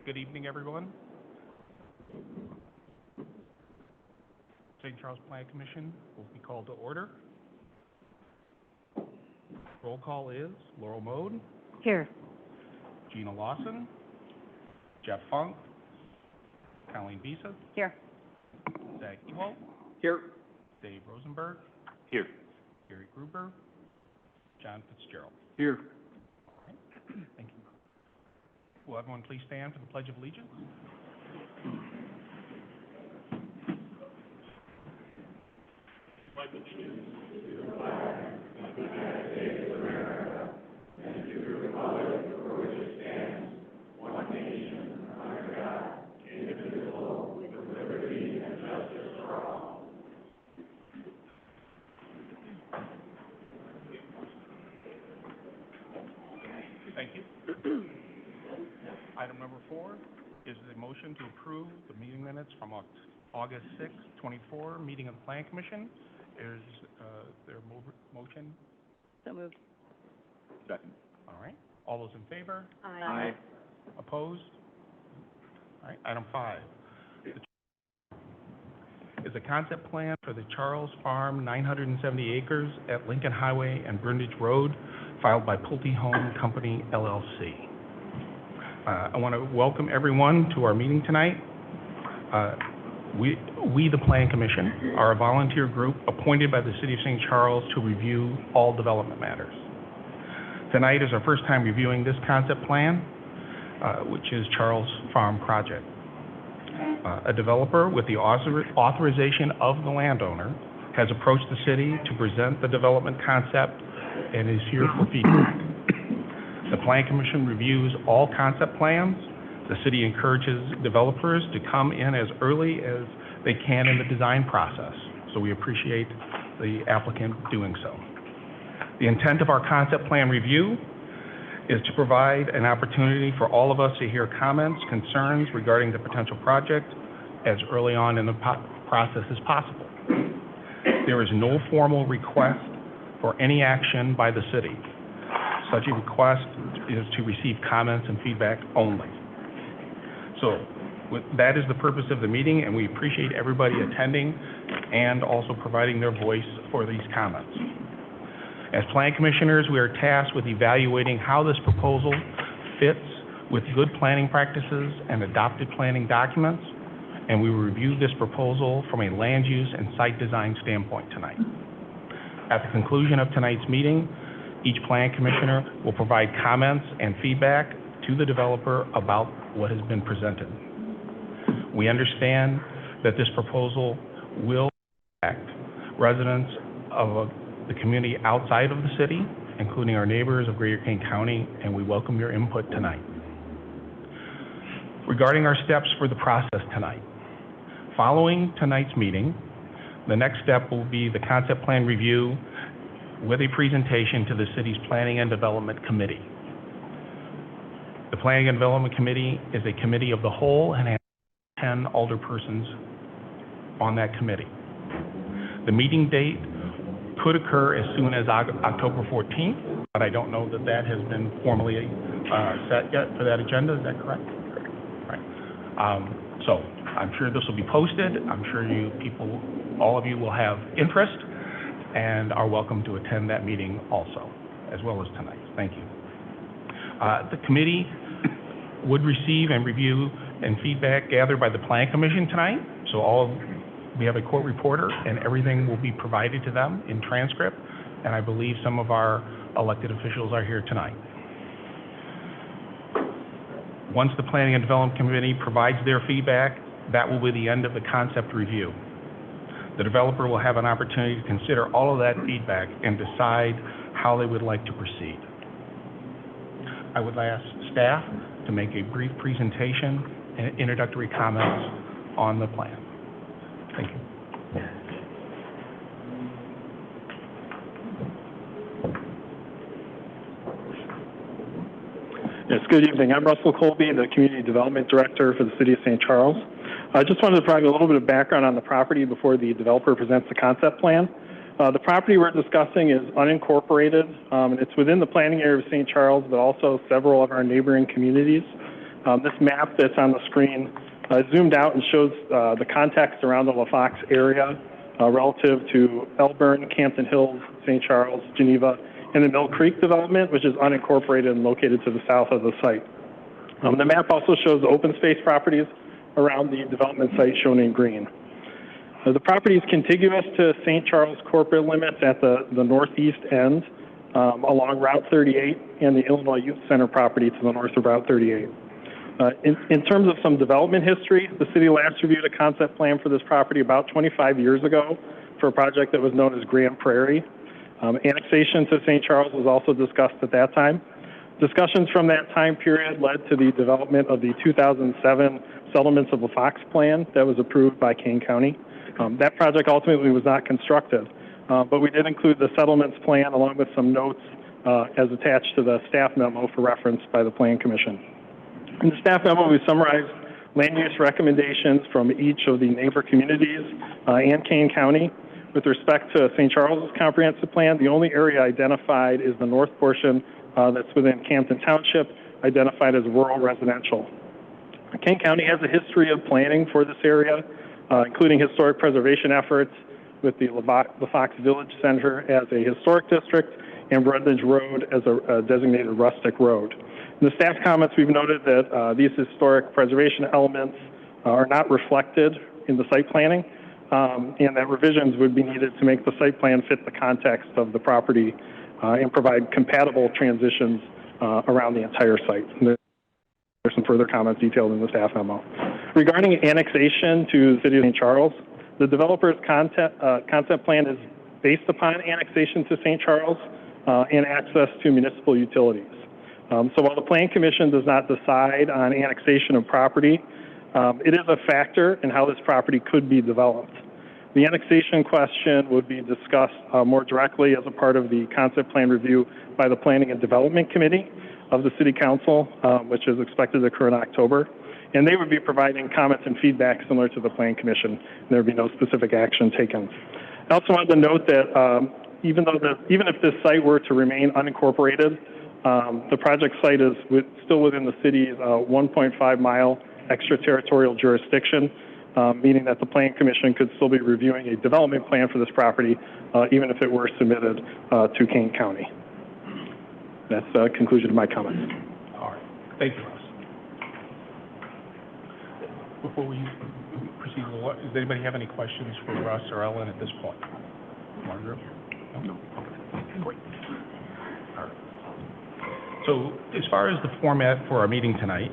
Good evening, everyone. St. Charles Plan Commission will be called to order. Roll call is Laurel Mode. Here. Gina Lawson. Jeff Funk. Colleen Bisa. Here. Zach Ewald. Here. Dave Rosenberg. Here. Gary Gruber. John Fitzgerald. Here. Thank you. Will everyone please stand for the Pledge of Allegiance? Pledge allegiance to the flag of the United States of America and to the republic for which it stands, one nation, under God, indivisible, with liberty and justice for all. Thank you. Item number 4 is the motion to approve the meeting minutes from August 6, 24 meeting of the Plan Commission. Is there a motion? So moved. Second. All right. All those in favor? Aye. Opposed? All right. Item 5 is a concept plan for the Charles Farm 970 acres at Lincoln Highway and Brundage Road, filed by Pulte Home Company, LLC. I want to welcome everyone to our meeting tonight. We, the Plan Commission, are a volunteer group appointed by the City of St. Charles to review all development matters. Tonight is our first time reviewing this concept plan, which is Charles Farm Project. A developer with the authorization of the landowner has approached the city to present the development concept and is here for feedback. The Plan Commission reviews all concept plans. The city encourages developers to come in as early as they can in the design process, so we appreciate the applicant doing so. The intent of our concept plan review is to provide an opportunity for all of us to hear comments, concerns regarding the potential project as early on in the process as possible. There is no formal request for any action by the city. Such a request is to receive comments and feedback only. So that is the purpose of the meeting, and we appreciate everybody attending and also providing their voice for these comments. As Plan Commissioners, we are tasked with evaluating how this proposal fits with good planning practices and adopted planning documents, and we will review this proposal from a land use and site design standpoint tonight. At the conclusion of tonight's meeting, each Plan Commissioner will provide comments and feedback to the developer about what has been presented. We understand that this proposal will impact residents of the community outside of the city, including our neighbors of Greater Kane County, and we welcome your input tonight. Regarding our steps for the process tonight, following tonight's meeting, the next step will be the concept plan review with a presentation to the city's Planning and Development Committee. The Planning and Development Committee is a committee of the whole and has 10 alderpersons on that committee. The meeting date could occur as soon as October 14th, but I don't know that that has been formally set yet for that agenda. Is that correct? Right. So I'm sure this will be posted. I'm sure all of you will have interest and are welcome to attend that meeting also, as well as tonight. Thank you. The committee would receive and review and feedback gathered by the Plan Commission tonight. So we have a court reporter, and everything will be provided to them in transcript, and I believe some of our elected officials are here tonight. Once the Planning and Development Committee provides their feedback, that will be the end of the concept review. The developer will have an opportunity to consider all of that feedback and decide how they would like to proceed. I would ask staff to make a brief presentation and introductory comments on the plan. Thank you. Yes, good evening. I'm Russell Colby, the Community Development Director for the City of St. Charles. I just wanted to provide a little bit of background on the property before the developer presents the concept plan. The property we're discussing is unincorporated, and it's within the planning area of St. Charles, but also several of our neighboring communities. This map that's on the screen zoomed out and shows the context around the LaFox area relative to Elburn, Campton Hills, St. Charles, Geneva, and the Mill Creek development, which is unincorporated and located to the south of the site. The map also shows the open space properties around the development site shown in green. The property is contiguous to St. Charles corporate limits at the northeast end along Route 38 and the Illinois Youth Center property to the north of Route 38. In terms of some development history, the city last reviewed a concept plan for this property about 25 years ago for a project that was known as Grand Prairie. Annexation to St. Charles was also discussed at that time. Discussions from that time period led to the development of the 2007 Settlements of LaFox plan that was approved by Kane County. That project ultimately was not constructed, but we did include the settlements plan along with some notes as attached to the staff memo for reference by the Plan Commission. In the staff memo, we summarized land use recommendations from each of the neighbor communities and Kane County. With respect to St. Charles' comprehensive plan, the only area identified is the north portion that's within Campton Township, identified as rural residential. Kane County has a history of planning for this area, including historic preservation efforts with the LaFox Village Center as a historic district and Rutledge Road as a designated rustic road. In the staff comments, we've noted that these historic preservation elements are not reflected in the site planning, and that revisions would be needed to make the site plan fit the context of the property and provide compatible transitions around the entire site. And there's some further comments detailed in the staff memo. Regarding annexation to the city of St. Charles, the developer's concept plan is based upon annexation to St. Charles and access to municipal utilities. So while the Plan Commission does not decide on annexation of property, it is a factor in how this property could be developed. The annexation question would be discussed more directly as a part of the concept plan review by the Planning and Development Committee of the City Council, which is expected to occur in October. And they would be providing comments and feedback similar to the Plan Commission. There would be no specific action taken. I also wanted to note that even if this site were to remain unincorporated, the project site is still within the city's 1.5-mile extraterritorial jurisdiction, meaning that the Plan Commission could still be reviewing a development plan for this property, even if it were submitted to Kane County. That's the conclusion of my comments. All right. Thank you, Russ. Before we proceed, does anybody have any questions for Russ or Ellen at this point? Margaret? No? Okay. Great. All right. So as far as the format for our meeting tonight,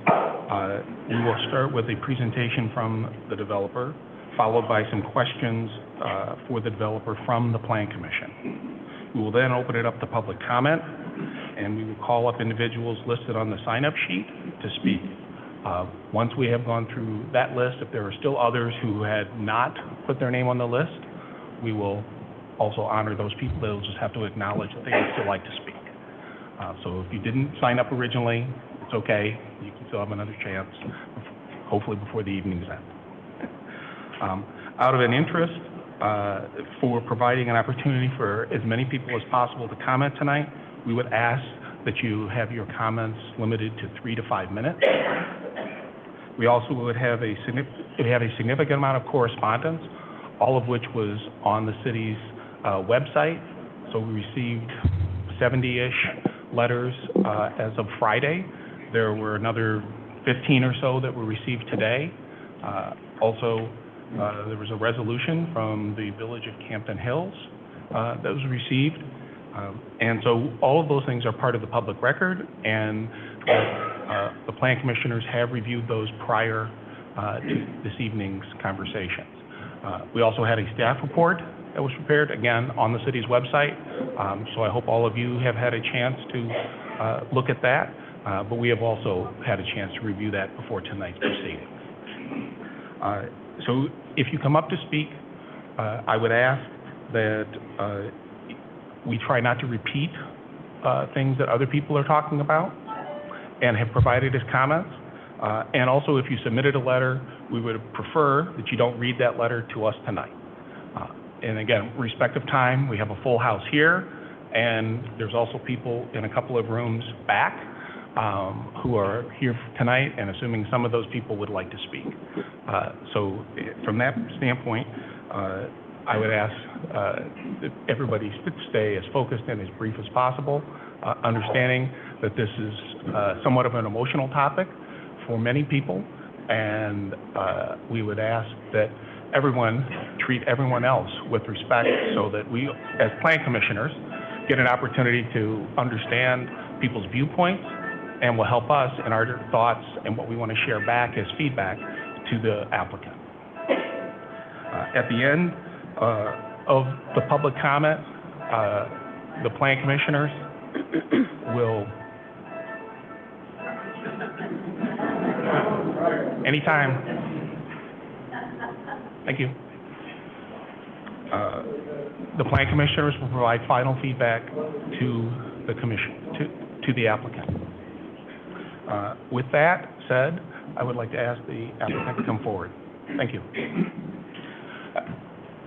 we will start with a presentation from the developer, followed by some questions for the developer from the Plan Commission. We will then open it up to public comment, and we will call up individuals listed on the sign-up sheet to speak. Once we have gone through that list, if there are still others who had not put their name on the list, we will also honor those people. They'll just have to acknowledge that they would still like to speak. So if you didn't sign up originally, it's okay. You can still have another chance, hopefully before the evening's end. Out of an interest for providing an opportunity for as many people as possible to comment tonight, we would ask that you have your comments limited to 3 to 5 minutes. We also would have a significant amount of correspondence, all of which was on the city's website. So we received 70-ish letters as of Friday. There were another 15 or so that were received today. Also, there was a resolution from the Village of Campton Hills that was received. And so all of those things are part of the public record, and the Plan Commissioners have reviewed those prior to this evening's conversations. We also had a staff report that was prepared, again, on the city's website. So I hope all of you have had a chance to look at that, but we have also had a chance to review that before tonight's proceedings. So if you come up to speak, I would ask that we try not to repeat things that other people are talking about and have provided as comments. And also, if you submitted a letter, we would prefer that you don't read that letter to us tonight. And again, respect of time, we have a full house here, and there's also people in a couple of rooms back. who are here tonight, and assuming some of those people would like to speak. So from that standpoint, I would ask that everybody stay as focused and as brief as possible, understanding that this is somewhat of an emotional topic for many people, and we would ask that everyone treat everyone else with respect so that we, as plan commissioners, get an opportunity to understand people's viewpoints and will help us in our thoughts and what we want to share back as feedback to the applicant. At the end of the public comment, the plan commissioners will, anytime. Thank you. The plan commissioners will provide final feedback to the commission, to the applicant. With that said, I would like to ask the applicant to come forward. Thank you.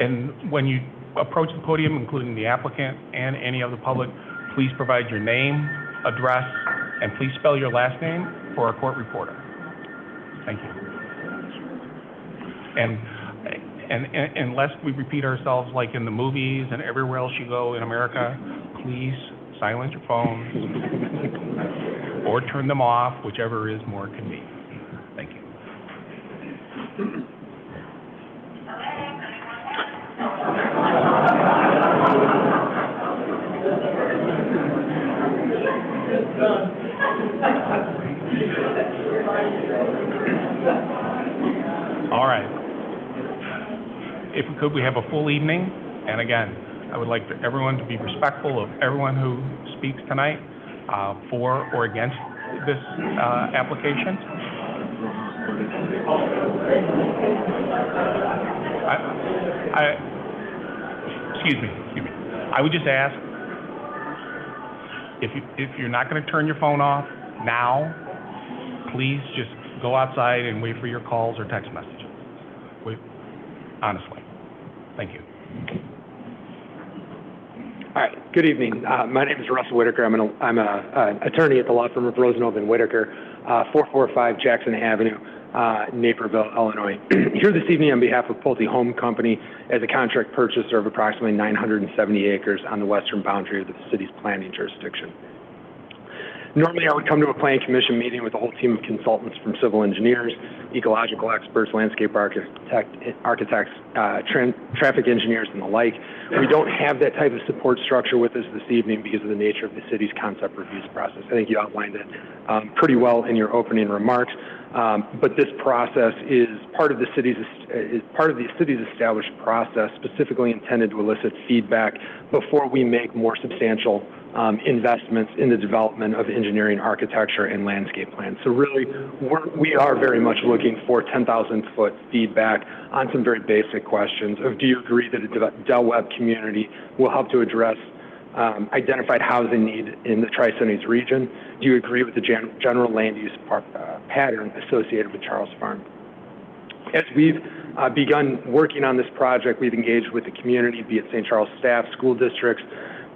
And when you approach the podium, including the applicant and any of the public, please provide your name, address, and please spell your last name for our court reporter. Thank you. And lest we repeat ourselves like in the movies and everywhere else you go in America, please silence your phones or turn them off, whichever is more convenient. Thank you. All right. If we could, we have a full evening. And again, I would like everyone to be respectful of everyone who speaks tonight for or against this application. Excuse me. I would just ask, if you're not going to turn your phone off now, please just go outside and wait for your calls or text messages. Wait, honestly. Thank you. All right. Good evening. My name is Russell Whitaker. I'm an attorney at the law firm of Rosenov and Whitaker, 445 Jackson Avenue, Naperville, Illinois. Here this evening on behalf of Pulte Home Company as a contract purchaser of approximately 970 acres on the western boundary of the city's planning jurisdiction. Normally, I would come to a planning commission meeting with a whole team of consultants from civil engineers, ecological experts, landscape architects, traffic engineers, and the like. We don't have that type of support structure with us this evening because of the nature of the city's concept reviews process. I think you outlined it pretty well in your opening remarks. But this process is part of the city's established process, specifically intended to elicit feedback before we make more substantial investments in the development of engineering, architecture, and landscape plans. So really, we are very much looking for 10,000-foot feedback on some very basic questions of, do you agree that a Del Webb community will help to address identified housing need in the Tri-Cities region? Do you agree with the general land use pattern associated with Charles Farm? As we've begun working on this project, we've engaged with the community, be it St. Charles staff, school districts,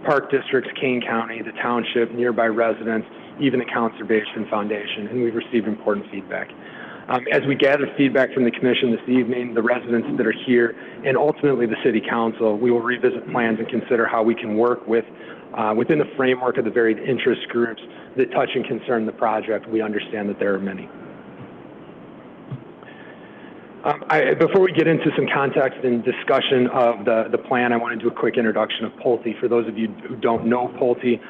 park districts, Kane County, the township, nearby residents, even the Conservation Foundation, and we've received important feedback. As we gather feedback from the commission this evening, the residents that are here, and ultimately the city council, we will revisit plans and consider how we can work with within the framework of the varied interest groups that touch and concern the project. We understand that there are many. Before we get into some context and discussion of the plan, I want to do a quick introduction of Pulte. For those of you who don't know Pulte,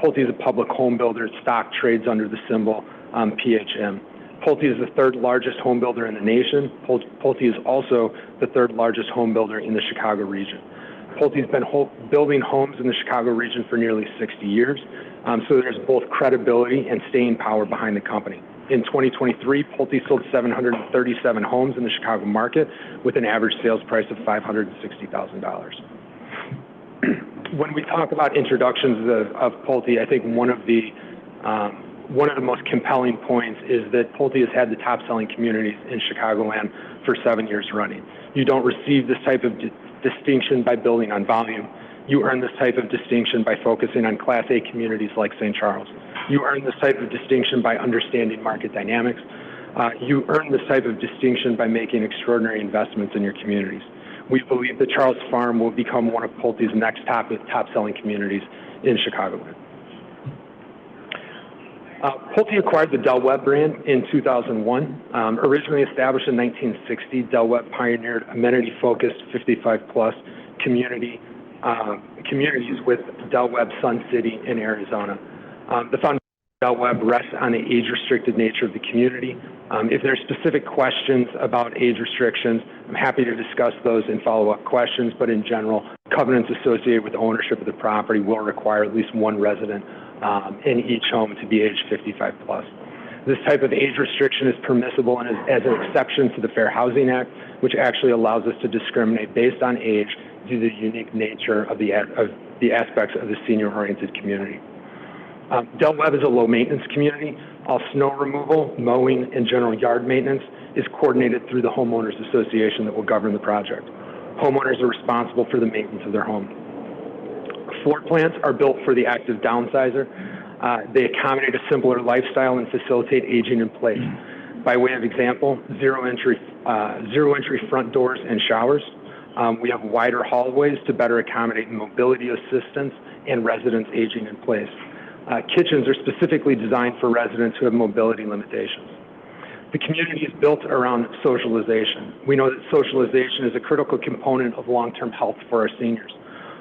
Pulte is a public home builder. Stock trades under the symbol PHM. Pulte is the third largest home builder in the nation. Pulte is also the third largest home builder in the Chicago region. Pulte has been building homes in the Chicago region for nearly 60 years, so there's both credibility and staying power behind the company. In 2023, Pulte sold 737 homes in the Chicago market with an average sales price of $560,000. When we talk about introductions of Pulte, I think one of the most compelling points is that Pulte has had the top-selling communities in Chicagoland for 7 years running. You don't receive this type of distinction by building on volume. You earn this type of distinction by focusing on Class A communities like St. Charles. You earn this type of distinction by understanding market dynamics. You earn this type of distinction by making extraordinary investments in your communities. We believe that Charles Farm will become one of Pulte's next top-selling communities in Chicagoland. Pulte acquired the Del Webb brand in 2001. Originally established in 1960, Del Webb pioneered amenity-focused 55-plus communities with Del Webb Sun City in Arizona. The foundation of Del Webb rests on the age-restricted nature of the community. If there are specific questions about age restrictions, I'm happy to discuss those in follow-up questions, but in general, covenants associated with ownership of the property will require at least one resident in each home to be age 55 plus. This type of age restriction is permissible and is as an exception to the Fair Housing Act, which actually allows us to discriminate based on age due to the unique nature of the aspects of the senior-oriented community. Del Webb is a low-maintenance community. All snow removal, mowing, and general yard maintenance is coordinated through the homeowners association that will govern the project. Homeowners are responsible for the maintenance of their home. Floor plans are built for the active downsizer. They accommodate a simpler lifestyle and facilitate aging in place. By way of example, zero entry front doors and showers. We have wider hallways to better accommodate mobility assistance and residents aging in place. Kitchens are specifically designed for residents who have mobility limitations. The community is built around socialization. We know that socialization is a critical component of long-term health for our seniors.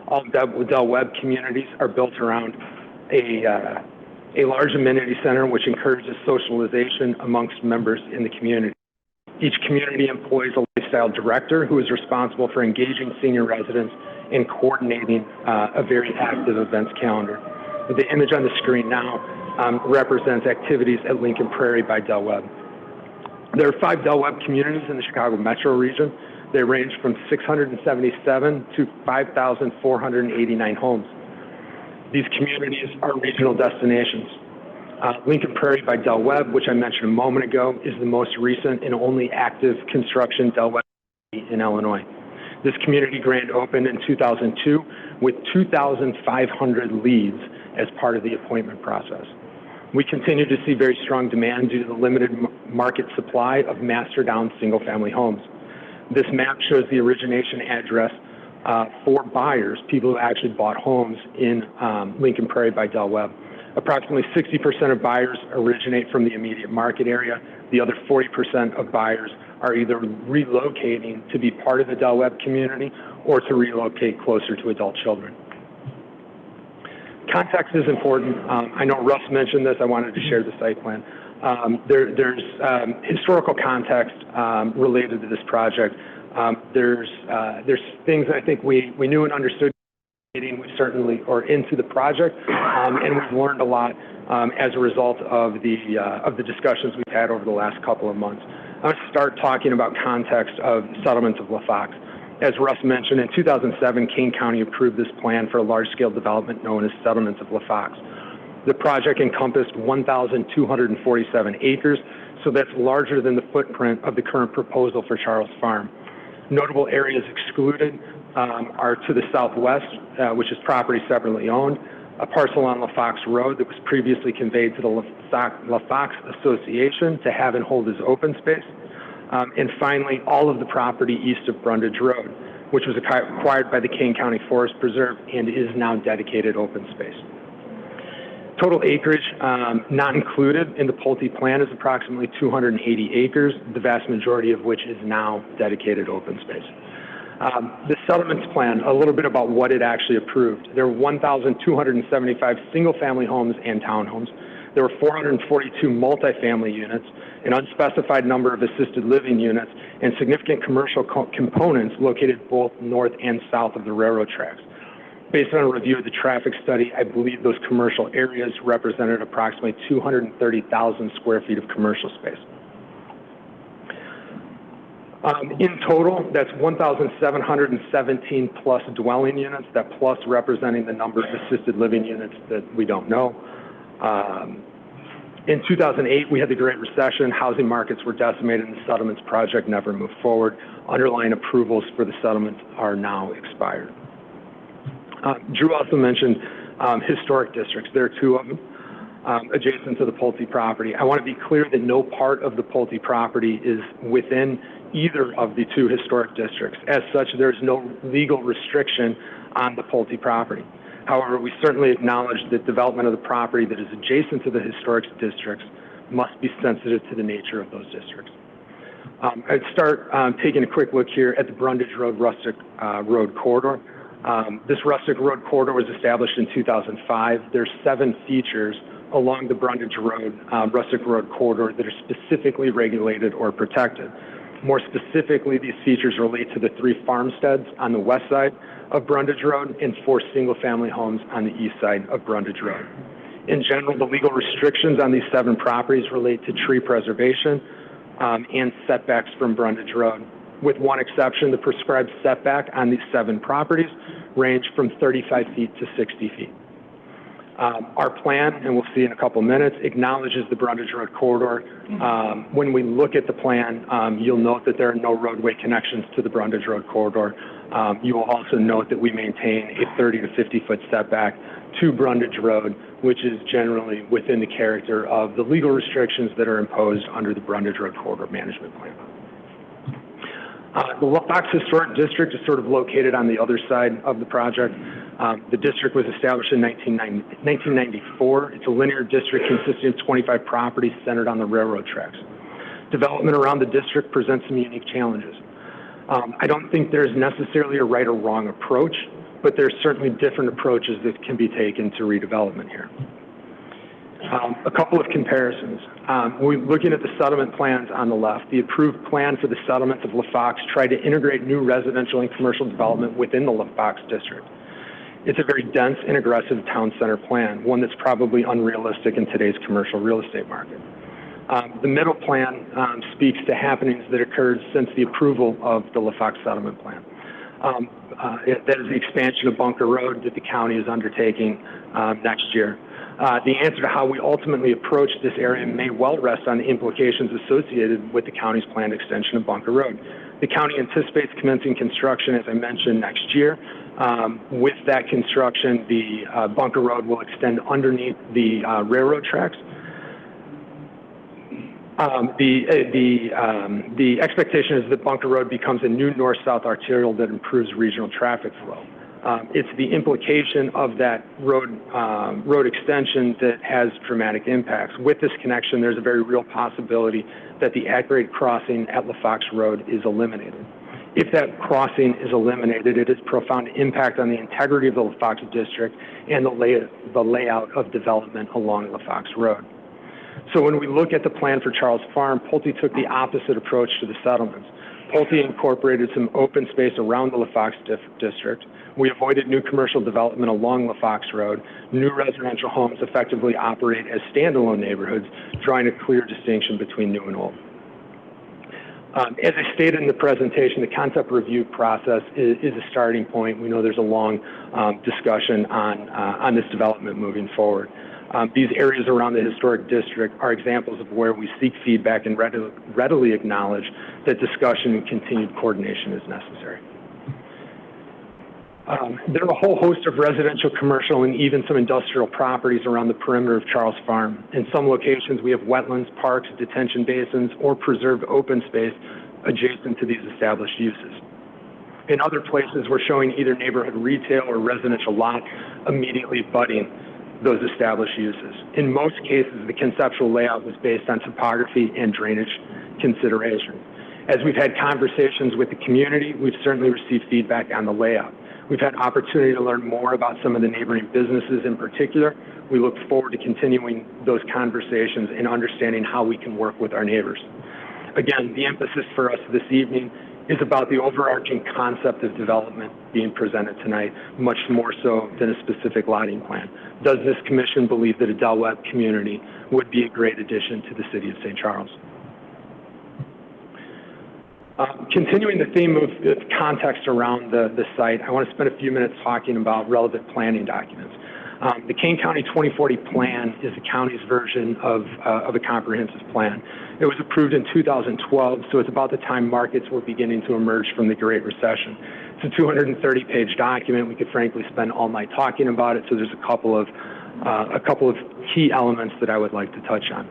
All Del Webb communities are built around a large amenity center which encourages socialization amongst members in the community. Each community employs a lifestyle director who is responsible for engaging senior residents and coordinating a very active events calendar. The image on the screen now represents activities at Lincoln Prairie by Del Webb. There are 5 Del Webb communities in the Chicago metro region. They range from 677 to 5,489 homes. These communities are regional destinations. Lincoln Prairie by Del Webb, which I mentioned a moment ago, is the most recent and only active construction Del Webb in Illinois. This community grand opened in 2002 with 2,500 leads as part of the appointment process. We continue to see very strong demand due to the limited market supply of master-down single-family homes. This map shows the origination address for buyers, people who actually bought homes in Lincoln Prairie by Del Webb. Approximately 60% of buyers originate from the immediate market area. The other 40% of buyers are either relocating to be part of the Del Webb community or to relocate closer to adult children. Context is important. I know Russ mentioned this. I wanted to share the site plan. There's historical context related to this project. There's things I think we knew and understood certainly or into the project, and we've learned a lot as a result of the discussions we've had over the last couple of months. I'm going to start talking about context of settlements of LaFox. As Russ mentioned, in 2007, Kane County approved this plan for a large-scale development known as Settlements of LaFox. The project encompassed 1,247 acres, so that's larger than the footprint of the current proposal for Charles Farm. Notable areas excluded are to the southwest, which is property separately owned, a parcel on LaFox Road that was previously conveyed to the LaFox Association to have and hold as open space, and finally, all of the property east of Brundage Road, which was acquired by the Kane County Forest Preserve and is now dedicated open space. Total acreage not included in the Pulte plan is approximately 280 acres, the vast majority of which is now dedicated open space. The settlements plan, a little bit about what it actually approved. There were 1,275 single-family homes and townhomes. There were 442 multifamily units, an unspecified number of assisted living units, and significant commercial components located both north and south of the railroad tracks. Based on a review of the traffic study, I believe those commercial areas represented approximately 230,000 square feet of commercial space. In total, that's 1,717 plus dwelling units, that plus representing the number of assisted living units that we don't know. In 2008, we had the Great Recession. Housing markets were decimated and the settlements project never moved forward. Underlying approvals for the settlements are now expired. Drew also mentioned historic districts. There are 2 of them. adjacent to the Pulte property. I want to be clear that no part of the Pulte property is within either of the two historic districts. As such, there's no legal restriction on the Pulte property. However, we certainly acknowledge that development of the property that is adjacent to the historic districts must be sensitive to the nature of those districts. I'd start taking a quick look here at the Brundage Road Rustic Road Corridor. This Rustic Road Corridor was established in 2005. There's 7 features along the Brundage Road Rustic Road Corridor that are specifically regulated or protected. More specifically, these features relate to the 3 farmsteads on the west side of Brundage Road and 4 single-family homes on the east side of Brundage Road. In general, the legal restrictions on these 7 properties relate to tree preservation and setbacks from Brundage Road. With one exception, the prescribed setback on these 7 properties range from 35 feet to 60 feet. Our plan, and we'll see in a couple minutes, acknowledges the Brundage Road corridor. When we look at the plan, you'll note that there are no roadway connections to the Brundage Road corridor. You will also note that we maintain a 30 to 50 foot setback to Brundage Road, which is generally within the character of the legal restrictions that are imposed under the Brundage Road Corridor Management Plan. The LaFox Historic District is sort of located on the other side of the project. The district was established in 1994. It's a linear district consisting of 25 properties centered on the railroad tracks. Development around the district presents some unique challenges. I don't think there's necessarily a right or wrong approach, but there's certainly different approaches that can be taken to redevelopment here. A couple of comparisons. We're looking at the settlement plans on the left. The approved plan for the settlements of LaFox tried to integrate new residential and commercial development within the LaFox district. It's a very dense and aggressive town center plan, one that's probably unrealistic in today's commercial real estate market. The middle plan speaks to happenings that occurred since the approval of the LaFox settlement plan. That is the expansion of Bunker Road that the county is undertaking next year. The answer to how we ultimately approach this area may well rest on the implications associated with the county's planned extension of Bunker Road. The county anticipates commencing construction, as I mentioned, next year. With that construction, the Bunker Road will extend underneath the railroad tracks. The expectation is that Bunker Road becomes a new north-south arterial that improves regional traffic flow. It's the implication of that road extension that has dramatic impacts. With this connection, there's a very real possibility that the at-grade crossing at LaFox Road is eliminated. If that crossing is eliminated, it has profound impact on the integrity of the LaFox district and the layout of development along LaFox Road. So when we look at the plan for Charles Farm, Pulte took the opposite approach to the settlements. Pulte incorporated some open space around the LaFox district. We avoided new commercial development along LaFox Road. New residential homes effectively operate as standalone neighborhoods, drawing a clear distinction between new and old. As I stated in the presentation, the concept review process is a starting point. We know there's a long discussion on this development moving forward. These areas around the historic district are examples of where we seek feedback and readily acknowledge that discussion and continued coordination is necessary. There are a whole host of residential, commercial, and even some industrial properties around the perimeter of Charles Farm. In some locations, we have wetlands, parks, detention basins, or preserved open space adjacent to these established uses. In other places, we're showing either neighborhood retail or residential lots immediately abutting those established uses. In most cases, the conceptual layout was based on topography and drainage considerations. As we've had conversations with the community, we've certainly received feedback on the layout. We've had opportunity to learn more about some of the neighboring businesses in particular. We look forward to continuing those conversations and understanding how we can work with our neighbors. Again, the emphasis for us this evening is about the overarching concept of development being presented tonight, much more so than a specific lighting plan. Does this commission believe that a Del Webb community would be a great addition to the city of St. Charles? Continuing the theme of context around the site, I want to spend a few minutes talking about relevant planning documents. The Kane County 2040 plan is the county's version of a comprehensive plan. It was approved in 2012, so it's about the time markets were beginning to emerge from the Great Recession. It's a 230-page document. We could frankly spend all night talking about it, so there's a couple of a couple of key elements that I would like to touch on.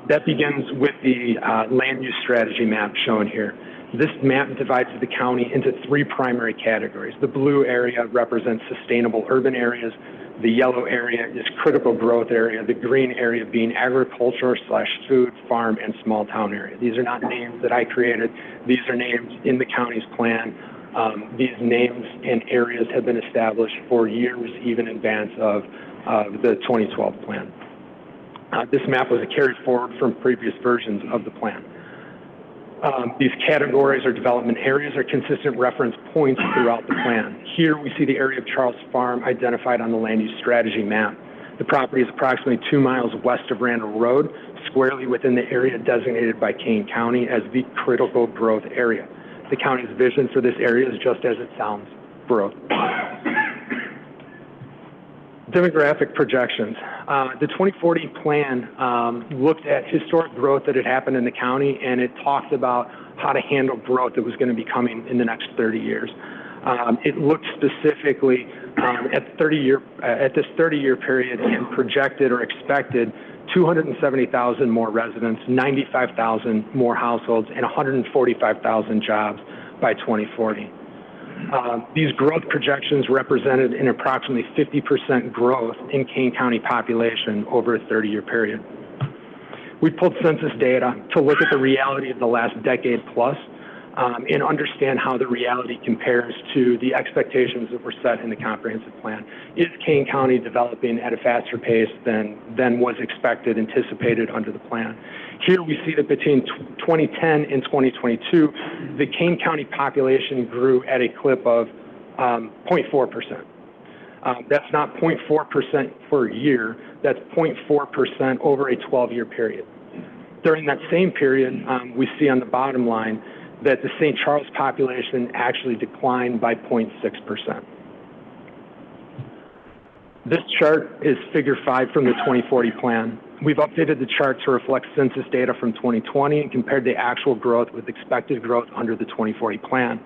That begins with the land use strategy map shown here. This map divides the county into three primary categories. The blue area represents sustainable urban areas. The yellow area is critical growth area. The green area being agriculture/food, farm, and small town area. These are not names that I created. These are names in the county's plan. These names and areas have been established for years, even in advance of the 2012 plan. This map was carried forward from previous versions of the plan. These categories or development areas are consistent reference points throughout the plan. Here we see the area of Charles Farm identified on the land use strategy map. The property is approximately 2 miles west of Randall Road, squarely within the area designated by Kane County as the critical growth area. The county's vision for this area is just as it sounds, growth. Demographic projections. The 2040 plan looked at historic growth that had happened in the county, and it talked about how to handle growth that was going to be coming in the next 30 years. It looked specifically at this 30-year period and projected or expected 270,000 more residents, 95,000 more households, and 145,000 jobs by 2040. These growth projections represented an approximately 50% growth in Kane County population over a 30-year period. We pulled census data to look at the reality of the last decade plus and understand how the reality compares to the expectations that were set in the comprehensive plan. Is Kane County developing at a faster pace than was expected, anticipated under the plan? Here we see that between 2010 and 2022, the Kane County population grew at a clip of 0.4%. That's not 0.4% per year, that's 0.4% over a 12-year period. During that same period, we see on the bottom line that the St. Charles population actually declined by 0.6%. This chart is figure 5 from the 2040 plan. We've updated the chart to reflect census data from 2020 and compared the actual growth with expected growth under the 2040 plan.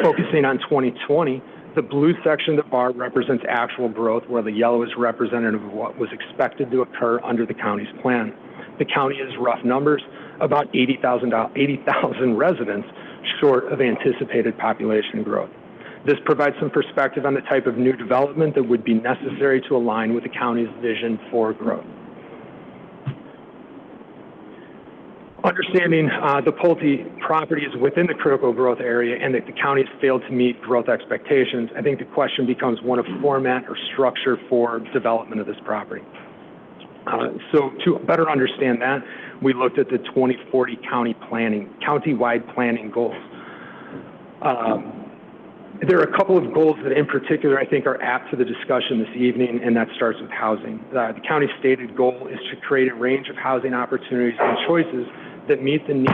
Focusing on 2020, the blue section of the bar represents actual growth, where the yellow is representative of what was expected to occur under the county's plan. The county is, rough numbers, about 80,000 residents short of anticipated population growth. This provides some perspective on the type of new development that would be necessary to align with the county's vision for growth. Understanding the Pulte property is within the critical growth area and that the county has failed to meet growth expectations, I think the question becomes one of format or structure for development of this property. So to better understand that, we looked at the 2040 county-wide planning goals. There are a couple of goals that in particular I think are apt to the discussion this evening, and that starts with housing. The county's stated goal is to create a range of housing opportunities and choices that meet the needs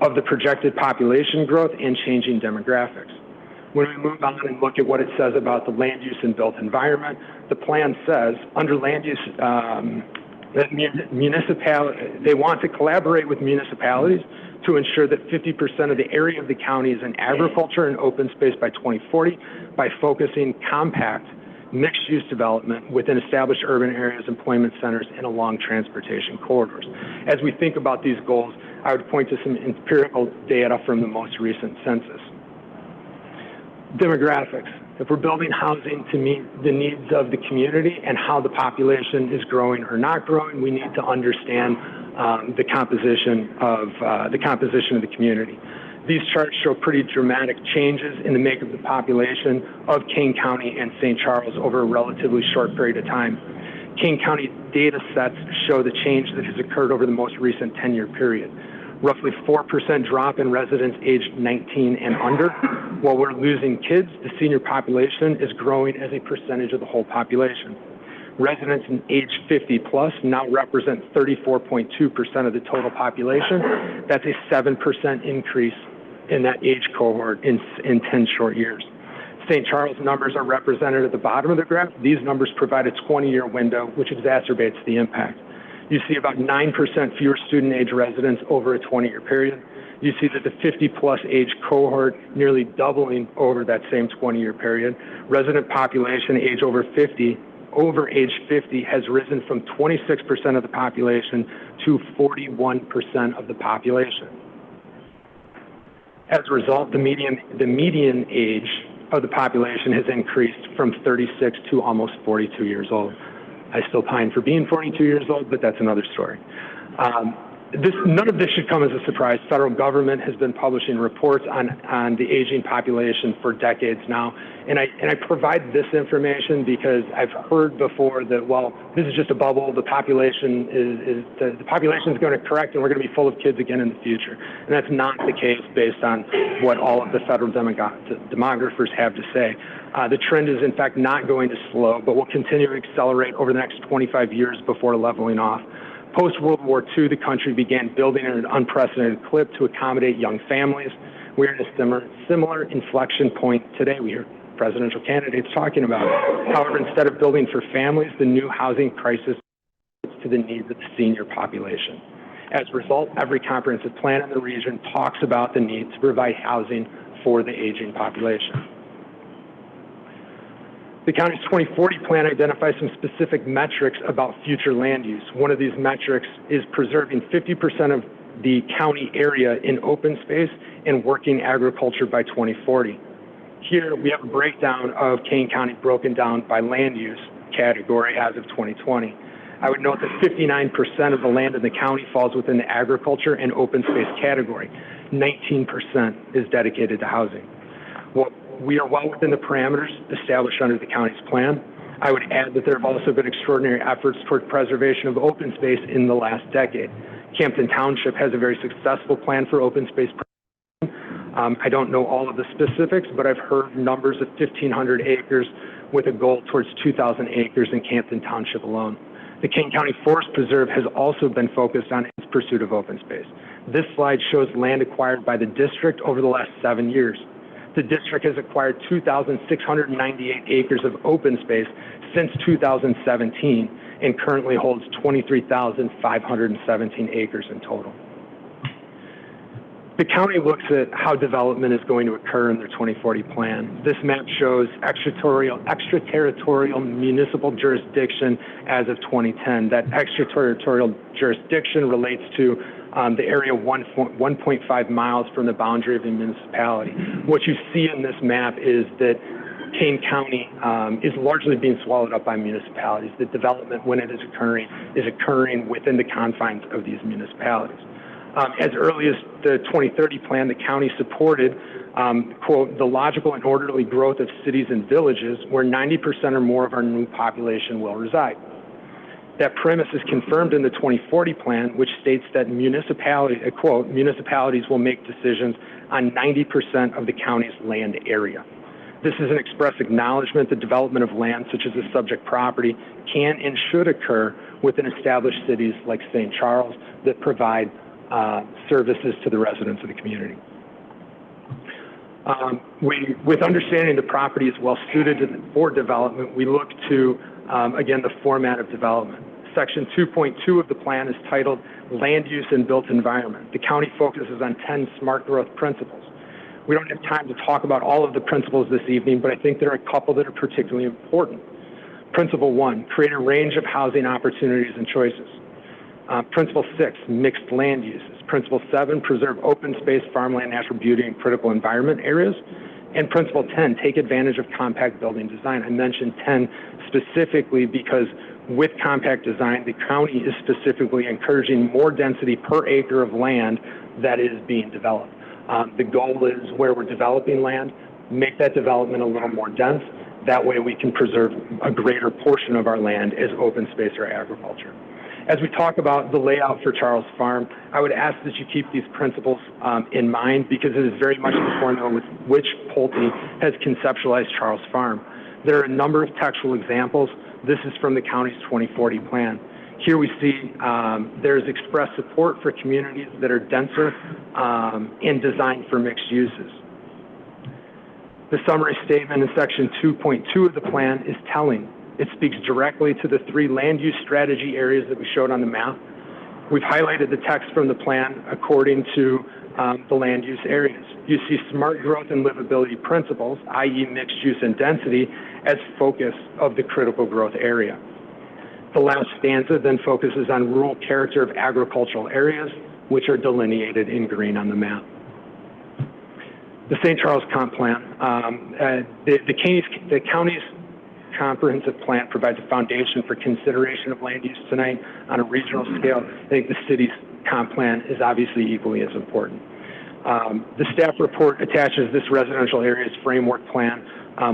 of the projected population growth and changing demographics. When we move on and look at what it says about the land use and built environment, the plan says under land use that they want to collaborate with municipalities to ensure that 50% of the area of the county is in agriculture and open space by 2040 by focusing compact mixed-use development within established urban areas, employment centers, and along transportation corridors. As we think about these goals, I would point to some empirical data from the most recent census. Demographics. If we're building housing to meet the needs of the community and how the population is growing or not growing, we need to understand the composition of the community. These charts show pretty dramatic changes in the makeup of the population of Kane County and St. Charles over a relatively short period of time. Kane County data sets show the change that has occurred over the most recent 10-year period. Roughly 4% drop in residents aged 19 and under. While we're losing kids, the senior population is growing as a percentage of the whole population. Residents in age 50 plus now represent 34.2% of the total population. That's a 7% increase in that age cohort in 10 short years. St. Charles numbers are represented at the bottom of the graph. These numbers provide a 20-year window, which exacerbates the impact. You see about 9% fewer student age residents over a 20-year period. you see that the 50-plus age cohort nearly doubling over that same 20-year period. Resident population age over age 50 has risen from 26% of the population to 41% of the population. As a result, the median age of the population has increased from 36 to almost 42 years old. I still pine for being 42 years old, but that's another story. None of this should come as a surprise. Federal government has been publishing reports on the aging population for decades now, and I provide this information because I've heard before that, well, this is just a bubble. The population is going to correct, and we're going to be full of kids again in the future. And that's not the case based on what all of the federal demographers have to say. The trend is, in fact, not going to slow, but will continue to accelerate over the next 25 years before leveling off. Post-World War II, the country began building at an unprecedented clip to accommodate young families. We're in a similar inflection point today. We hear presidential candidates talking about it. However, instead of building for families, the new housing crisis relates to the needs of the senior population. As a result, every comprehensive plan in the region talks about the need to provide housing for the aging population. The county's 2040 plan identifies some specific metrics about future land use. One of these metrics is preserving 50% of the county area in open space and working agriculture by 2040. Here we have a breakdown of Kane County broken down by land use category as of 2020. I would note that 59% of the land in the county falls within the agriculture and open space category. 19% is dedicated to housing. We are well within the parameters established under the county's plan. I would add that there have also been extraordinary efforts toward preservation of open space in the last decade. Campton Township has a very successful plan for open space. I don't know all of the specifics, but I've heard numbers of 1,500 acres with a goal towards 2,000 acres in Campton Township alone. The Kane County Forest Preserve has also been focused on its pursuit of open space. This slide shows land acquired by the district over the last 7 years. The district has acquired 2,698 acres of open space since 2017 and currently holds 23,517 acres in total. The county looks at how development is going to occur in their 2040 plan. This map shows extraterritorial municipal jurisdiction as of 2010. That extraterritorial jurisdiction relates to the area 1.5 miles from the boundary of the municipality. What you see in this map is that Kane County is largely being swallowed up by municipalities. The development, when it is occurring within the confines of these municipalities. As early as the 2030 plan, the county supported, quote, the logical and orderly growth of cities and villages where 90% or more of our new population will reside. That premise is confirmed in the 2040 plan, which states that municipalities will make decisions on 90% of the county's land area. This is an express acknowledgement that development of land, such as the subject property, can and should occur within established cities like St. Charles that provide services to the residents of the community. With understanding the property is well suited for development, we look to, again, the format of development. Section 2.2 of the plan is titled Land Use and Built Environment. The county focuses on 10 smart growth principles. We don't have time to talk about all of the principles this evening, but I think there are a couple that are particularly important. Principle 1, create a range of housing opportunities and choices. Principle 6, mixed land uses. Principle 7, preserve open space, farmland, natural beauty, and critical environment areas. And Principle 10, take advantage of compact building design. I mentioned 10 specifically because with compact design, the county is specifically encouraging more density per acre of land that is being developed. The goal is where we're developing land, make that development a little more dense. That way we can preserve a greater portion of our land as open space or agriculture. As we talk about the layout for Charles Farm, I would ask that you keep these principles in mind because it is very much the formula with which Pulte has conceptualized Charles Farm. There are a number of textual examples. This is from the county's 2040 plan. Here we see there's expressed support for communities that are denser and designed for mixed uses. The summary statement in section 2.2 of the plan is telling. It speaks directly to the 3 land use strategy areas that we showed on the map. We've highlighted the text from the plan according to the land use areas. You see smart growth and livability principles, i.e. mixed use and density, as focus of the critical growth area. The last stanza then focuses on rural character of agricultural areas, which are delineated in green on the map. The St. Charles Comp Plan, the county's comprehensive plan provides a foundation for consideration of land use tonight on a regional scale. I think the city's comp plan is obviously equally as important. The staff report attaches this residential areas framework plan,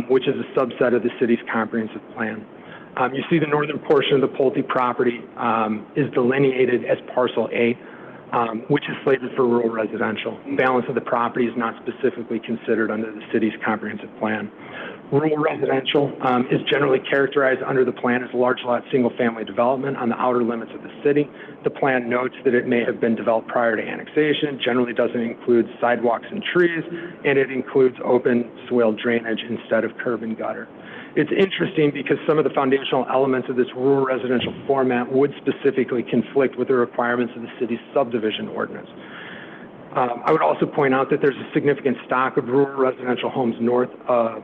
which is a subset of the city's comprehensive plan. You see the northern portion of the Pulte property is delineated as parcel A, which is slated for rural residential. The balance of the property is not specifically considered under the city's comprehensive plan. Rural residential is generally characterized under the plan as large lot single-family development on the outer limits of the city. The plan notes that it may have been developed prior to annexation, generally doesn't include sidewalks and trees, and it includes open swale drainage instead of curb and gutter. It's interesting because some of the foundational elements of this rural residential format would specifically conflict with the requirements of the city's subdivision ordinance. I would also point out that there's a significant stock of rural residential homes north of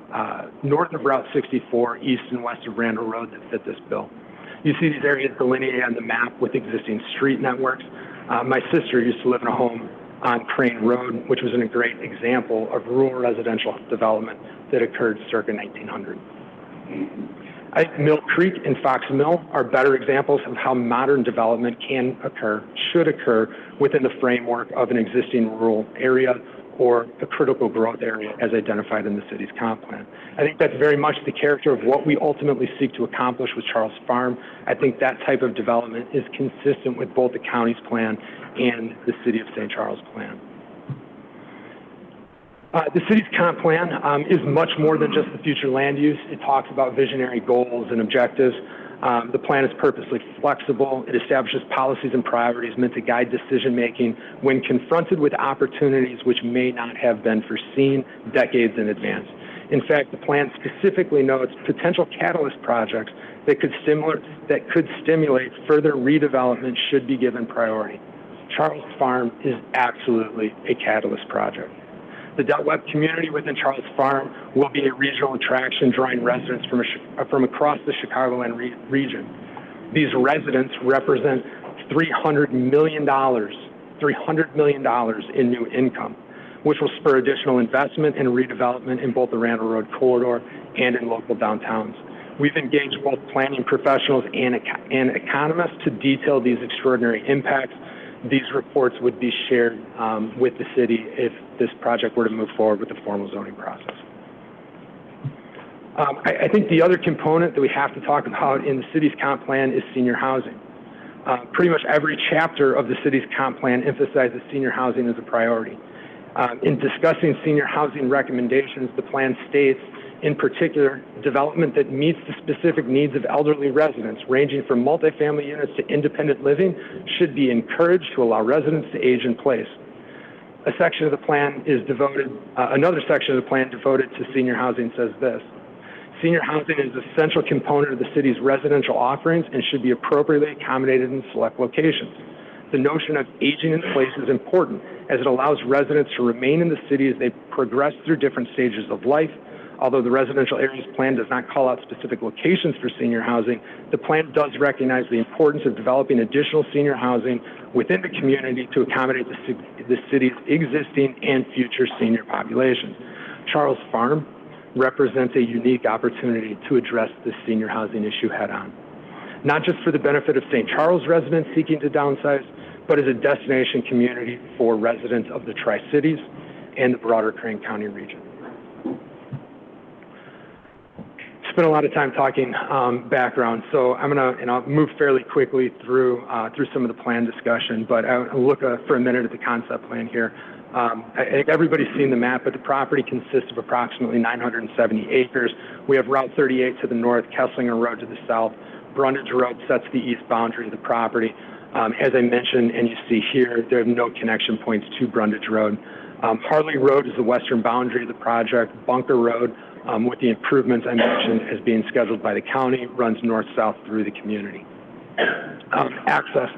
Route 64, east and west of Randall Road that fit this bill. You see these areas delineated on the map with existing street networks. My sister used to live in a home on Crane Road, which was a great example of rural residential development that occurred circa 1900. I think Mill Creek and Fox Mill are better examples of how modern development should occur within the framework of an existing rural area or a critical growth area as identified in the city's comp plan. I think that's very much the character of what we ultimately seek to accomplish with Charles Farm. I think that type of development is consistent with both the county's plan and the city of St. Charles plan. The city's comp plan is much more than just the future land use. It talks about visionary goals and objectives. The plan is purposely flexible. It establishes policies and priorities meant to guide decision-making when confronted with opportunities which may not have been foreseen decades in advance. In fact, the plan specifically notes potential catalyst projects that could stimulate further redevelopment should be given priority. Charles Farm is absolutely a catalyst project. The Del Webb community within Charles Farm will be a regional attraction, drawing residents from across the Chicagoland region. These residents represent $300 million in new income, which will spur additional investment and redevelopment in both the Randall Road corridor and in local downtowns. We've engaged both planning professionals and economists to detail these extraordinary impacts. These reports would be shared with the city if this project were to move forward with the formal zoning process. I think the other component that we have to talk about in the city's comp plan is senior housing. Pretty much every chapter of the city's comp plan emphasizes senior housing as a priority. In discussing senior housing recommendations, the plan states, in particular, development that meets the specific needs of elderly residents, ranging from multifamily units to independent living, should be encouraged to allow residents to age in place. Another section of the plan devoted to senior housing says this: senior housing is an essential component of the city's residential offerings and should be appropriately accommodated in select locations. The notion of aging in place is important as it allows residents to remain in the city as they progress through different stages of life. Although the residential areas plan does not call out specific locations for senior housing, the plan does recognize the importance of developing additional senior housing within the community to accommodate the city's existing and future senior populations. Charles Farm represents a unique opportunity to address this senior housing issue head-on, not just for the benefit of St. Charles residents seeking to downsize, but as a destination community for residents of the Tri-Cities and the broader Crane County region. Spent a lot of time talking background, so I'll move fairly quickly through some of the plan discussion, but I'll look for a minute at the concept plan here. I think everybody's seen the map, but the property consists of approximately 970 acres. We have Route 38 to the north, Kesslinger Road to the south. Brundage Road sets the east boundary of the property. As I mentioned, and you see here, there are no connection points to Brundage Road. Harley Road is the western boundary of the project. Bunker Road, with the improvements I mentioned as being scheduled by the county, runs north-south through the community. Access.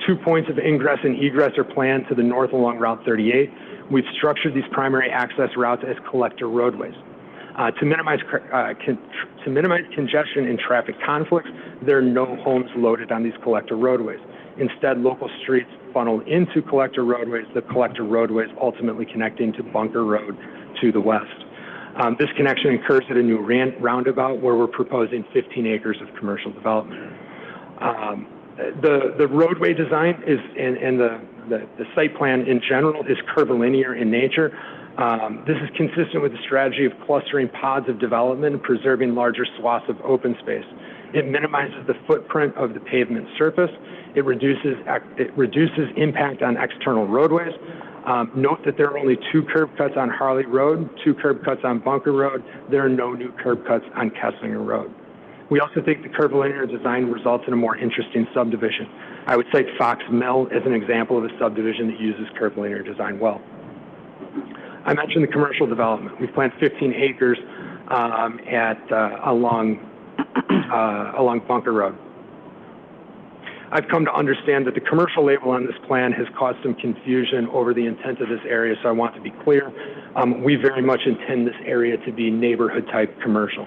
2 points of ingress and egress are planned to the north along Route 38. We've structured these primary access routes as collector roadways. To minimize congestion and traffic conflicts, there are no homes loaded on these collector roadways. Instead, local streets funnel into collector roadways, the collector roadways ultimately connecting to Bunker Road to the west. This connection occurs at a new roundabout where we're proposing 15 acres of commercial development. The roadway design is, and the site plan in general is curvilinear in nature. This is consistent with the strategy of clustering pods of development and preserving larger swaths of open space. It minimizes the footprint of the pavement surface. It reduces impact on external roadways. Note that there are only 2 curb cuts on Harley Road, 2 curb cuts on Bunker Road. There are no new curb cuts on Kesslinger Road. We also think the curvilinear design results in a more interesting subdivision. I would cite Fox Mill as an example of a subdivision that uses curvilinear design well. I mentioned the commercial development. We've planned 15 acres along Bunker Road. I've come to understand that the commercial label on this plan has caused some confusion over the intent of this area, so I want to be clear. We very much intend this area to be neighborhood-type commercial.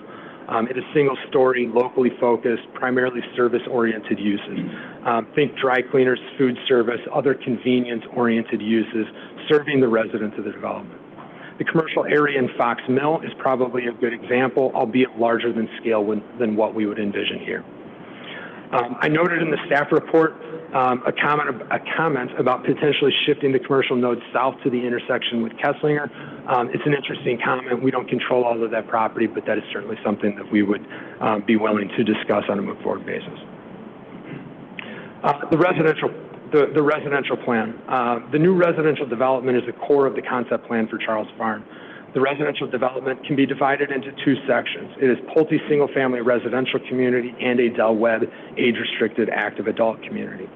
It is single-story, locally focused, primarily service-oriented uses. Think dry cleaners, food service, other convenience-oriented uses serving the residents of the development. The commercial area in Fox Mill is probably a good example, albeit larger than scale than what we would envision here. I noted in the staff report a comment about potentially shifting the commercial node south to the intersection with Kesslinger. It's an interesting comment. We don't control all of that property, but that is certainly something that we would be willing to discuss on a move-forward basis. The residential plan. The new residential development is the core of the concept plan for Charles Farm. The residential development can be divided into 2 sections. It is Pulte single-family residential community and a Del Webb age-restricted active adult community.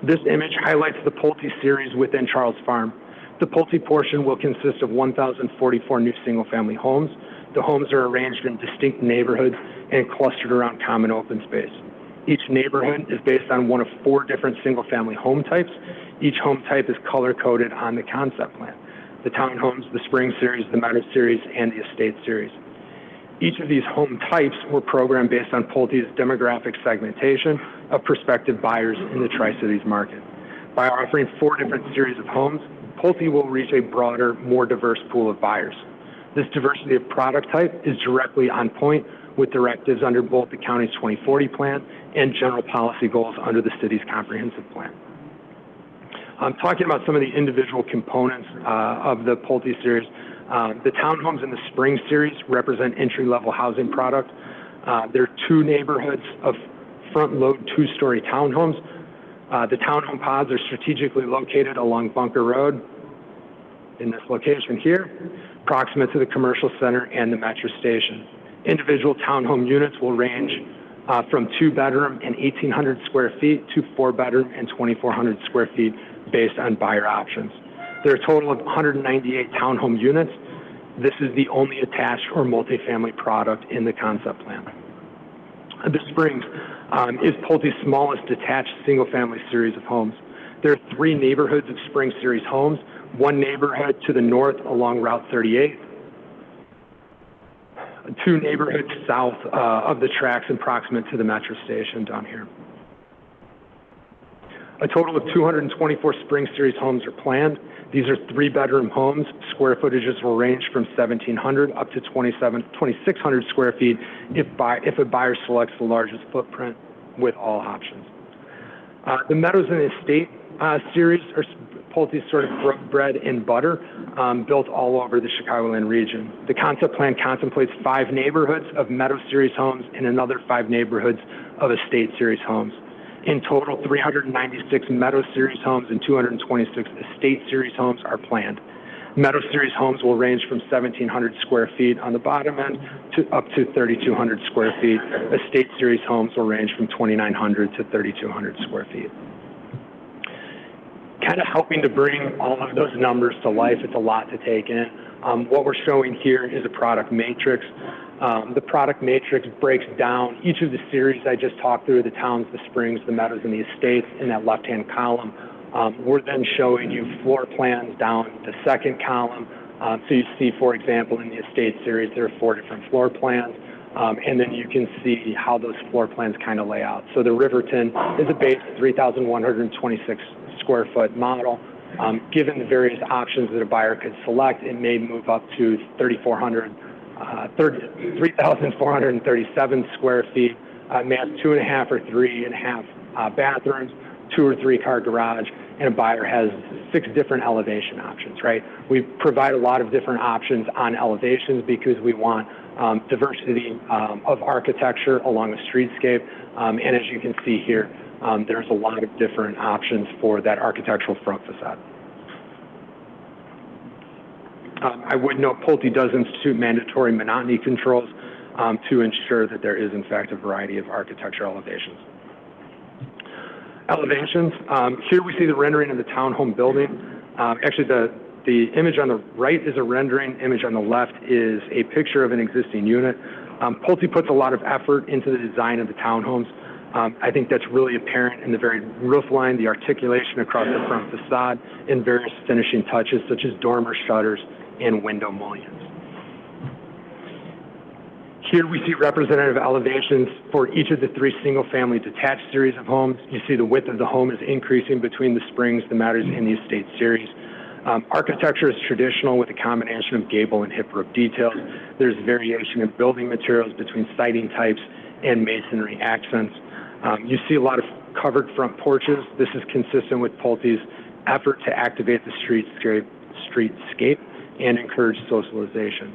This image highlights the Pulte series within Charles Farm. The Pulte portion will consist of 1,044 new single-family homes. The homes are arranged in distinct neighborhoods and clustered around common open space. Each neighborhood is based on one of 4 different single-family home types. Each home type is color-coded on the concept plan: the townhomes, the Spring Series, the Meadow Series, and the Estate Series. Each of these home types were programmed based on Pulte's demographic segmentation of prospective buyers in the Tri-Cities market. By offering 4 different series of homes, Pulte will reach a broader, more diverse pool of buyers. This diversity of product type is directly on point with directives under both the county's 2040 plan and general policy goals under the city's comprehensive plan. I'm talking about some of the individual components of the Pulte series. The townhomes in the Spring Series represent entry-level housing product. There are 2 neighborhoods of front-load 2-story townhomes. The townhome pods are strategically located along Bunker Road in this location here, proximate to the commercial center and the metro station. Individual townhome units will range from 2-bedroom and 1,800 square feet to 4-bedroom and 2,400 square feet based on buyer options. There are a total of 198 townhome units. This is the only attached or multifamily product in the concept plan. The Springs is Pulte's smallest detached single-family series of homes. There are 3 neighborhoods of Spring Series homes, 1 neighborhood to the north along Route 38, 2 neighborhoods south of the tracks and proximate to the metro station down here. A total of 224 Spring Series homes are planned. These are 3-bedroom homes. Square footages will range from 1,700 up to 2,600 square feet if a buyer selects the largest footprint with all options. The Meadows and Estate series are Pulte's sort of bread and butter, built all over the Chicagoland region. The concept plan contemplates 5 neighborhoods of Meadow Series homes and another 5 neighborhoods of Estate Series homes. In total, 396 Meadow Series homes and 226 Estate Series homes are planned. Meadow Series homes will range from 1,700 square feet on the bottom end to up to 3,200 square feet. Estate Series homes will range from 2,900 to 3,200 square feet. Kind of helping to bring all of those numbers to life. It's a lot to take in. What we're showing here is a product matrix. The product matrix breaks down each of the series I just talked through, the towns, the springs, the meadows, and the estates in that left-hand column. We're then showing you floor plans down the second column. So you see, for example, in the estate series, there are 4 different floor plans. And then you can see how those floor plans kind of lay out. So the Riverton is a base 3,126 square foot model. Given the various options that a buyer could select, it may move up to 3,437 square feet. It may have 2.5 or 3.5 bathrooms, 2 or 3 car garage, and a buyer has 6 different elevation options, right? We provide a lot of different options on elevations because we want diversity of architecture along a streetscape. And as you can see here, there's a lot of different options for that architectural front facade. I would note Pulte does institute mandatory monotony controls to ensure that there is, in fact, a variety of architecture elevations. Elevations. Here we see the rendering of the townhome building. Actually, the image on the right is a rendering. Image on the left is a picture of an existing unit. Pulte puts a lot of effort into the design of the townhomes. I think that's really apparent in the very roof line, the articulation across the front facade, and various finishing touches such as dormer shutters and window mullions. Here we see representative elevations for each of the 3 single-family detached series of homes. You see the width of the home is increasing between the springs, the meadows, and the estate series. Architecture is traditional with a combination of gable and hip roof details. There's variation in building materials between siding types and masonry accents. You see a lot of covered front porches. This is consistent with Pulte's effort to activate the streetscape and encourage socialization.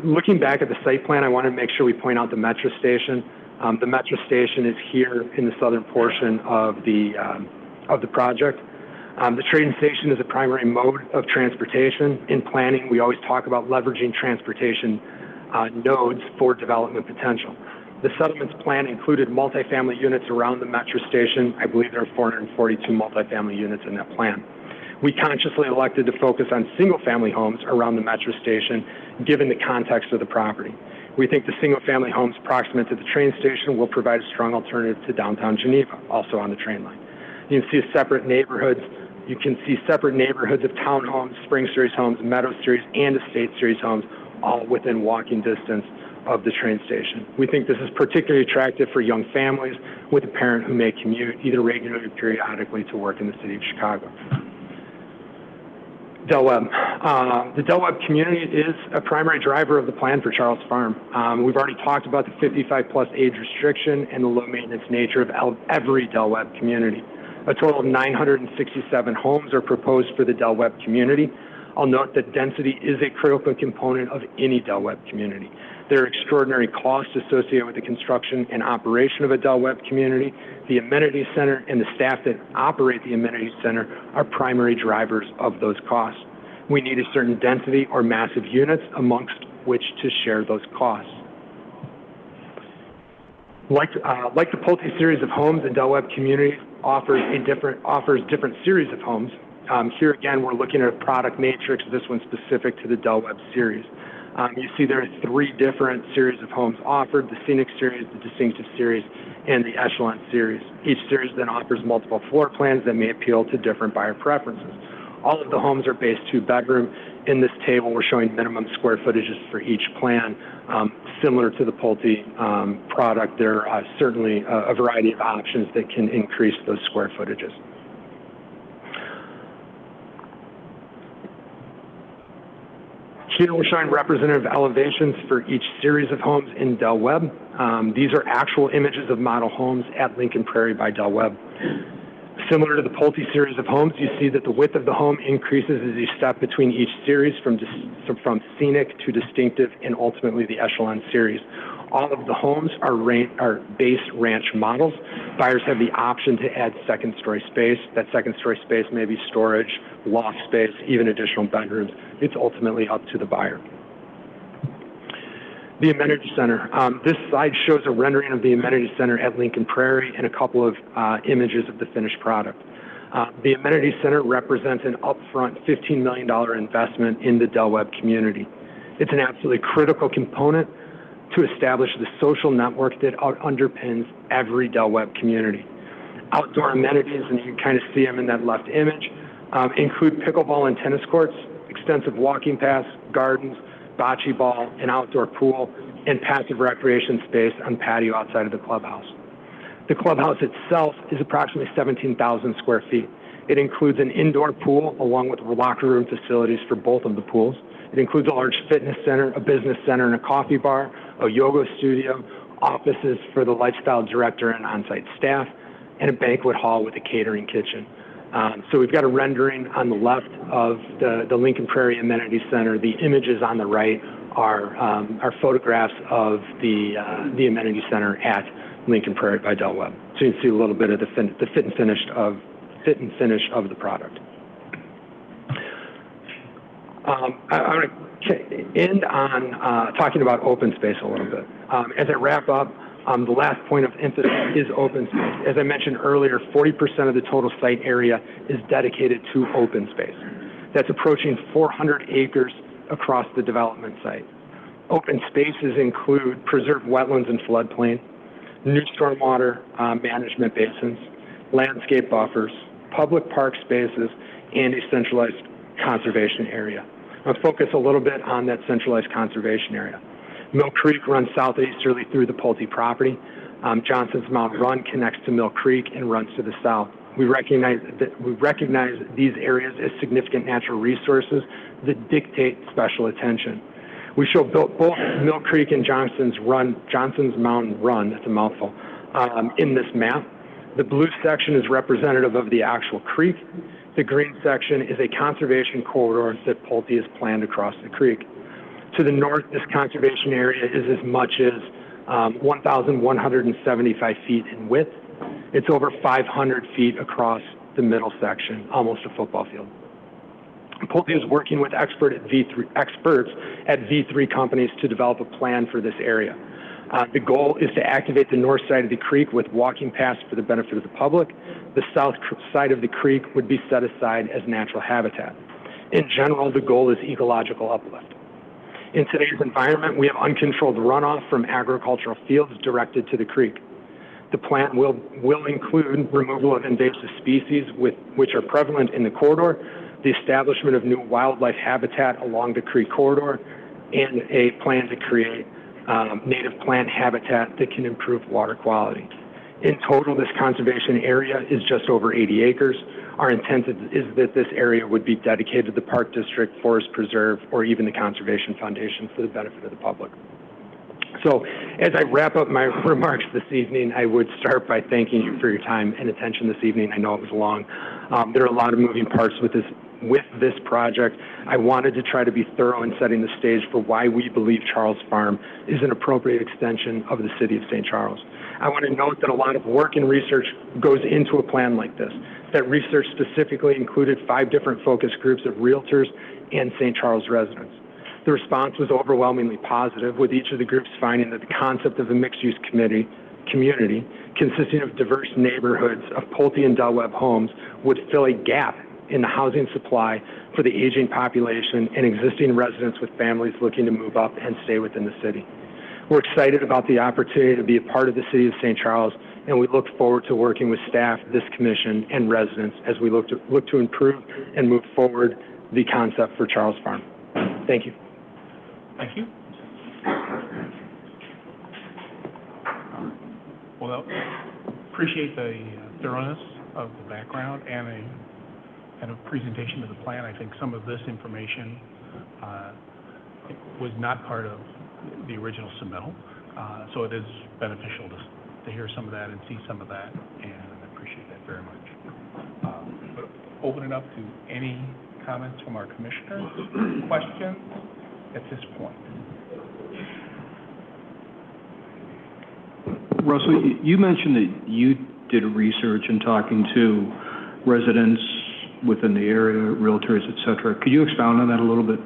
Looking back at the site plan, I want to make sure we point out the metro station. The metro station is here in the southern portion of the project. The train station is a primary mode of transportation. In planning, we always talk about leveraging transportation nodes for development potential. The settlements plan included multifamily units around the metro station. I believe there are 442 multifamily units in that plan. We consciously elected to focus on single-family homes around the metro station, given the context of the property. We think the single-family homes proximate to the train station will provide a strong alternative to downtown Geneva, also on the train line. You can see separate neighborhoods. You can see separate neighborhoods of townhomes, Spring Series homes, Meadow Series, and Estate Series homes, all within walking distance of the train station. We think this is particularly attractive for young families with a parent who may commute either regularly or periodically to work in the city of Chicago. Del Webb. The Del Webb community is a primary driver of the plan for Charles Farm. We've already talked about the 55-plus age restriction and the low-maintenance nature of every Del Webb community. A total of 967 homes are proposed for the Del Webb community. I'll note that density is a critical component of any Del Webb community. There are extraordinary costs associated with the construction and operation of a Del Webb community. The amenity center and the staff that operate the amenity center are primary drivers of those costs. We need a certain density or massive units amongst which to share those costs. Like the Pulte series of homes, the Del Webb community offers different series of homes. Here again, we're looking at a product matrix, this one specific to the Del Webb series. You see there are 3 different series of homes offered: the Scenic Series, the Distinctive Series, and the Echelon Series. Each series then offers multiple floor plans that may appeal to different buyer preferences. All of the homes are base 2-bedroom. In this table, we're showing minimum square footages for each plan. Similar to the Pulte product, there are certainly a variety of options that can increase those square footages. Here we're showing representative elevations for each series of homes in Del Webb. These are actual images of model homes at Lincoln Prairie by Del Webb. Similar to the Pulte series of homes, you see that the width of the home increases as you step between each series from Scenic to Distinctive and ultimately the Echelon series. All of the homes are base ranch models. Buyers have the option to add second-story space. That second-story space may be storage, loft space, even additional bedrooms. It's ultimately up to the buyer. The amenity center. This slide shows a rendering of the amenity center at Lincoln Prairie and a couple of images of the finished product. The amenity center represents an upfront $15 million investment in the Del Webb community. It's an absolutely critical component to establish the social network that underpins every Del Webb community. Outdoor amenities, and you can kind of see them in that left image, include pickleball and tennis courts, extensive walking paths, gardens, bocce ball, an outdoor pool, and passive recreation space on patio outside of the clubhouse. The clubhouse itself is approximately 17,000 square feet. It includes an indoor pool along with locker room facilities for both of the pools. It includes a large fitness center, a business center, and a coffee bar, a yoga studio, offices for the lifestyle director and on-site staff, and a banquet hall with a catering kitchen. So we've got a rendering on the left of the Lincoln Prairie Amenity Center. The images on the right are photographs of the amenity center at Lincoln Prairie by Del Webb. So you can see a little bit of the fit and finish of the product. I want to end on talking about open space a little bit. As I wrap up, the last point of emphasis is open space. As I mentioned earlier, 40% of the total site area is dedicated to open space. That's approaching 400 acres across the development site. Open spaces include preserved wetlands and floodplain, new stormwater management basins, landscape buffers, public park spaces, and a centralized conservation area. I'll focus a little bit on that centralized conservation area. Mill Creek runs southeasterly through the Pulte property. Johnson's Mountain Run connects to Mill Creek and runs to the south. We recognize these areas as significant natural resources that dictate special attention. We show both Mill Creek and Johnson's Mountain Run, that's a mouthful, in this map. The blue section is representative of the actual creek. The green section is a conservation corridor that Pulte has planned across the creek. To the north, this conservation area is as much as 1,175 feet in width. It's over 500 feet across the middle section, almost a football field. Pulte is working with experts at V3 companies to develop a plan for this area. The goal is to activate the north side of the creek with walking paths for the benefit of the public. The south side of the creek would be set aside as natural habitat. In general, the goal is ecological uplift. In today's environment, we have uncontrolled runoff from agricultural fields directed to the creek. The plan will include removal of invasive species which are prevalent in the corridor, the establishment of new wildlife habitat along the creek corridor, and a plan to create native plant habitat that can improve water quality. In total, this conservation area is just over 80 acres. Our intent is that this area would be dedicated to the Park District, Forest Preserve, or even the Conservation Foundation for the benefit of the public. So as I wrap up my remarks this evening, I would start by thanking you for your time and attention this evening. I know it was long. There are a lot of moving parts with this project. I wanted to try to be thorough in setting the stage for why we believe Charles Farm is an appropriate extension of the city of St. Charles. I want to note that a lot of work and research goes into a plan like this. That research specifically included 5 different focus groups of realtors and St. Charles residents. The response was overwhelmingly positive, with each of the groups finding that the concept of a mixed-use community consisting of diverse neighborhoods of Pulte and Del Webb homes would fill a gap in the housing supply for the aging population and existing residents with families looking to move up and stay within the city. We're excited about the opportunity to be a part of the city of St. Charles, and we look forward to working with staff, this commission, and residents as we look to improve and move forward the concept for Charles Farm. Thank you. Thank you. Well, appreciate the thoroughness of the background and a presentation of the plan. I think some of this information was not part of the original submittal, so it is beneficial to hear some of that and see some of that, and I appreciate that very much. But open it up to any comments from our commissioners, questions at this point. Russell, you mentioned that you did research in talking to residents within the area, realtors, et cetera. Could you expound on that a little bit?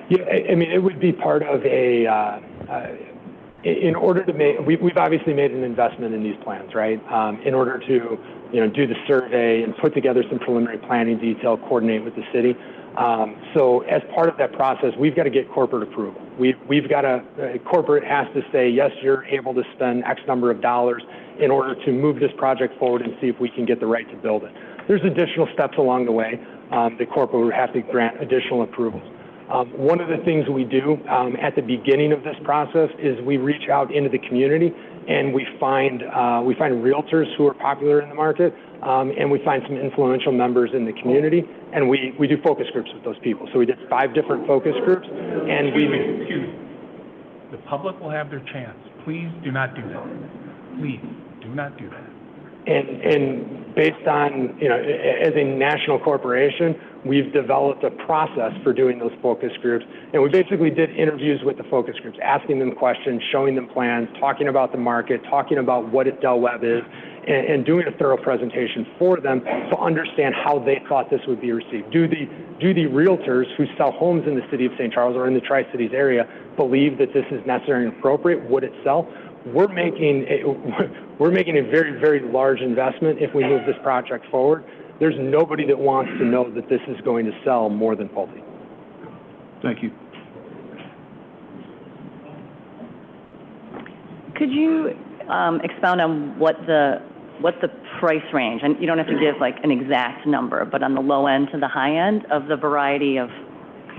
Yeah, I mean, it would be part of in order to make, we've obviously made an investment in these plans, right? In order to, do the survey and put together some preliminary planning detail, coordinate with the city. So as part of that process, we've got to get corporate approval. We've got to, corporate has to say, yes, you're able to spend X number of dollars in order to move this project forward and see if we can get the right to build it. There's additional steps along the way. The corporate would have to grant additional approvals. One of the things we do at the beginning of this process is we reach out into the community and we find realtors who are popular in the market, and we find some influential members in the community, and we do focus groups with those people. So we did 5 different focus groups, and Excuse me. The public will have their chance. Please do not do that. Please do not do that. And based on, as a national corporation, we've developed a process for doing those focus groups. And we basically did interviews with the focus groups, asking them questions, showing them plans, talking about the market, talking about what Del Webb is, and doing a thorough presentation for them to understand how they thought this would be received. Do the realtors who sell homes in the city of St. Charles or in the Tri-Cities area believe that this is necessary and appropriate? Would it sell? We're making a very, very large investment if we move this project forward. There's nobody that wants to know that this is going to sell more than Pulte. Thank you. Could you expound on what the price range, and you don't have to give like an exact number, but on the low end to the high end of the variety of?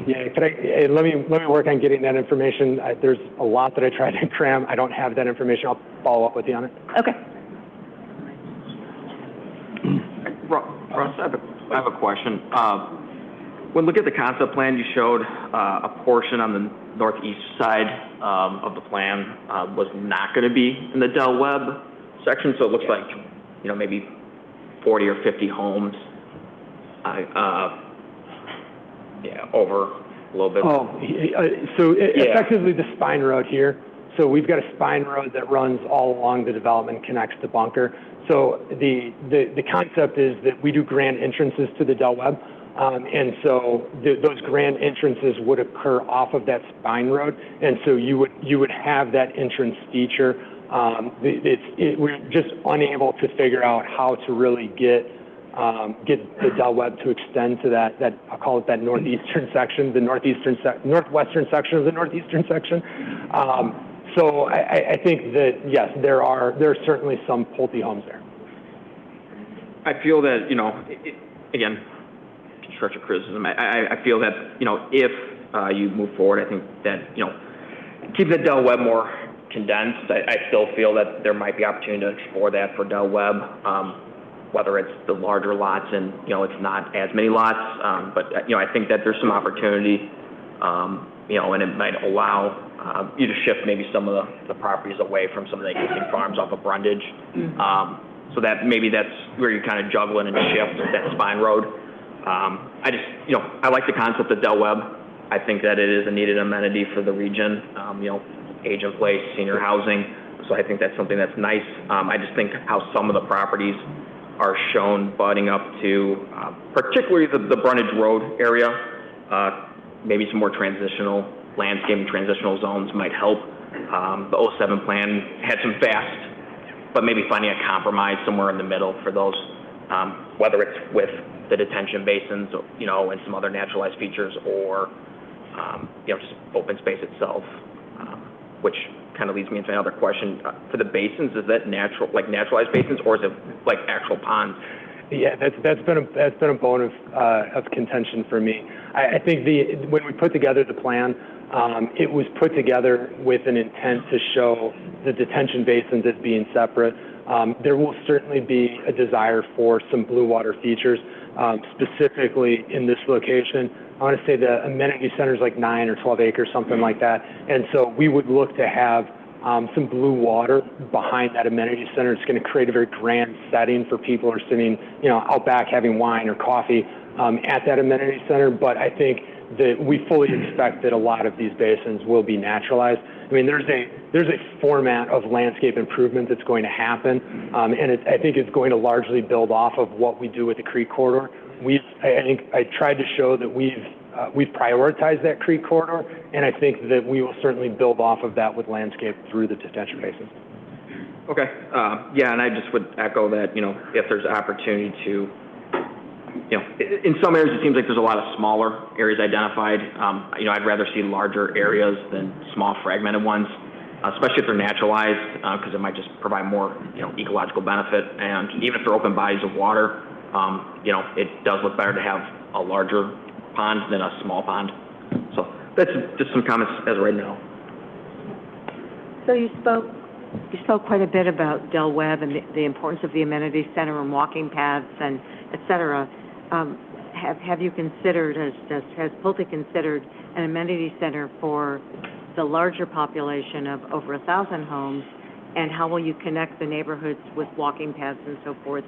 Yeah, let me work on getting that information. There's a lot that I tried to cram. I don't have that information. I'll follow up with you on it. Okay. Russ, I have a question. When looking at the concept plan, you showed a portion on the northeast side of the plan was not going to be in the Del Webb section, so it looks like, maybe 40 or 50 homes. Over a little bit. Effectively the spine road here. So we've got a spine road that runs all along the development, connects to Bunker. So the concept is that we do grand entrances to the Del Webb, and so those grand entrances would occur off of that spine road, and so you would have that entrance feature. We're just unable to figure out how to really get the Del Webb to extend to that I'll call it that northeastern section, the northwestern section of the northeastern section. So I think that, yes, there are certainly some Pulte homes there. I feel that, again, constructive criticism, I feel that, if you move forward, I think that, keep the Del Webb more condensed. I still feel that there might be opportunity to explore that for Del Webb, whether it's the larger lots and, it's not as many lots, but, I think that there's some opportunity, and it might allow you to shift maybe some of the properties away from some of the existing farms off of Brundage. So that maybe that's where you kind of juggle in and shift that spine road. I just, I like the concept of Del Webb. I think that it is a needed amenity for the region, age in place, senior housing. So I think that's something that's nice. I just think how some of the properties are shown butting up to, particularly the Brundage Road area, maybe some more transitional landscaping, transitional zones might help. The 07 plan had some fast, but maybe finding a compromise somewhere in the middle for those, whether it's with the detention basins, and some other naturalized features, or, just open space itself, which kind of leads me into another question. For the basins, is that naturalized basins, or is it like actual ponds? Yeah, that's been a bone of contention for me. I think when we put together the plan, it was put together with an intent to show the detention basins as being separate. There will certainly be a desire for some blue water features, specifically in this location. I want to say the amenity center is like 9 or 12 acres, something like that. And so we would look to have some blue water behind that amenity center. It's going to create a very grand setting for people who are sitting, out back having wine or coffee at that amenity center. But I think that we fully expect that a lot of these basins will be naturalized. I mean, there's a format of landscape improvement that's going to happen, and I think it's going to largely build off of what we do with the creek corridor. I think I tried to show that we've we've prioritized that creek corridor, and I think that we will certainly build off of that with landscape through the detention basins. Okay. Yeah, and I just would echo that, if there's opportunity to, in some areas it seems like there's a lot of smaller areas identified. I'd rather see larger areas than small fragmented ones, especially if they're naturalized, because it might just provide more, ecological benefit. And even if they're open bodies of water, it does look better to have a larger pond than a small pond. So that's just some comments as of right now. So you spoke quite a bit about Del Webb and the importance of the amenity center and walking paths and et cetera. Have you considered, has Pulte considered an amenity center for the larger population of over 1,000 homes, and how will you connect the neighborhoods with walking paths and so forth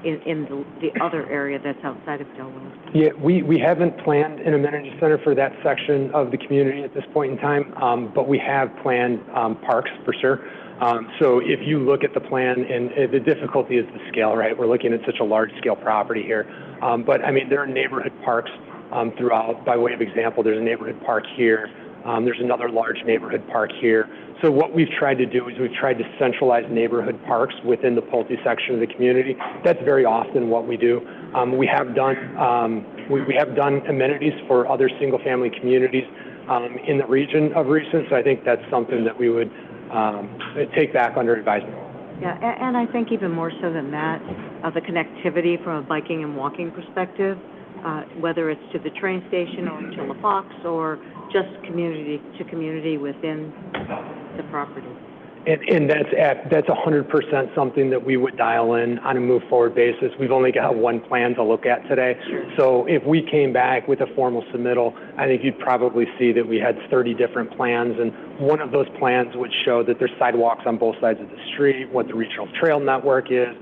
in the other area that's outside of Del Webb? Yeah, we haven't planned an amenity center for that section of the community at this point in time, but we have planned parks for sure. So if you look at the plan, and the difficulty is the scale, right? We're looking at such a large-scale property here. But, I mean, there are neighborhood parks throughout. By way of example, there's a neighborhood park here. There's another large neighborhood park here. So what we've tried to do is we've tried to centralize neighborhood parks within the Pulte section of the community. That's very often what we do. We have done amenities for other single-family communities in the region of recent, so I think that's something that we would take back under advisement. Yeah, and I think even more so than that, the connectivity from a biking and walking perspective, whether it's to the train station or to La Fox or just community to community within the property. And that's 100% something that we would dial in on a move forward basis. We've only got one plan to look at today. So if we came back with a formal submittal, I think you'd probably see that we had 30 different plans, and one of those plans would show that there's sidewalks on both sides of the street, what the regional trail network is,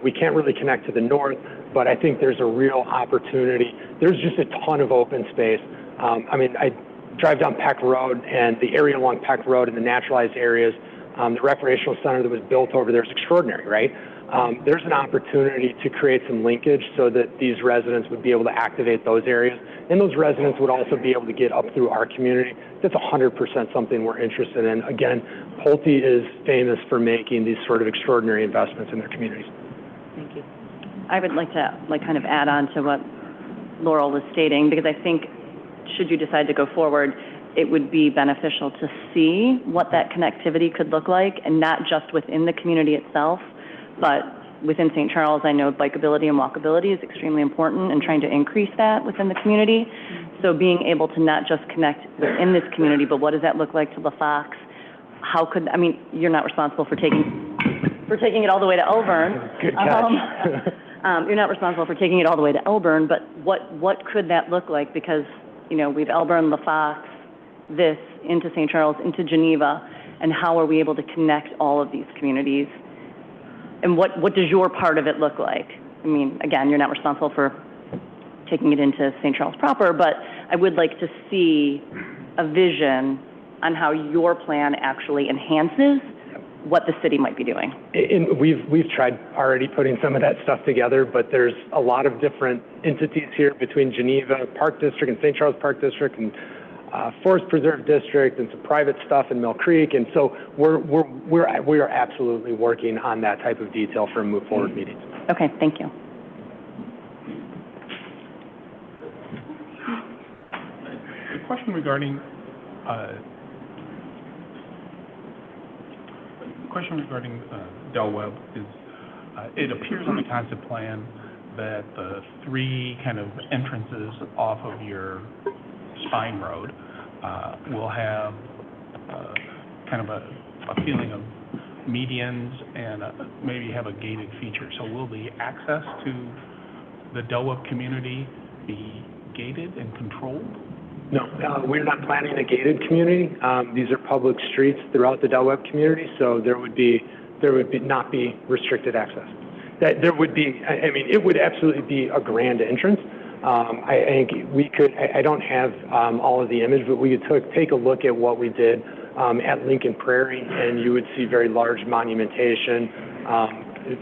we can't really connect to the north, but I think there's a real opportunity. There's just a ton of open space. I drive down Peck Road, and the area along Peck Road and the naturalized areas, the recreational center that was built over there is extraordinary, right? There's an opportunity to create some linkage so that these residents would be able to activate those areas, and those residents would also be able to get up through our community. That's 100% something we're interested in. Again, Pulte is famous for making these sort of extraordinary investments in their communities. Thank you. I would like to kind of add on to what Laurel was stating, because I think should you decide to go forward, it would be beneficial to see what that connectivity could look like, and not just within the community itself, but within St. Charles. I know bikeability and walkability is extremely important, and trying to increase that within the community. So being able to not just connect within this community, but what does that look like to La Fox? You're not responsible for taking it all the way to Elburn. Good catch. You're not responsible for taking it all the way to Elburn, but what could that look like? Because we've Elburn, La Fox, this into St. Charles, into Geneva, and how are we able to connect all of these communities? And what does your part of it look like? I mean, again, you're not responsible for taking it into St. Charles proper, but I would like to see a vision on how your plan actually enhances what the city might be doing. And we've tried already putting some of that stuff together, but there's a lot of different entities here between Geneva Park District and St. Charles Park District and Forest Preserve District and some private stuff in Mill Creek, and so we are absolutely working on that type of detail for move forward meetings. Okay, thank you. The question regarding Del Webb is, it appears on the concept plan that the three kind of entrances off of your spine road will have kind of a feeling of medians and maybe have a gated feature. So will the access to the Del Webb community be gated and controlled? No, we're not planning a gated community. These are public streets throughout the Del Webb community, so there would not be restricted access. It would absolutely be a grand entrance. I think we could, I don't have all of the image, but we could take a look at what we did at Lincoln Prairie, and you would see very large monumentation,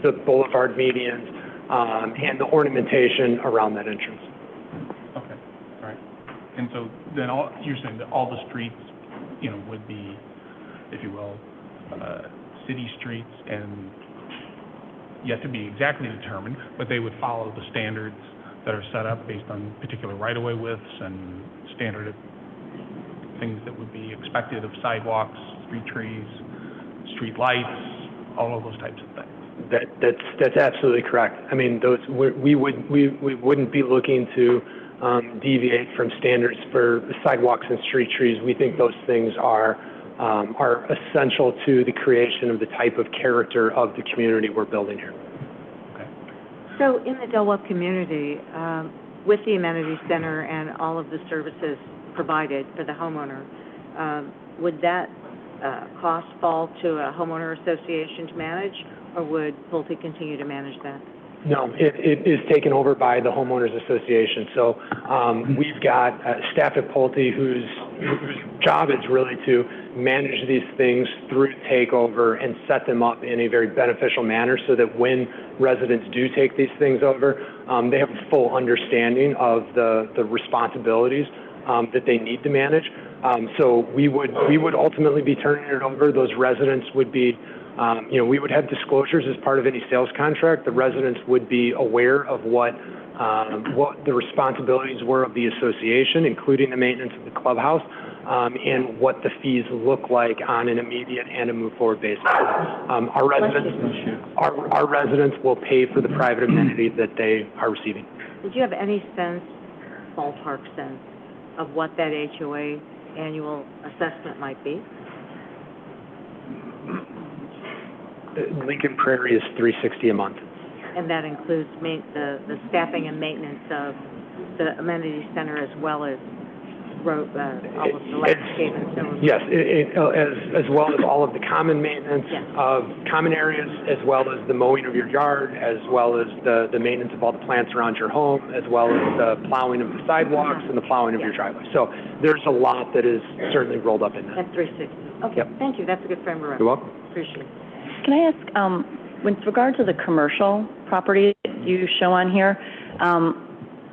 the boulevard medians, and the ornamentation around that entrance. Okay, all right. And so then you're saying that all the streets, you know, would be, if you will, city streets and yet to be exactly determined, but they would follow the standards that are set up based on particular right-of-way widths and standard things that would be expected of sidewalks, street trees, street lights, all of those types of things. That's absolutely correct. I mean, we wouldn't be looking to deviate from standards for sidewalks and street trees. We think those things are essential to the creation of the type of character of the community we're building here. Okay. So in the Del Webb community, with the amenity center and all of the services provided for the homeowner, would that cost fall to a homeowner association to manage, or would Pulte continue to manage that? No, it is taken over by the homeowners association. So we've got staff at Pulte whose job is really to manage these things through takeover and set them up in a very beneficial manner so that when residents do take these things over, they have a full understanding of the responsibilities that they need to manage. So we would ultimately be turning it over. Those residents would be, we would have disclosures as part of any sales contract. The residents would be aware of what the responsibilities were of the association, including the maintenance of the clubhouse, and what the fees look like on an immediate and a move-forward basis. Our residents will pay for the private amenity that they are receiving. Did you have any sense, ballpark sense, of what that HOA annual assessment might be? Lincoln Prairie is $360 a month. And that includes the staffing and maintenance of the amenity center as well as road, all of the landscape and so on? Yes, as well as all of the common maintenance of common areas, as well as the mowing of your yard, as well as the maintenance of all the plants around your home, as well as the plowing of the sidewalks and the plowing of your driveway. So there's a lot that is certainly rolled up in that. At 360. Okay, Thank you. That's a good frame of reference. You're welcome. Appreciate it. Can I ask, with regard to the commercial property that you show on here,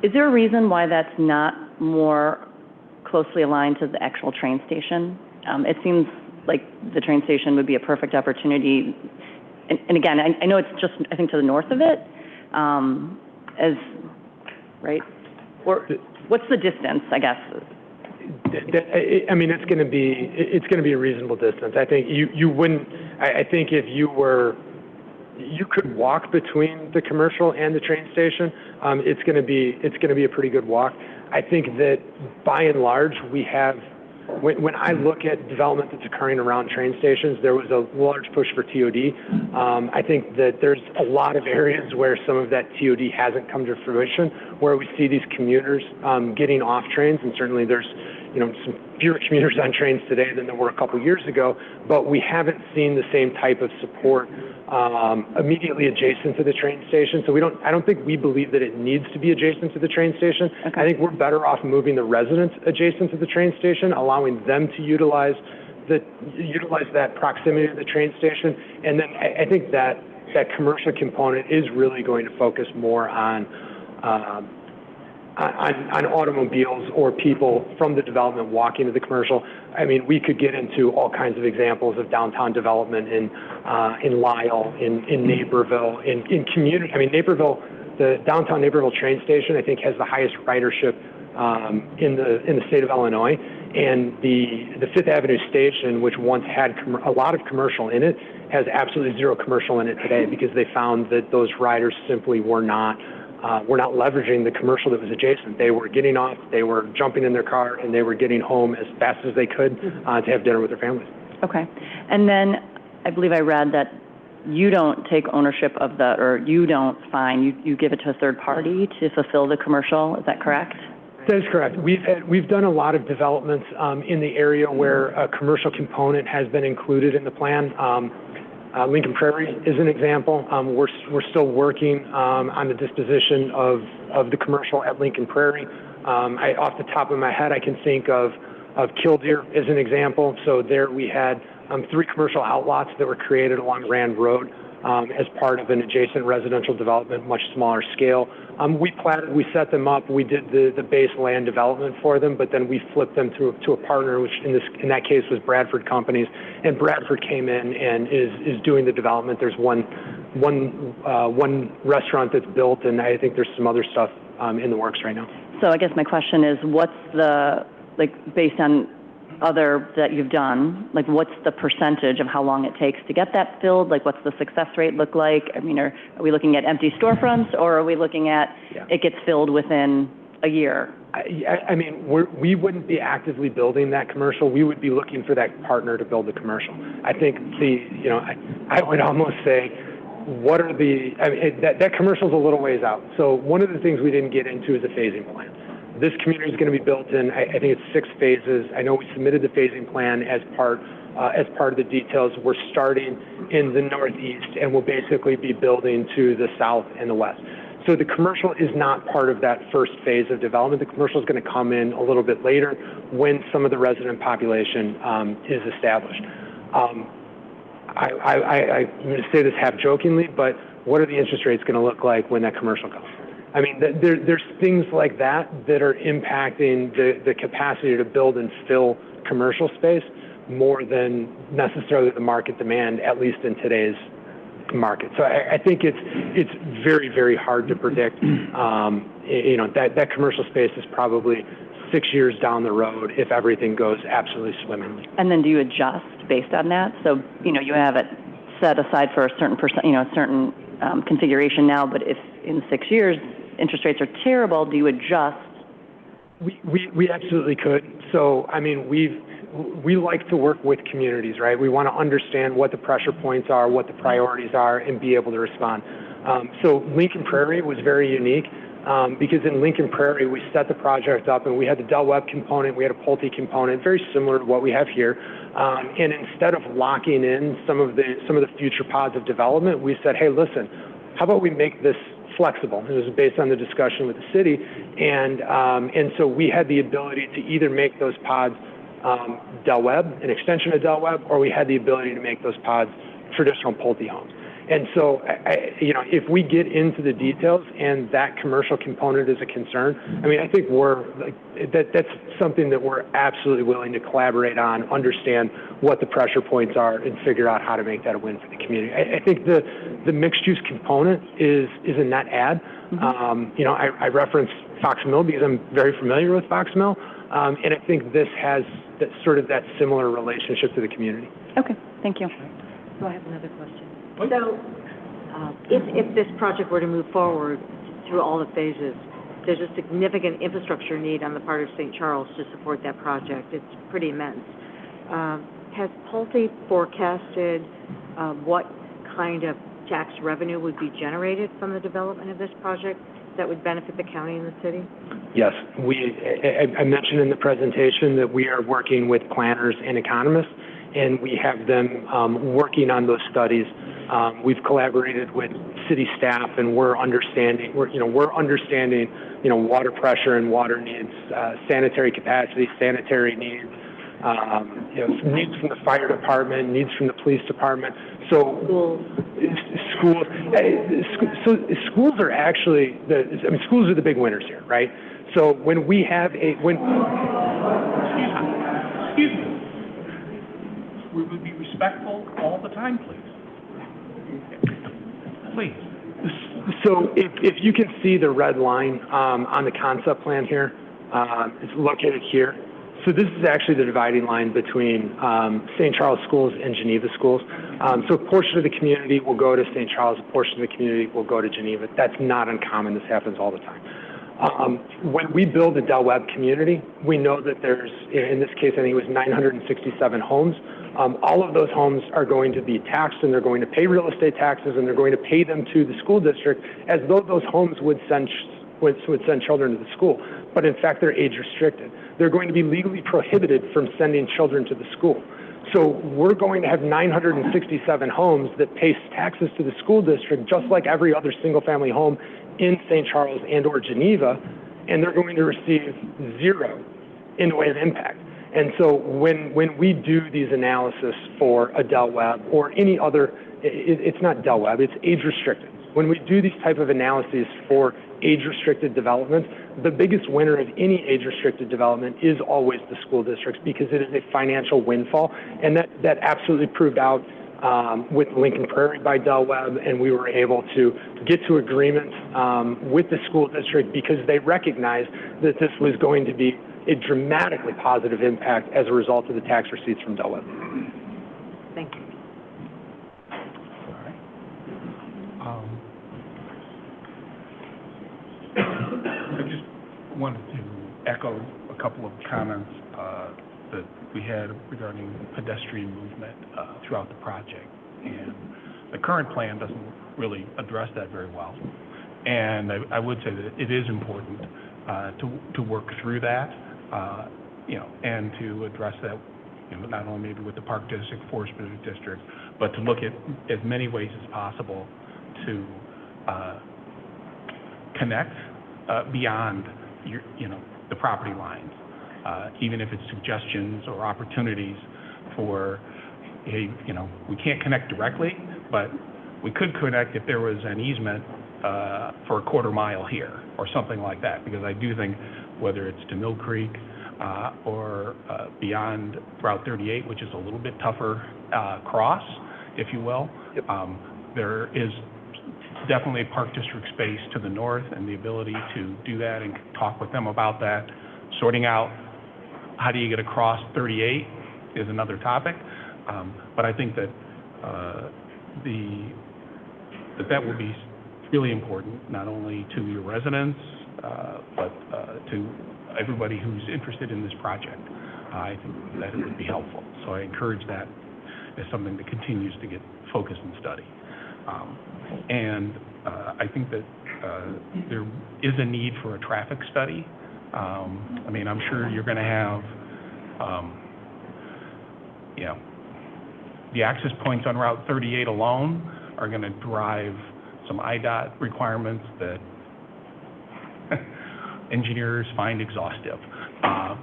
is there a reason why that's not more closely aligned to the actual train station? It seems like the train station would be a perfect opportunity. And again, I know it's just, I think, to the north of it, right? Or what's the distance, I guess? I mean, it's going to be a reasonable distance. I think you wouldn't. I think if you could walk between the commercial and the train station. It's going to be a pretty good walk. I think that by and large we have. When I look at development that's occurring around train stations, there was a large push for TOD. I think that there's a lot of areas where some of that TOD hasn't come to fruition, where we see these commuters getting off trains, and certainly there's some fewer commuters on trains today than there were a couple years ago, but we haven't seen the same type of support immediately adjacent to the train station. So I don't think we believe that it needs to be adjacent to the train station. Okay. I think we're better off moving the residents adjacent to the train station, allowing them to utilize that proximity to the train station. And then I think that commercial component is really going to focus more on automobiles or people from the development walking to the commercial. I mean, we could get into all kinds of examples of downtown development in Lisle, in Naperville, in community. I mean, Naperville, the downtown Naperville train station, I think, has the highest ridership in the state of Illinois. And the Fifth Avenue station, which once had a lot of commercial in it, has absolutely zero commercial in it today because they found that those riders simply were not leveraging the commercial that was adjacent. They were getting off, they were jumping in their car, and they were getting home as fast as they could to have dinner with their families. Okay. And then I believe I read that you don't take ownership of or you don't you give it to a third party to fulfill the commercial. Is that correct? That is correct. We've done a lot of developments in the area where a commercial component has been included in the plan. Lincoln Prairie is an example. We're still working on the disposition of the commercial at Lincoln Prairie. Off the top of my head, I can think of Killdeer as an example. So there we had 3 commercial outlots that were created along Rand Road. as part of an adjacent residential development, much smaller scale. We platted, we set them up, we did the base land development for them, but then we flipped them to a partner, which in that case was Bradford Companies, and Bradford came in and is doing the development. There's one restaurant that's built, and I think there's some other stuff in the works right now. So I guess my question is, what's the, like, based on other that you've done, like, what's the percentage of how long it takes to get that filled? Like, what's the success rate look like? I mean, are we looking at empty storefronts, or are we looking at it gets filled within a year? I mean, we wouldn't be actively building that commercial. We would be looking for that partner to build the commercial. I think I would almost say, what are the, I mean, that commercial's a little ways out. So one of the things we didn't get into is a phasing plan. This community is going to be built in, I think it's 6 phases. I know we submitted the phasing plan as part of the details. We're starting in the northeast, and we'll basically be building to the south and the west. So the commercial is not part of that first phase of development. The commercial is going to come in a little bit later when some of the resident population is established. I'm going to say this half jokingly, but what are the interest rates going to look like when that commercial comes? I mean, there's things like that are impacting the capacity to build and fill commercial space more than necessarily the market demand, at least in today's market. So I think it's very, very hard to predict. That commercial space is probably 6 years down the road if everything goes absolutely swimmingly. And then do you adjust based on that? So, you have it set aside for a certain certain configuration now, but if in 6 years interest rates are terrible, do you adjust? We absolutely could. So, I mean, we like to work with communities, right? We want to understand what the pressure points are, what the priorities are, and be able to respond. So Lincoln Prairie was very unique because in Lincoln Prairie, we set the project up and we had the Del Webb component, we had a Pulte component, very similar to what we have here. And instead of locking in some of the future pods of development, we said, hey, listen, how about we make this flexible? It was based on the discussion with the city. And so we had the ability to either make those pods Del Webb, an extension of Del Webb, or we had the ability to make those pods traditional Pulte homes. And so, if we get into the details and that commercial component is a concern, I mean, I think that's something that we're absolutely willing to collaborate on, understand what the pressure points are, and figure out how to make that a win for the community. I think the mixed-use component is a net add. Mm-hmm. I referenced Fox Mill because I'm very familiar with Fox Mill, and I think this has that similar relationship to the community. Okay, thank you. So I have another question. So if this project were to move forward through all the phases, there's a significant infrastructure need on the part of St. Charles to support that project. It's pretty immense. Has Pulte forecasted what kind of tax revenue would be generated from the development of this project that would benefit the county and the city? Yes. I mentioned in the presentation that we are working with planners and economists, and we have them working on those studies. We've collaborated with city staff, and we're understanding water pressure and water needs, sanitary capacity, sanitary needs, needs from the fire department, needs from the police department. So schools are actually schools are the big winners here, right? So when we have excuse me. We would be respectful all the time, please. Please. So if you can see the red line on the concept plan here, it's located here. So this is actually the dividing line between St. Charles schools and Geneva schools. So a portion of the community will go to St. Charles, a portion of the community will go to Geneva. That's not uncommon. This happens all the time. When we build a Del Webb community, we know that there's, in this case, I think it was 967 homes. All of those homes are going to be taxed, and they're going to pay real estate taxes, and they're going to pay them to the school district as though those homes would send children to the school. But in fact, they're age restricted. They're going to be legally prohibited from sending children to the school. So we're going to have 967 homes that pay taxes to the school district, just like every other single-family home in St. Charles and or Geneva, and they're going to receive zero in the way of impact. And so when we do these analysis for a Del Webb or any other it's not Del Webb, it's age restricted. When we do these type of analyses for age-restricted developments, the biggest winner of any age-restricted development is always the school districts because it is a financial windfall, and that absolutely proved out with Lincoln Prairie by Del Webb, and we were able to get to agreement with the school district because they recognized that this was going to be a dramatically positive impact as a result of the tax receipts from Del Webb. Thank you. I just wanted to echo a couple of comments that we had regarding pedestrian movement throughout the project. And the current plan doesn't really address that very well. And I would say that it is important to work through that, and to address that, not only maybe with the Park District, Forest District, but to look at as many ways as possible to connect beyond the property lines, even if it's suggestions or opportunities for, hey, we can't connect directly, but we could connect if there was an easement for a quarter mile here or something like that, because I do think whether it's to Mill Creek or beyond Route 38, which is a little bit tougher cross, if you will, Yep. There is definitely Park District space to the north, and the ability to do that and talk with them about that. Sorting out how do you get across 38 is another topic, but I think that that will be really important, not only to your residents, but to everybody who's interested in this project. I think that it would be helpful. So I encourage that as something that continues to get focused and study. And I think that there is a need for a traffic study. I mean, I'm sure you're going to have, the access points on Route 38 alone are going to drive some IDOT requirements that engineers find exhaustive.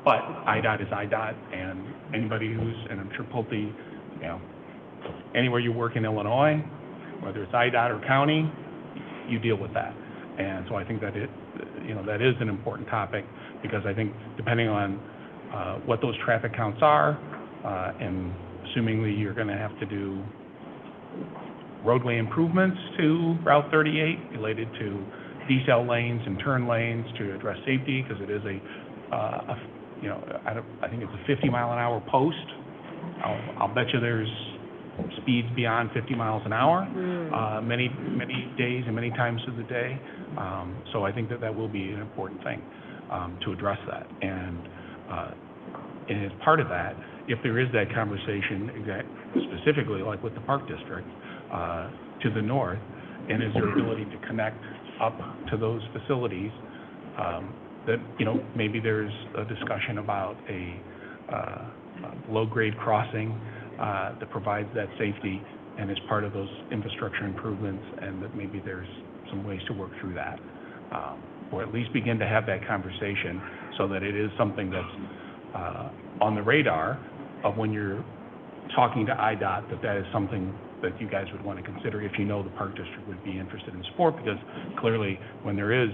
But IDOT is IDOT, and anybody who's, and I'm sure Pulte, anywhere you work in Illinois, whether it's IDOT or county, you deal with that. And so I think that that is an important topic, because I think depending on what those traffic counts are, and assumingly you're going to have to do roadway improvements to Route 38 related to decel lanes and turn lanes to address safety, because it is I think it's a 50-mile-an-hour post. I'll bet you there's speeds beyond 50 miles an hour, many days and many times of the day. So I think that will be an important thing to address that. And as part of that, if there is that conversation, specifically like with the Park District to the north, and is there ability to connect up to those facilities, that maybe there's a discussion about a low-grade crossing that provides that safety and is part of those infrastructure improvements, and that maybe there's some ways to work through that, or at least begin to have that conversation so that it is something that's on the radar of when you're talking to IDOT, that is something that you guys would want to consider if the Park District would be interested in support, because clearly when there is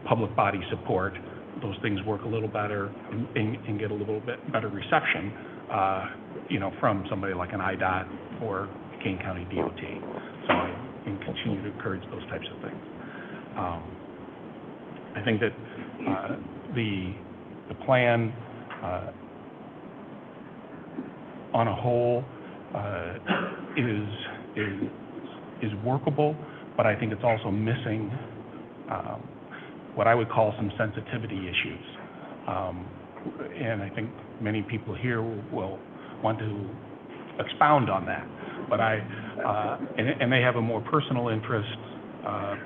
public body support, those things work a little better and get a little bit better reception, from somebody like an IDOT or Kane County DOT. So I can continue to encourage those types of things. I think that the plan on a whole is workable, but I think it's also missing what I would call some sensitivity issues. And I think many people here will want to expound on that. But and they have a more personal interest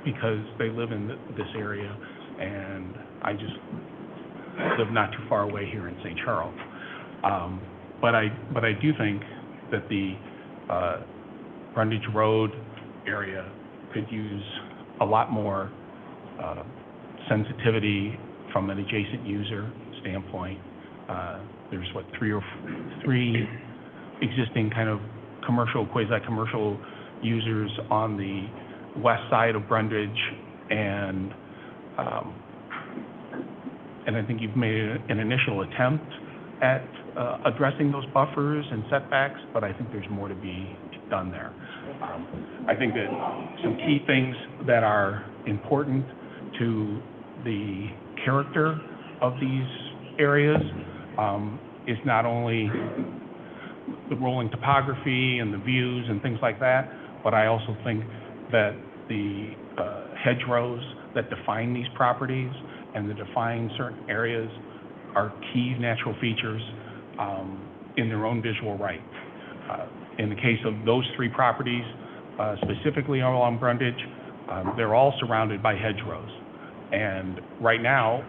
because they live in this area, and I just live not too far away here in St. Charles. But I do think that the Brundage Road area could use a lot more sensitivity from an adjacent user standpoint. There's three existing kind of commercial, quasi-commercial users on the west side of Brundage, and I think you've made an initial attempt at addressing those buffers and setbacks, but I think there's more to be done there. I think that some key things that are important to the character of these areas is not only the rolling topography and the views and things like that, but I also think that the hedgerows that define these properties and that define certain areas are key natural features in their own visual right. In the case of those three properties, specifically along Brundage, they're all surrounded by hedgerows. And right now,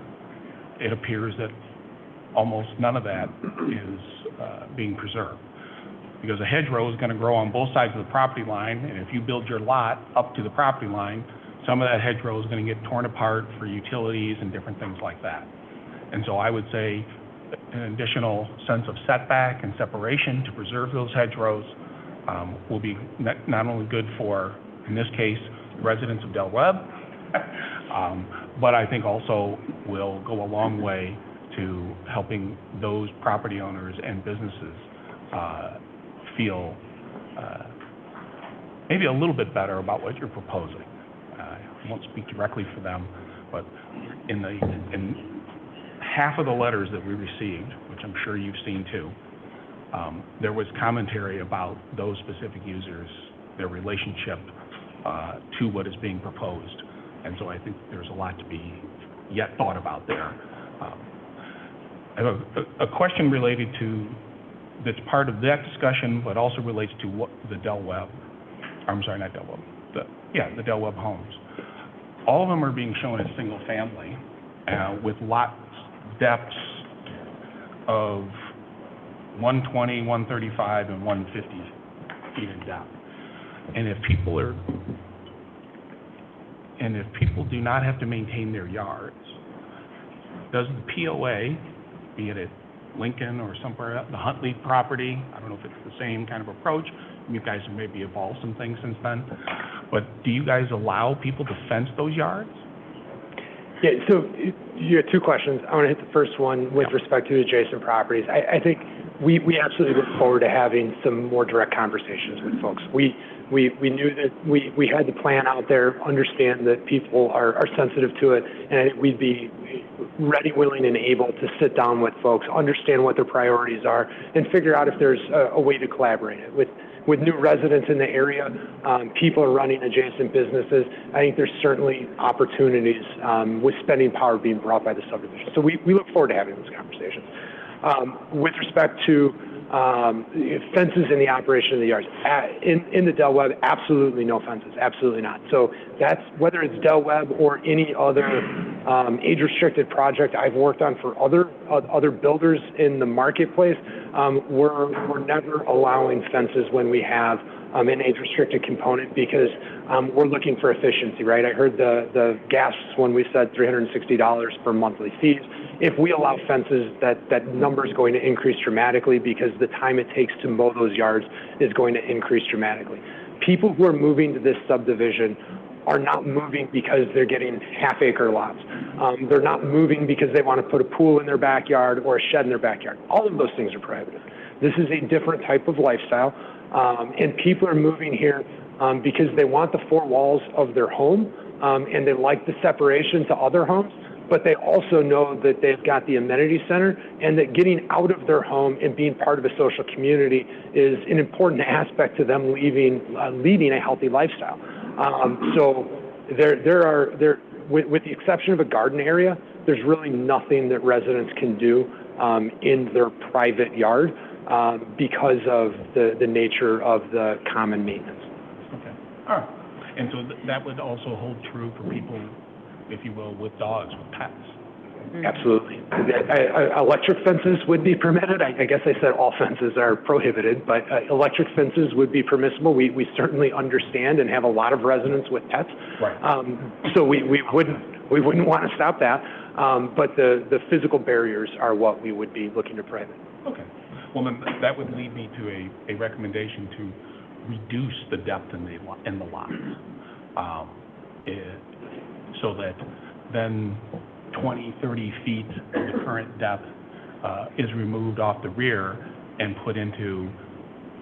it appears that almost none of that is being preserved. Because a hedgerow is going to grow on both sides of the property line, and if you build your lot up to the property line, some of that hedgerow is going to get torn apart for utilities and different things like that. And so I would say an additional sense of setback and separation to preserve those hedgerows will be not only good for, in this case, residents of Del Webb, but I think also will go a long way to helping those property owners and businesses feel maybe a little bit better about what you're proposing. I won't speak directly for them, but in half of the letters that we received, which I'm sure you've seen too, there was commentary about those specific users, their relationship to what is being proposed. And so I think there's a lot to be yet thought about there. I have a question related to, that's part of that discussion, but also relates to what the Del Webb, I'm sorry, not Del Webb, the Del Webb homes. All of them are being shown as single family with lot depths of 120, 135, and 150 feet in depth. And if people do not have to maintain their yards, does the POA, be it at Lincoln or somewhere else, the Huntley property, I don't know if it's the same kind of approach, you guys have maybe evolved some things since then, but do you guys allow people to fence those yards? Yeah, so you had two questions. I want to hit the first one with respect to adjacent properties. I think we absolutely look forward to having some more direct conversations with folks. We knew that we had the plan out there, understand that people are sensitive to it, and we'd be ready, willing, and able to sit down with folks, understand what their priorities are, and figure out if there's a way to collaborate. With new residents in the area, people are running adjacent businesses. I think there's certainly opportunities with spending power being brought by the subdivision. So we look forward to having those conversations. With respect to fences in the operation of the yards, in the Del Webb, absolutely no fences, absolutely not. So that's, whether it's Del Webb or any other age-restricted project I've worked on for other builders in the marketplace, we're never allowing fences when we have an age-restricted component because we're looking for efficiency, right? I heard the gasps when we said $360 for monthly fees. If we allow fences, that number is going to increase dramatically because the time it takes to mow those yards is going to increase dramatically. People who are moving to this subdivision are not moving because they're getting half-acre lots. They're not moving because they want to put a pool in their backyard or a shed in their backyard. All of those things are prohibited. This is a different type of lifestyle, and people are moving here because they want the four walls of their home, and they like the separation to other homes, but they also know that they've got the amenity center and that getting out of their home and being part of a social community is an important aspect to them leading a healthy lifestyle. So with the exception of a garden area, there's really nothing that residents can do in their private yard because of the nature of the common maintenance. Okay, all right. And so that would also hold true for people, if you will, with dogs, with pets. Absolutely. Electric fences would be permitted. I guess I said all fences are prohibited, but electric fences would be permissible. We certainly understand and have a lot of residents with pets. Right. So we wouldn't want to stop that. But the physical barriers are what we would be looking to prohibit. Okay. Well, then that would lead me to a recommendation to reduce the depth in the lots. So that then 20, 30 feet of the current depth is removed off the rear and put into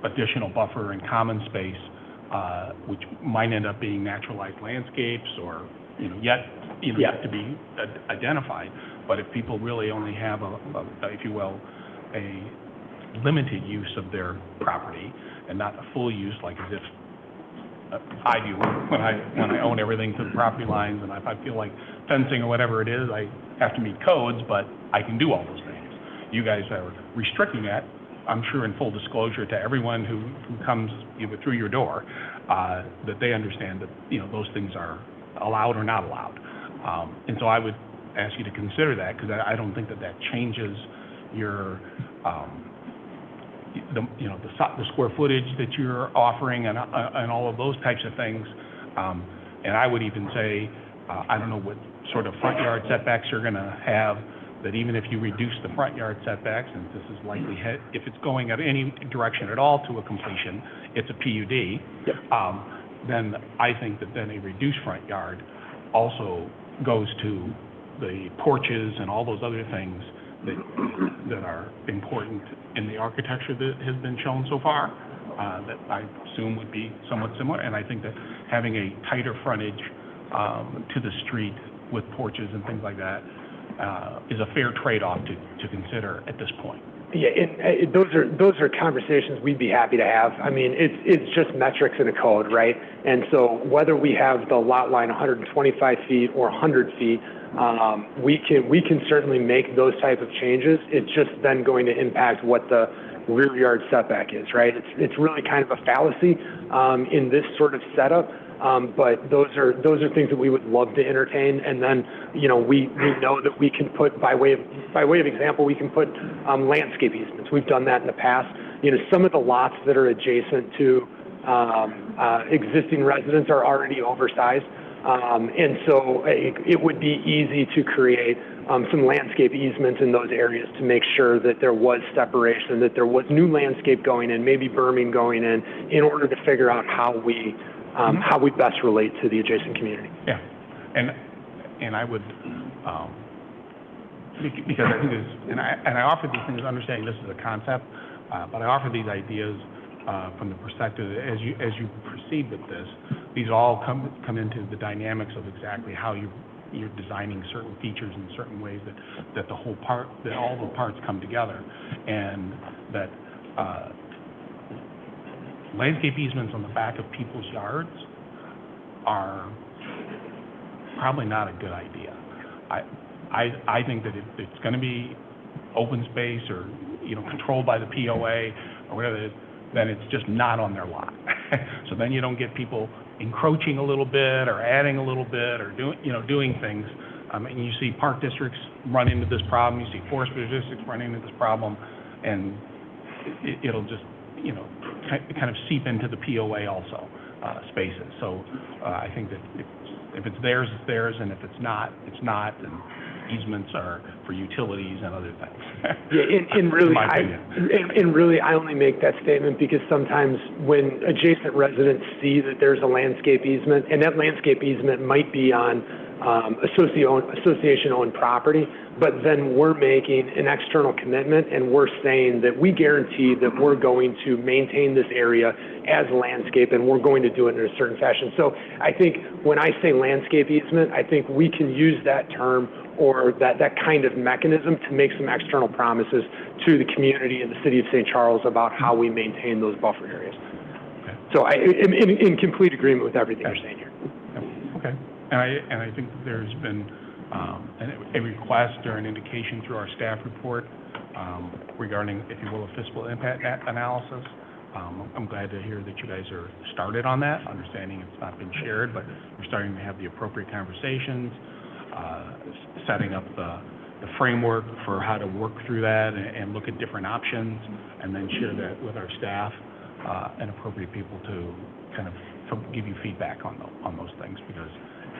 additional buffer and common space, which might end up being naturalized landscapes or, yet to be identified. But if people really only have if you will, a limited use of their property and not a full use, like as if I do when I own everything to the property lines, and if I feel like fencing or whatever it is, I have to meet codes, but I can do all those things. You guys are restricting that, I'm sure in full disclosure to everyone who comes either through your door, that they understand that, those things are allowed or not allowed. And so I would ask you to consider that, because I don't think that changes your, the square footage that you're offering and all of those types of things. And I would even say, I don't know what sort of front yard setbacks you're going to have, that even if you reduce the front yard setbacks, and this is likely, if it's going at any direction at all to a completion, it's a PUD, then I think that then a reduced front yard also goes to the porches and all those other things that are important in the architecture that has been shown so far, that I assume would be somewhat similar. And I think that having a tighter frontage to the street with porches and things like that is a fair trade-off to consider at this point. Yeah, and those are conversations we'd be happy to have. I mean, it's just metrics in a code, right? And so whether we have the lot line 125 feet or 100 feet, we can certainly make those type of changes. It's just then going to impact what the rear yard setback is, right? It's really kind of a fallacy in this sort of setup. But those are things that we would love to entertain. And then, we know that we can put, by way of example, we can put landscape easements. We've done that in the past. Some of the lots that are adjacent to existing residents are already oversized. And so it would be easy to create some landscape easements in those areas to make sure that there was separation, that there was new landscape going in, maybe berming going in order to figure out how we best relate to the adjacent community. Yeah, and I would, because I think I offer these things understanding this is a concept, but I offer these ideas from the perspective as you proceed with this, these all come into the dynamics of exactly how you're designing certain features in certain ways that all the parts come together, and that landscape easements on the back of people's yards are probably not a good idea. I think that if it's going to be open space or controlled by the POA or whatever, then it's just not on their lot. So then you don't get people encroaching a little bit or adding a little bit or doing things. And you see park districts run into this problem. You see forest districts run into this problem, and it'll just kind of seep into the POA also spaces. So I think that if it's theirs, it's theirs, and if it's not, it's not. And easements are for utilities and other things. Yeah, and really, I only make that statement because sometimes when adjacent residents see that there's a landscape easement, and that landscape easement might be on association-owned property, but then we're making an external commitment and we're saying that we guarantee that we're going to maintain this area as landscape and we're going to do it in a certain fashion. So I think when I say landscape easement, I think we can use that term or that kind of mechanism to make some external promises to the community and the city of St. Charles about how we maintain those buffer areas. Okay. So I'm in complete agreement with everything you're saying here. Okay. And I think that there's been a request or an indication through our staff report regarding, if you will, a fiscal impact analysis. I'm glad to hear that you guys are started on that, understanding it's not been shared, but we're starting to have the appropriate conversations, setting up the framework for how to work through that and look at different options, and then share that with our staff and appropriate people to kind of give you feedback on those things, because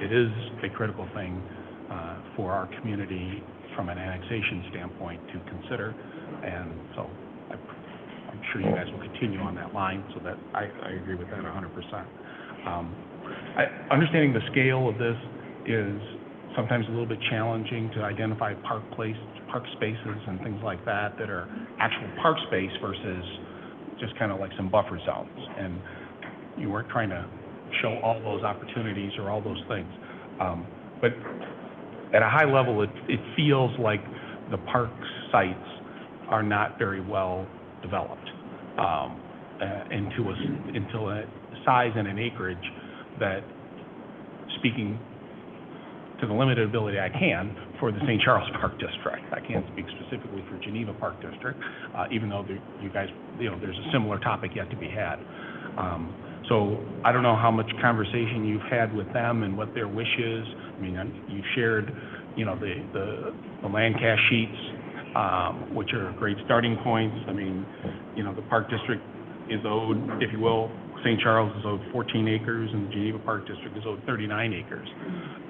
it is a critical thing for our community from an annexation standpoint to consider. And so sure you guys will continue on that line, so that I agree with that 100%. Understanding the scale of this is sometimes a little bit challenging to identify park spaces and things like that that are actual park space versus just kind of like some buffer zones. And you weren't trying to show all those opportunities or all those things. But at a high level, it feels like the park sites are not very well developed into a size and an acreage that, speaking to the limited ability I can for the St. Charles Park District. I can't speak specifically for Geneva Park District, even though you guys, there's a similar topic yet to be had. So I don't know how much conversation you've had with them and what their wish is. I mean, you shared, the land cash sheets, which are great starting points. I mean, the Park District is owed, if you will, St. Charles is owed 14 acres and the Geneva Park District is owed 39 acres.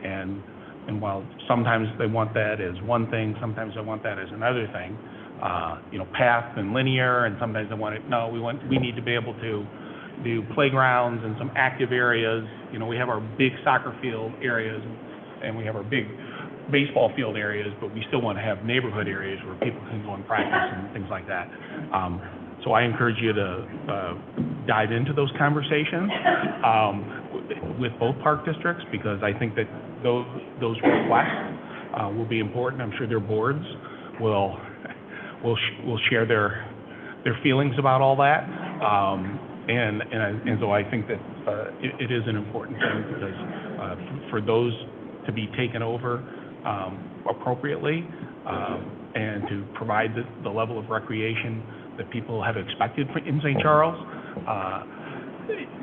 And while sometimes they want that as one thing, sometimes they want that as another thing, path and linear, and sometimes they want it, no, we need to be able to do playgrounds and some active areas. We have our big soccer field areas and we have our big baseball field areas, but we still want to have neighborhood areas where people can go and practice and things like that. So I encourage you to dive into those conversations with both park districts, because I think that those requests will be important. I'm sure their boards will share their feelings about all that. And so I think that it is an important thing, because for those to be taken over appropriately and to provide the level of recreation that people have expected in St. Charles,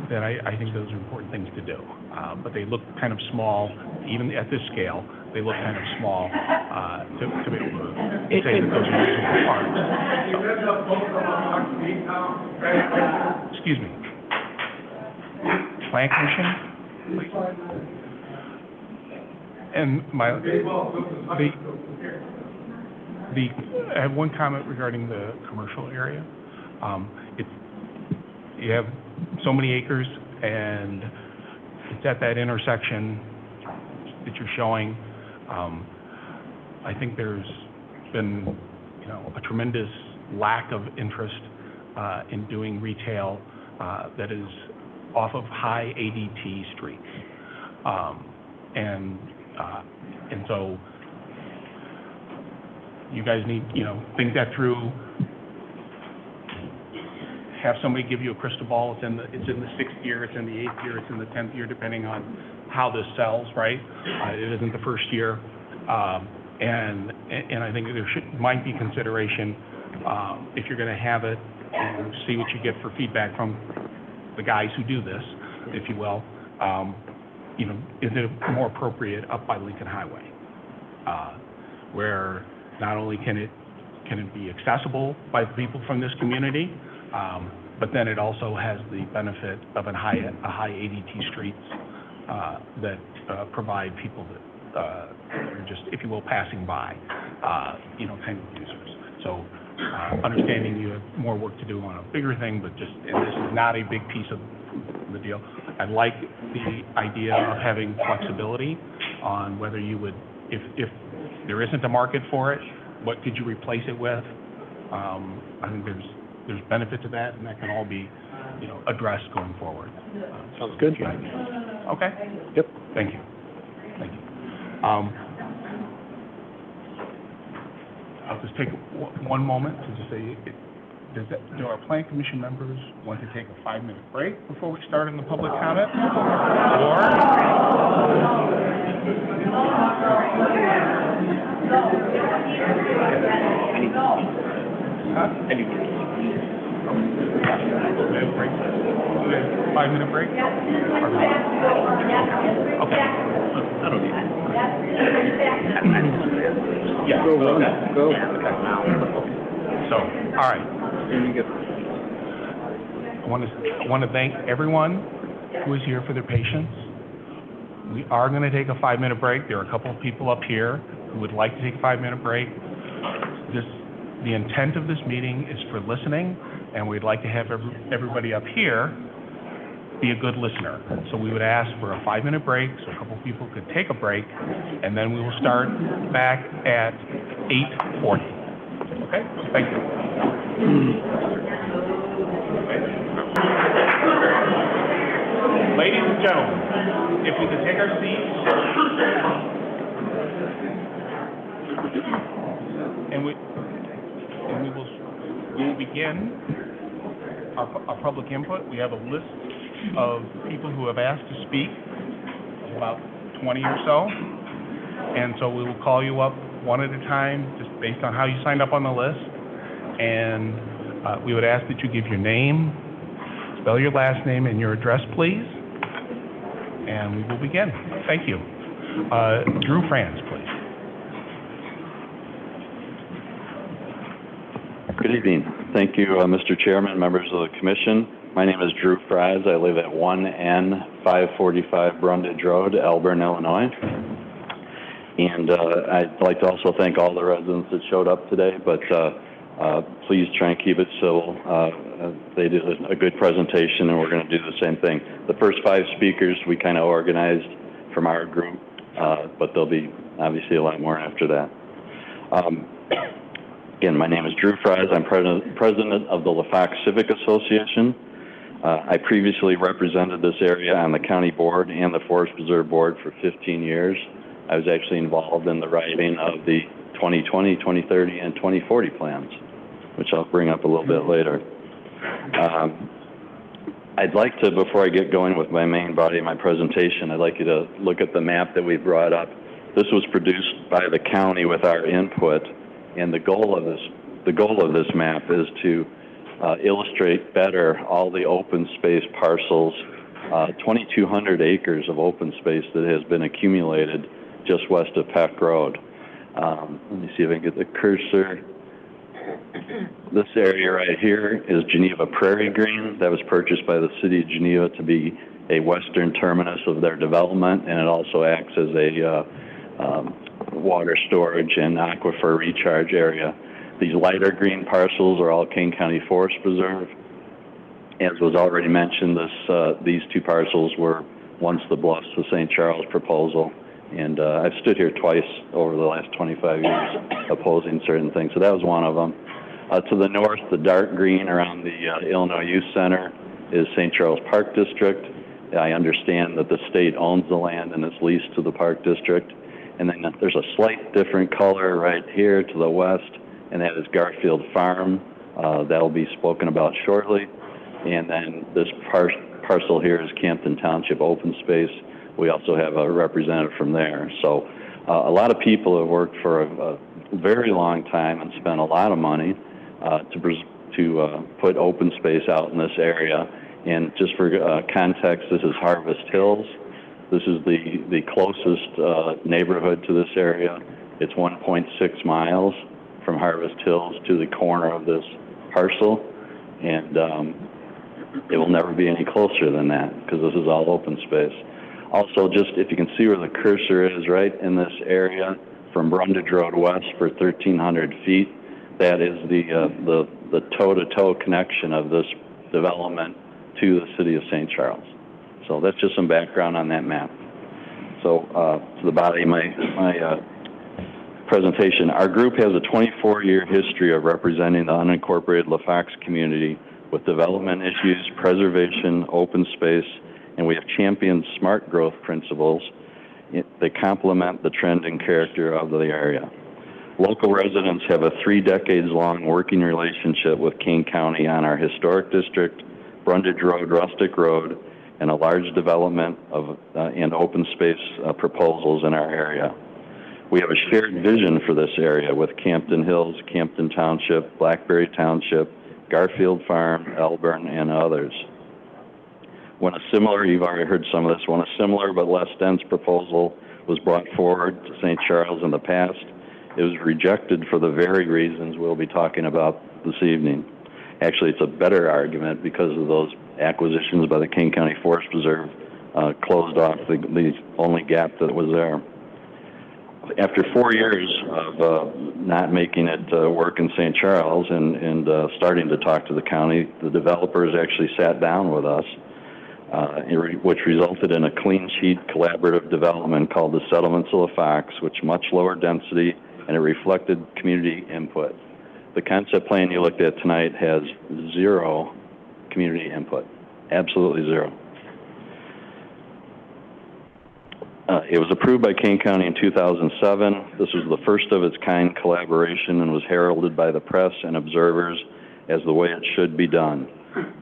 then I think those are important things to do. But they look kind of small, even at this scale, they look kind of small to be able to say that those are useful parks. So, excuse me. Plan Commission, please. And I have one comment regarding the commercial area. You have so many acres, and it's at that intersection that you're showing. I think there's been, a tremendous lack of interest in doing retail that is off of high ADT streets, and so you guys need, think that through. Have somebody give you a crystal ball. It's in the 6th year, it's in the 8th year, it's in the 10th year, depending on how this sells, right? It isn't the first year, and I think there might be consideration if you're going to have it, and see what you get for feedback from the guys who do this, if you will. Is it more appropriate up by Lincoln Highway, where not only can it be accessible by people from this community, but then it also has the benefit of a high ADT streets that provide people that are just, if you will, passing by, kind of users. So understanding you have more work to do on a bigger thing, but this is not a big piece of the deal. I like the idea of having flexibility on whether you would, if there isn't a market for it, what could you replace it with? I think there's benefit to that, and that can all be, addressed going forward. Sounds good. Okay. Yep. Thank you. I'll just take one moment to just say, do our Plan Commission members want to take a 5-minute break before we start in the public comment? Break? 5-minute break? Okay. I don't need it. Yeah. Go. So, all right. I want to thank everyone who is here for their patience. We are going to take a 5-minute break. There are a couple of people up here who would like to take a 5-minute break. The intent of this meeting is for listening and we'd like to have everybody up here be a good listener. So we would ask for a 5-minute break, so a couple people could take a break, and then we will start back at 8:40. Okay? Thank you. Ladies and gentlemen, if we could take our seats, and we will begin our public input. We have a list of people who have asked to speak, about 20 or so, and so we will call you up one at a time, just based on how you signed up on the list, and we would ask that you give your name, spell your last name, and your address, please, and we will begin. Thank you. Drew Franz, please. Good evening. Thank you, Mr. Chairman, members of the commission. My name is Drew Franz. I live at 1N545 Brundage Road, Elburn, Illinois. And I'd like to also thank all the residents that showed up today, but please try and keep it civil. They did a good presentation, and we're going to do the same thing. The first 5 speakers we kind of organized from our group, but there'll be obviously a lot more after that. Again, my name is Drew Franz. I'm president of the LaFox Civic Association. I previously represented this area on the county board and the Forest Preserve Board for 15 years. I was actually involved in the writing of the 2020, 2030, and 2040 plans, which I'll bring up a little bit later. I'd like to, before I get going with my main body of my presentation, I'd like you to look at the map that we brought up. This was produced by the county with our input, and the goal of this map is to illustrate better all the open space parcels, 2,200 acres of open space that has been accumulated just west of Peck Road. Let me see if I can get the cursor. This area right here is Geneva Prairie Green. That was purchased by the city of Geneva to be a western terminus of their development, and it also acts as a water storage and aquifer recharge area. These lighter green parcels are all King County Forest Preserve. As was already mentioned, these 2 parcels were once the Bluffs to St.Charles proposal, and I've stood here twice over the last 25 years opposing certain things, so that was one of them. To the north, the dark green around the Illinois Youth Center is St. Charles Park District. I understand that the state owns the land and it's leased to the Park District. And then there's a slight different color right here to the west, and that is Garfield Farm. That'll be spoken about shortly. And then this parcel here is Campton Township Open Space. We also have a representative from there. So a lot of people have worked for a very long time and spent a lot of money to put open space out in this area. And just for context, this is Harvest Hills. This is the closest neighborhood to this area. It's 1.6 miles from Harvest Hills to the corner of this parcel, and it will never be any closer than that because this is all open space. Also, just if you can see where the cursor is, right in this area from Brundage Road west for 1,300 feet, that is the toe-to-toe connection of this development to the city of St. Charles. So that's just some background on that map. So to the body of my presentation, our group has a 24-year history of representing the unincorporated LaFox community with development issues, preservation, open space, and we have championed smart growth principles that complement the trend and character of the area. Local residents have a 3-decades-long working relationship with King County on our historic district, Brundage Road, Rustic Road, and a large development of and open space proposals in our area. We have a shared vision for this area with Campton Hills, Campton Township, Blackberry Township, Garfield Farm, Elburn, and others. When a similar, you've already heard some of this, when a similar but less dense proposal was brought forward to St. Charles in the past, it was rejected for the very reasons we'll be talking about this evening. Actually, it's a better argument because of those acquisitions by the King County Forest Preserve closed off the only gap that was there. after 4 years of not making it work in St. Charles and starting to talk to the county, the developers actually sat down with us, which resulted in a clean sheet collaborative development called the Settlements of the Fox, which much lower density, and it reflected community input. The concept plan you looked at tonight has zero community input, absolutely zero. It was approved by Kane County in 2007. This was the first of its kind collaboration and was heralded by the press and observers as the way it should be done.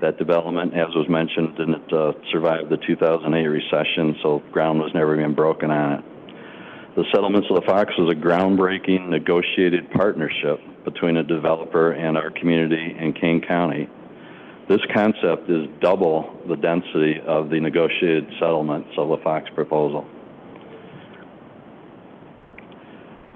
That development, as was mentioned, didn't survive the 2008 recession, so ground was never even broken on it. The Settlements of the Fox was a groundbreaking negotiated partnership between a developer and our community in Kane County. This concept is double the density of the negotiated Settlements of the Fox proposal.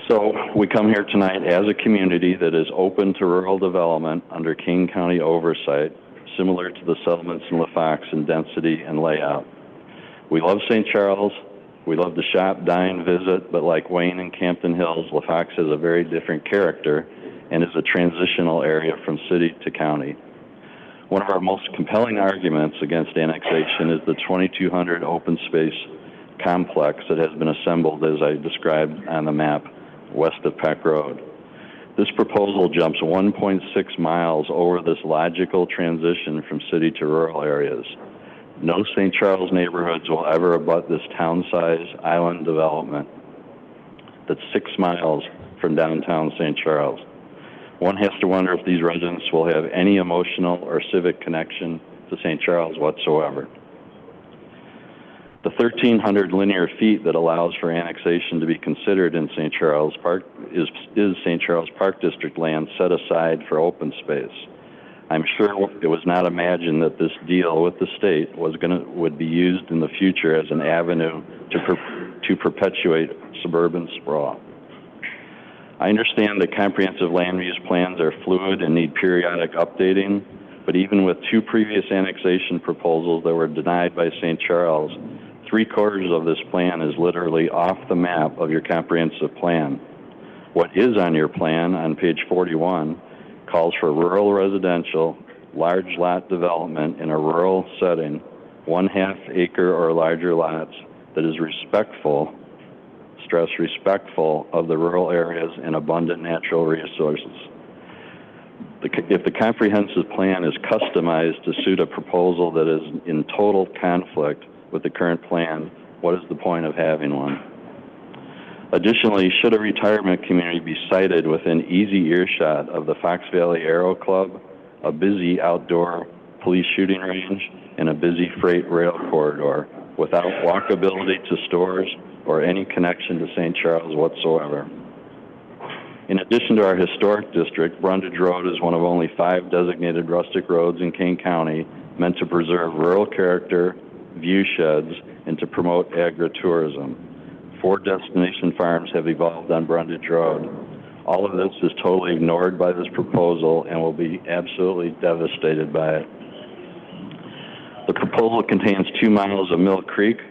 So we come here tonight as a community that is open to rural development under Kane County oversight, similar to the Settlements in LaFox in density and layout. We love St. Charles. We love to shop, dine, visit, but like Wayne and Campton Hills, LaFox has a very different character and is a transitional area from city to county. One of our most compelling arguments against annexation is the 2,200 open space complex that has been assembled, as I described on the map, west of Peck Road. This proposal jumps 1.6 miles over this logical transition from city to rural areas. No St. Charles neighborhoods will ever abut this town-size island development that's 6 miles from downtown St. Charles. One has to wonder if these residents will have any emotional or civic connection to St. Charles whatsoever. The 1,300 linear feet that allows for annexation to be considered in St. Charles Park is St. Charles Park District land set aside for open space. I'm sure it was not imagined that this deal with the state would be used in the future as an avenue to perpetuate suburban sprawl. I understand that comprehensive land use plans are fluid and need periodic updating, but even with 2 previous annexation proposals that were denied by St. Charles, 3/4 of this plan is literally off the map of your comprehensive plan. What is on your plan on page 41 calls for rural residential, large lot development in a rural setting, 1/2 acre or larger lots that is respectful, stress respectful, of the rural areas and abundant natural resources. If the comprehensive plan is customized to suit a proposal that is in total conflict with the current plan, what is the point of having one? Additionally, should a retirement community be sited within easy earshot of the Fox Valley Aero Club, a busy outdoor police shooting range, and a busy freight rail corridor, without walkability to stores or any connection to St. Charles whatsoever? In addition to our historic district, Brundage Road is one of only 5 designated rustic roads in Kane County meant to preserve rural character, view sheds, and to promote agritourism. 4 destination farms have evolved on Brundage Road. All of this is totally ignored by this proposal and will be absolutely devastated by it. The proposal contains 2 miles of Mill Creek,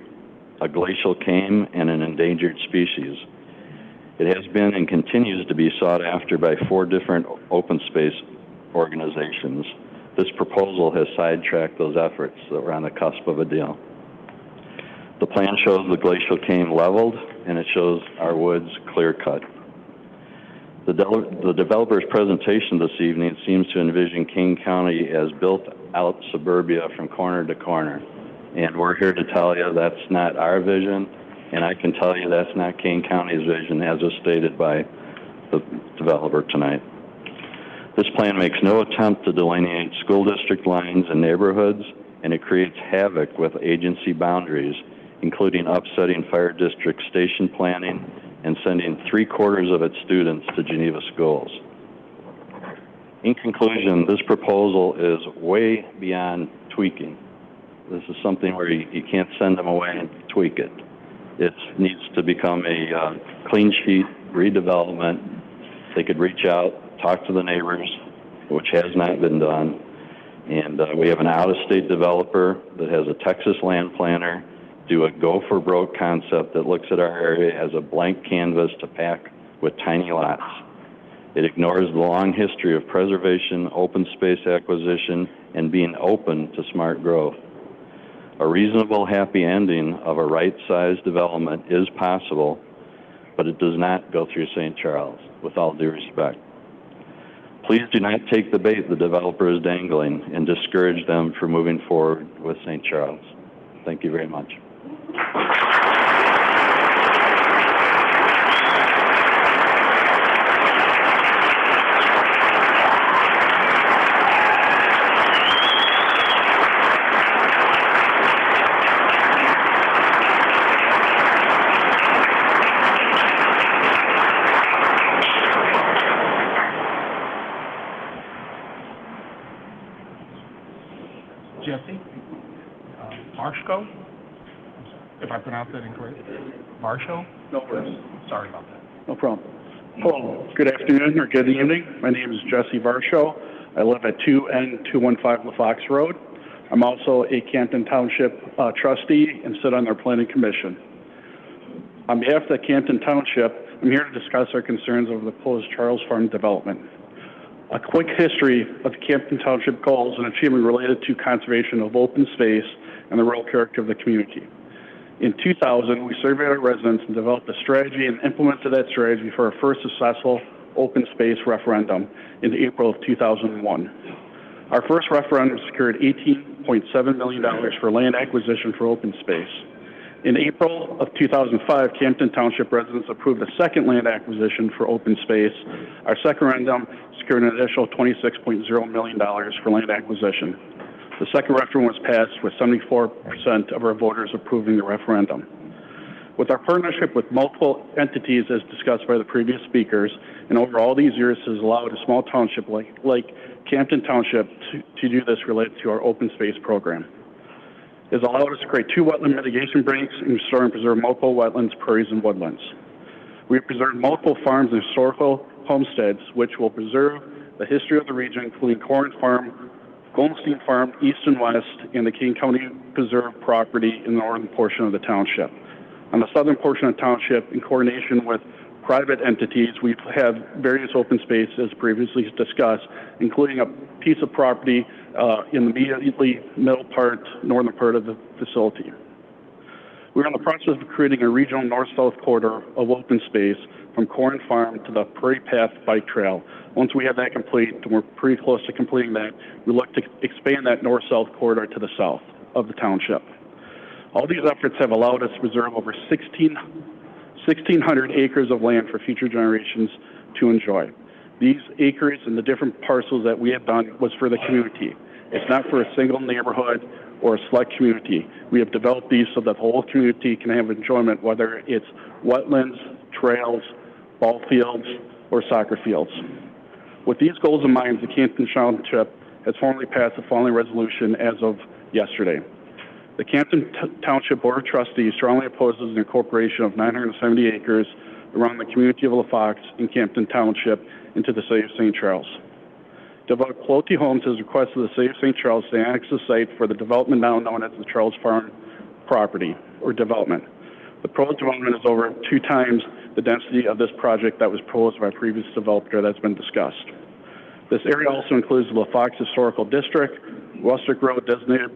a glacial cane, and an endangered species. It has been and continues to be sought after by 4 different open space organizations. This proposal has sidetracked those efforts that were on the cusp of a deal. The plan shows the glacial cane leveled, and it shows our woods clear cut. The developer's presentation this evening seems to envision Kane County as built out suburbia from corner to corner. And we're here to tell you that's not our vision, and I can tell you that's not Kane County's vision as was stated by the developer tonight. This plan makes no attempt to delineate school district lines and neighborhoods, and it creates havoc with agency boundaries, including upsetting fire district station planning and sending 3/4 of its students to Geneva schools. In conclusion, this proposal is way beyond tweaking. This is something where you can't send them away and tweak it. It needs to become a clean sheet redevelopment. They could reach out, talk to the neighbors, which has not been done. And we have an out-of-state developer that has a Texas land planner do a go-for-broke concept that looks at our area as a blank canvas to pack with tiny lots. It ignores the long history of preservation, open space acquisition, and being open to smart growth. A reasonable, happy ending of a right-sized development is possible, but it does not go through St. Charles, with all due respect. Please do not take the bait the developer is dangling and discourage them from moving forward with St. Charles. Thank you very much. Jesse Marshko, if I pronounced that incorrectly. Marsho? No worries. Sorry about that. No problem. Hello. Good afternoon or good evening. My name is Jesse Varsho. I live at 2N215 LaFox Road. I'm also a Campton Township trustee and sit on their planning commission. On behalf of the Campton Township, I'm here to discuss our concerns over the proposed Charles Farm development. A quick history of the Campton Township goals and achievement related to conservation of open space and the rural character of the community. In 2000, we surveyed our residents and developed a strategy and implemented that strategy for our first successful open space referendum in April of 2001. Our first referendum secured $18.7 million for land acquisition for open space. In April of 2005, Campton Township residents approved a second land acquisition for open space. Our second referendum secured an additional $26.0 million for land acquisition. The second referendum was passed with 74% of our voters approving the referendum. With our partnership with multiple entities as discussed by the previous speakers, and over all these years has allowed a small township like Campton Township to do this related to our open space program. It has allowed us to create 2 wetland mitigation banks and restore and preserve multiple wetlands, prairies, and woodlands. We have preserved multiple farms and historical homesteads, which will preserve the history of the region, including Corn Farm, Goldstein Farm, East and West, and the King County Preserve property in the northern portion of the township. On the southern portion of the township, in coordination with private entities, we have various open spaces, as previously discussed, including a piece of property in the immediately northern part of the facility. We're in the process of creating a regional north-south corridor of open space from Corn Farm to the Prairie Path Bike Trail. Once we have that complete, and we're pretty close to completing that, we look to expand that north-south corridor to the south of the township. All these efforts have allowed us to preserve over 1,600 acres of land for future generations to enjoy. These acres and the different parcels that we have done was for the community. It's not for a single neighborhood or a select community. We have developed these so that the whole community can have enjoyment, whether it's wetlands, trails, ball fields, or soccer fields. With these goals in mind, the Campton Township has formally passed the following resolution as of yesterday. The Campton Township Board of Trustees strongly opposes the incorporation of 970 acres around the community of LaFox in Campton Township into the city of St. Charles. Develop Quilty Homes has requested the city of St. Charles to annex the site for the development now known as the Charles Farm property or development. The proposed development is over 2 times the density of this project that was proposed by a previous developer that's been discussed. This area also includes the LaFox Historical District, Westerick Road designated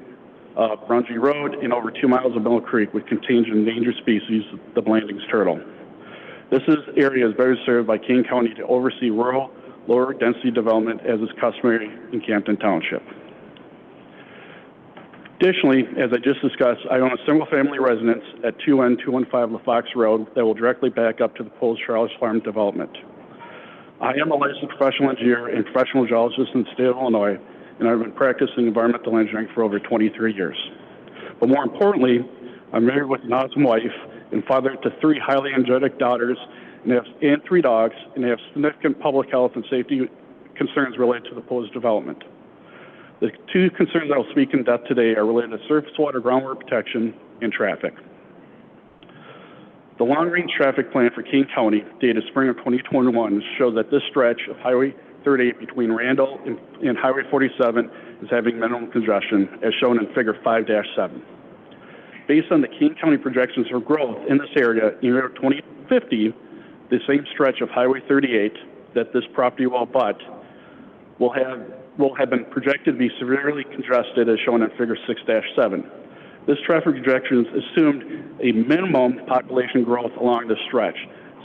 Brungy Road, and over 2 miles of Mill Creek, which contains endangered species, the Blandings turtle. This area is better served by King County to oversee rural, lower density development as is customary in Campton Township. Additionally, as I just discussed, I own a single-family residence at 2N215 LaFox Road that will directly back up to the proposed Charles Farm development. I am a licensed professional engineer and professional geologist in the state of Illinois, and I've been practicing environmental engineering for over 23 years. But more importantly, I'm married with an awesome wife and father to 3 highly energetic daughters and 3 dogs, and have significant public health and safety concerns related to the proposed development. The 2 concerns I will speak in depth today are related to surface water groundwater protection and traffic. The long-range traffic plan for King County, dated spring of 2021, shows that this stretch of Highway 38 between Randall and Highway 47 is having minimum congestion, as shown in Figure 5-7. Based on the King County projections for growth in this area, in the year 2050, the same stretch of Highway 38 that this property will abut will have been projected to be severely congested as shown in figure 6-7. This traffic projections assumed a minimum population growth along this stretch.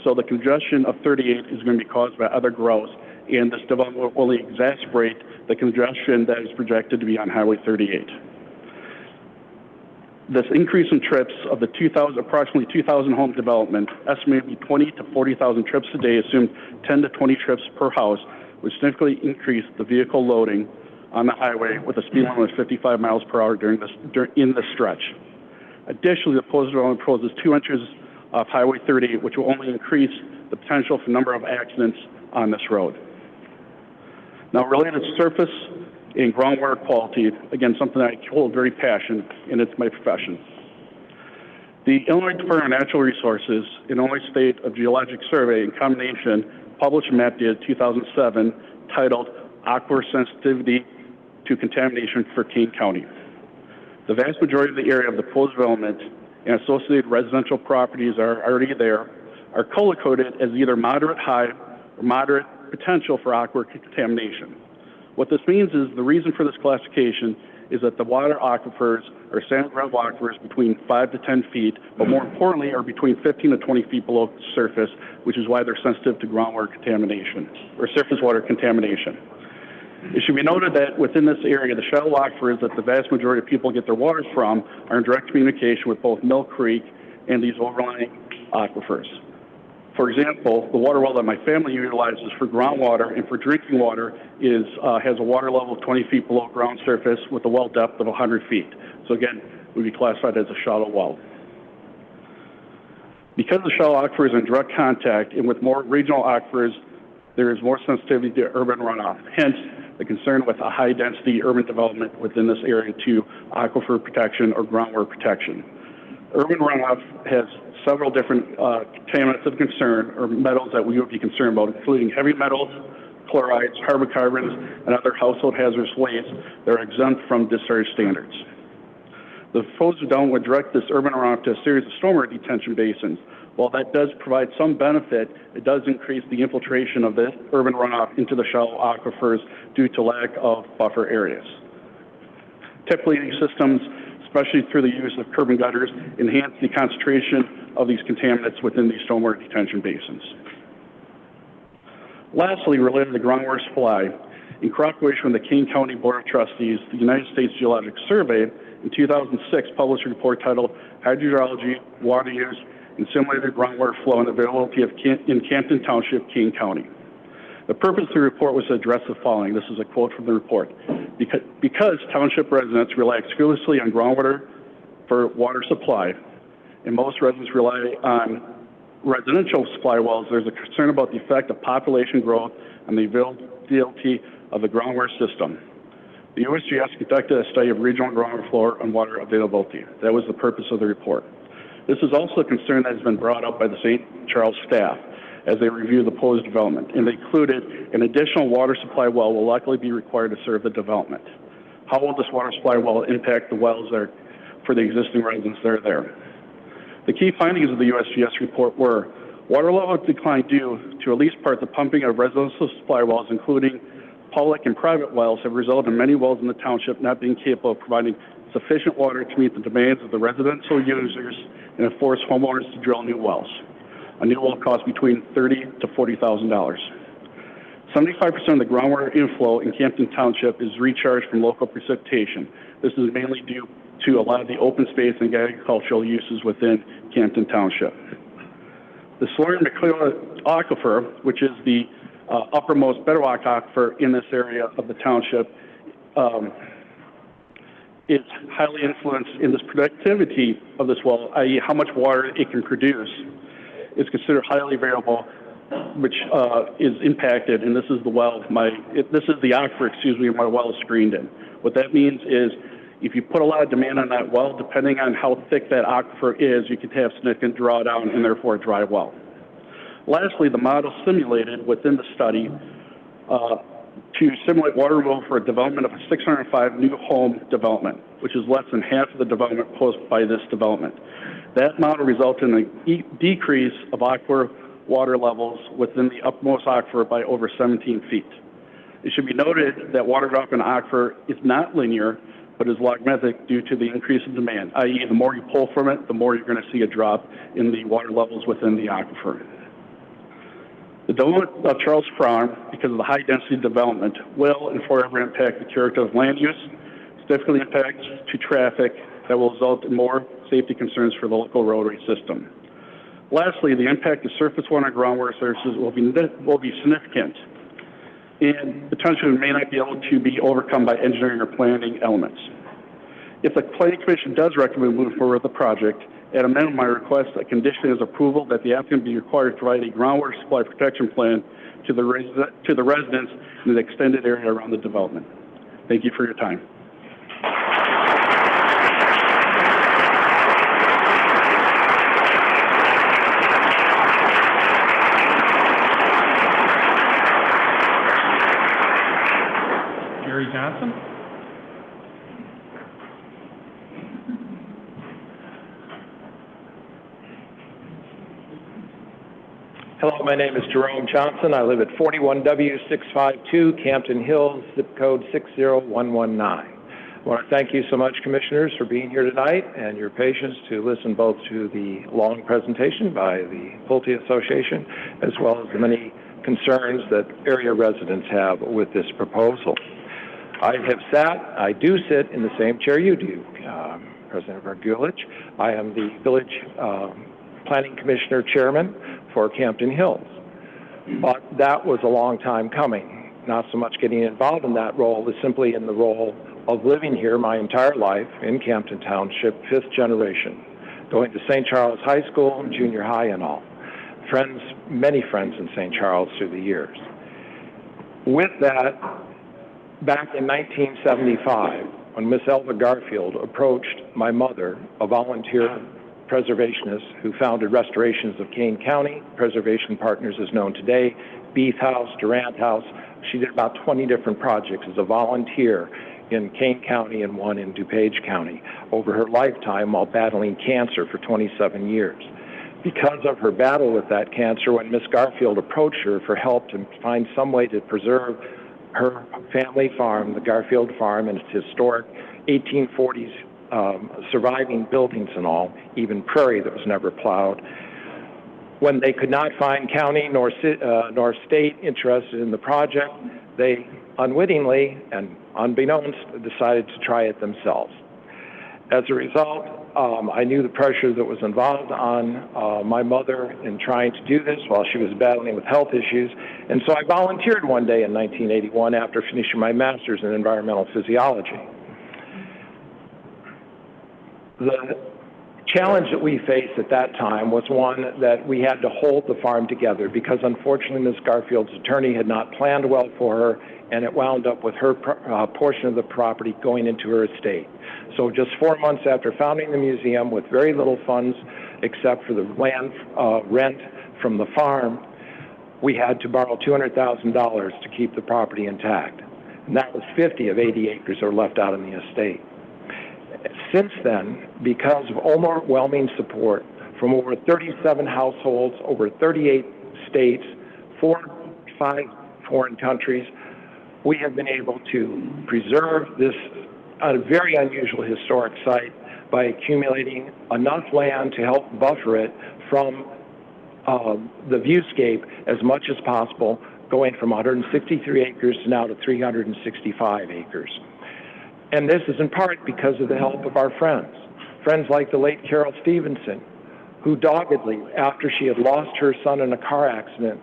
So the congestion of 38 is going to be caused by other growth, and this development will only exacerbate the congestion that is projected to be on Highway 38. This increase in trips of the approximately 2,000 home development, estimated to be 20 to 40,000 trips a day, assumed 10 to 20 trips per house, would significantly increase the vehicle loading on the highway with a speed limit of 55 miles per hour in this stretch. Additionally, the proposed development proposes 2 inches of Highway 38, which will only increase the potential for number of accidents on this road. Now, related to surface and groundwater quality, again, something I hold very passionate, and it's my profession. The Illinois Department of Natural Resources and Illinois State Geologic Survey in combination published a map dated 2007 titled Aquifer Sensitivity to Contamination for King County. The vast majority of the area of the proposed development and associated residential properties are already there, are color-coded as either moderate high or moderate potential for aquifer contamination. What this means is the reason for this classification is that the water aquifers are standard gravel aquifers between 5 to 10 feet, but more importantly are between 15 to 20 feet below the surface, which is why they're sensitive to groundwater contamination or surface water contamination. It should be noted that within this area, the shallow aquifers that the vast majority of people get their waters from are in direct communication with both Mill Creek and these overlying aquifers. For example, the water well that my family utilizes for groundwater and for drinking water has a water level of 20 feet below ground surface with a well depth of 100 feet. So again, would be classified as a shallow well. Because the shallow aquifers are in direct contact and with more regional aquifers, there is more sensitivity to urban runoff. Hence, the concern with a high-density urban development within this area to aquifer protection or groundwater protection. Urban runoff has several different contaminants of concern or metals that we would be concerned about, including heavy metals, chlorides, hydrocarbons, and other household hazardous waste that are exempt from discharge standards. The proposed development would direct this urban runoff to a series of stormwater detention basins. While that does provide some benefit, it does increase the infiltration of the urban runoff into the shallow aquifers due to lack of buffer areas. Typically, these systems, especially through the use of curb and gutters, enhance the concentration of these contaminants within these stormwater detention basins. Lastly, related to groundwater supply, in cooperation with the King County Board of Trustees, the United States Geologic Survey in 2006 published a report titled Hydrogeology, Water Use, and Simulated Groundwater Flow and Availability in Campton Township, King County. The purpose of the report was to address the following. This is a quote from the report. Because township residents rely exclusively on groundwater for water supply, and most residents rely on residential supply wells, there's a concern about the effect of population growth and the availability of the groundwater system. The USGS conducted a study of regional groundwater flow and water availability. That was the purpose of the report. This is also a concern that has been brought up by the St.Charles staff as they review the proposed development, and they included an additional water supply well will likely be required to serve the development. How will this water supply well impact the wells that are for the existing residents that are there? The key findings of the USGS report were water level decline due to at least part the pumping of residential supply wells, including public and private wells, have resulted in many wells in the township not being capable of providing sufficient water to meet the demands of the residential users and have forced homeowners to drill new wells. A new well costs between $30,000 to $40,000. 75% of the groundwater inflow in Campton Township is recharged from local precipitation. This is mainly due to a lot of the open space and agricultural uses within Campton Township. The Sawyer-McClellan Aquifer, which is the uppermost bedrock aquifer in this area of the township, is highly influenced in this productivity of this well, i.e. how much water it can produce, is considered highly variable, which is impacted, and this is the well, this is the aquifer, my well is screened in. What that means is if you put a lot of demand on that well, depending on how thick that aquifer is, you could have significant drawdown and therefore a dry well. Lastly, the model simulated within the study to simulate water removal for a development of a 605 new home development, which is less than half of the development posed by this development. That model resulted in a decrease of aquifer water levels within the upmost aquifer by over 17 feet. It should be noted that water drop in aquifer is not linear, but is logarithmic due to the increase in demand, i.e. the more you pull from it, the more you're going to see a drop in the water levels within the aquifer. The development of Charles Farm, because of the high density development, will and forever impact the character of land use, significantly impact to traffic that will result in more safety concerns for the local roadway system. Lastly, the impact to surface water and groundwater services will be significant and potentially may not be able to be overcome by engineering or planning elements. If the Planning Commission does recommend moving forward with the project, at a minimum, I request a condition as approval that the applicant be required to provide a groundwater supply protection plan to the residents in the extended area around the development. Thank you for your time. Gary Johnson. Hello, my name is Jerome Johnson. I live at 41W652 Campton Hills, zip code 60119. I want to thank you so much, Commissioners, for being here tonight and your patience to listen both to the long presentation by the Pulte Association as well as the many concerns that area residents have with this proposal. I do sit in the same chair you do, President Vergulich. I am the Village Planning Commissioner Chairman for Campton Hills. But that was a long time coming. Not so much getting involved in that role as simply in the role of living here my entire life in Campton Township, 5th generation, going to St. Charles High School, junior high and all. Friends, many friends in St. Charles through the years. With that, back in 1975, when Miss Elva Garfield approached my mother, a volunteer preservationist who founded Restorations of Kane County, Preservation Partners is known today, Beef House, Durant House. She did about 20 different projects as a volunteer in Kane County and one in DuPage County over her lifetime while battling cancer for 27 years. Because of her battle with that cancer, when Miss Garfield approached her for help to find some way to preserve her family farm, the Garfield Farm, and its historic 1840s surviving buildings and all, even prairie that was never plowed. When they could not find county nor state interested in the project, they unwittingly and unbeknownst decided to try it themselves. As a result, I knew the pressure that was involved on my mother in trying to do this while she was battling with health issues, and so I volunteered one day in 1981 after finishing my master's in environmental physiology. The challenge that we faced at that time was one that we had to hold the farm together because unfortunately Ms. Garfield's attorney had not planned well for her, and it wound up with her portion of the property going into her estate. So just 4 months after founding the museum with very little funds except for the land rent from the farm, we had to borrow $200,000 to keep the property intact. And that was 50 of 80 acres that were left out in the estate. Since then, because of overwhelming support from over 37 households, over 38 states, 5 foreign countries, we have been able to preserve this very unusual historic site by accumulating enough land to help buffer it from the viewscape as much as possible, going from 163 acres to now to 365 acres. And this is in part because of the help of our friends like the late Carol Stevenson, who doggedly, after she had lost her son in a car accident,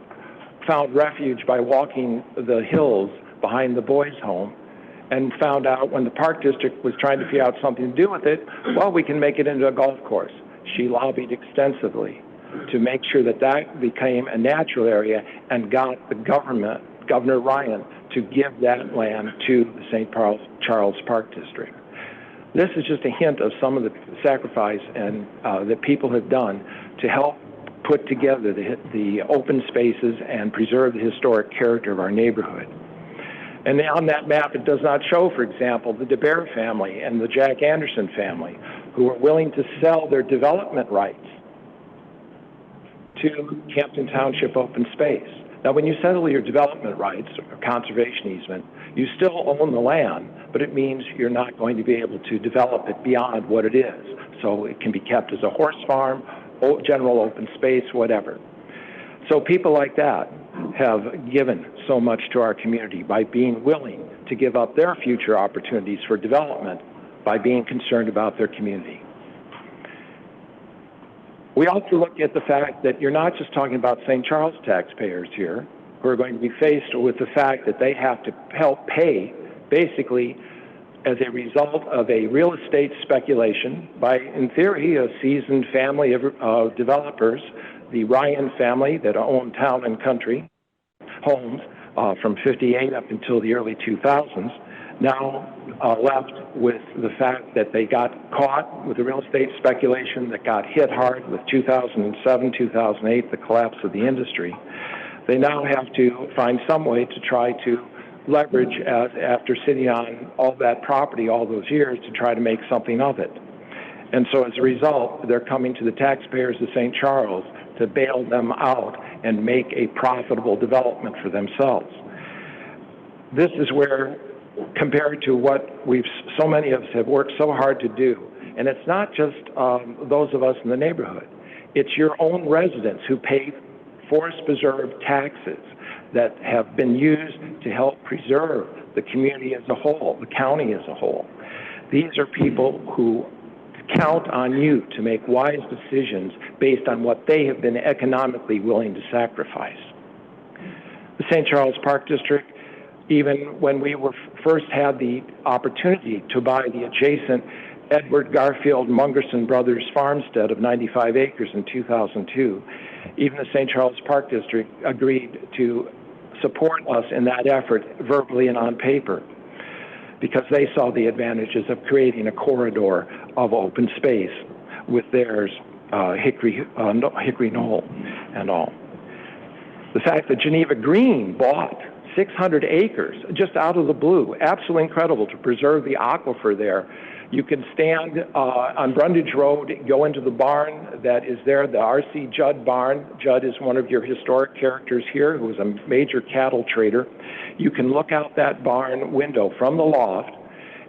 found refuge by walking the hills behind the boys' home and found out when the park district was trying to figure out something to do with it, well, we can make it into a golf course. She lobbied extensively to make sure that that became a natural area and got the government, Governor Ryan, to give that land to the St. Charles Park District. This is just a hint of some of the sacrifice and that people have done to help put together the open spaces and preserve the historic character of our neighborhood. And on that map, it does not show, for example, the DeBear family and the Jack Anderson family, who are willing to sell their development rights to Campton Township open space. Now, when you settle your development rights or conservation easement, you still own the land, but it means you're not going to be able to develop it beyond what it is. So it can be kept as a horse farm, general open space, whatever. So people like that have given so much to our community by being willing to give up their future opportunities for development by being concerned about their community. We also look at the fact that you're not just talking about St. Charles taxpayers here who are going to be faced with the fact that they have to help pay, basically, as a result of a real estate speculation by, in theory, a seasoned family of developers, the Ryan family that owned Town and Country homes from 58 up until the early 2000s, now left with the fact that they got caught with the real estate speculation that got hit hard with 2007, 2008, the collapse of the industry. They now have to find some way to try to leverage after sitting on all that property all those years to try to make something of it. And so as a result, they're coming to the taxpayers of St. Charles to bail them out and make a profitable development for themselves. This is where, compared to what so many of us have worked so hard to do, and it's not just those of us in the neighborhood, it's your own residents who pay forest preserve taxes that have been used to help preserve the community as a whole, the county as a whole. These are people who count on you to make wise decisions based on what they have been economically willing to sacrifice. The St. Charles Park District, even when we first had the opportunity to buy the adjacent Edward Garfield Mungerson Brothers farmstead of 95 acres in 2002, even the St. Charles Park District agreed to support us in that effort verbally and on paper, because they saw the advantages of creating a corridor of open space with theirs, Hickory Knoll and all. The fact that Geneva Green bought 600 acres just out of the blue, absolutely incredible, to preserve the aquifer there. You can stand on Brundage Road, go into the barn that is there, the R.C. Judd barn. Judd is one of your historic characters here, who was a major cattle trader. You can look out that barn window from the loft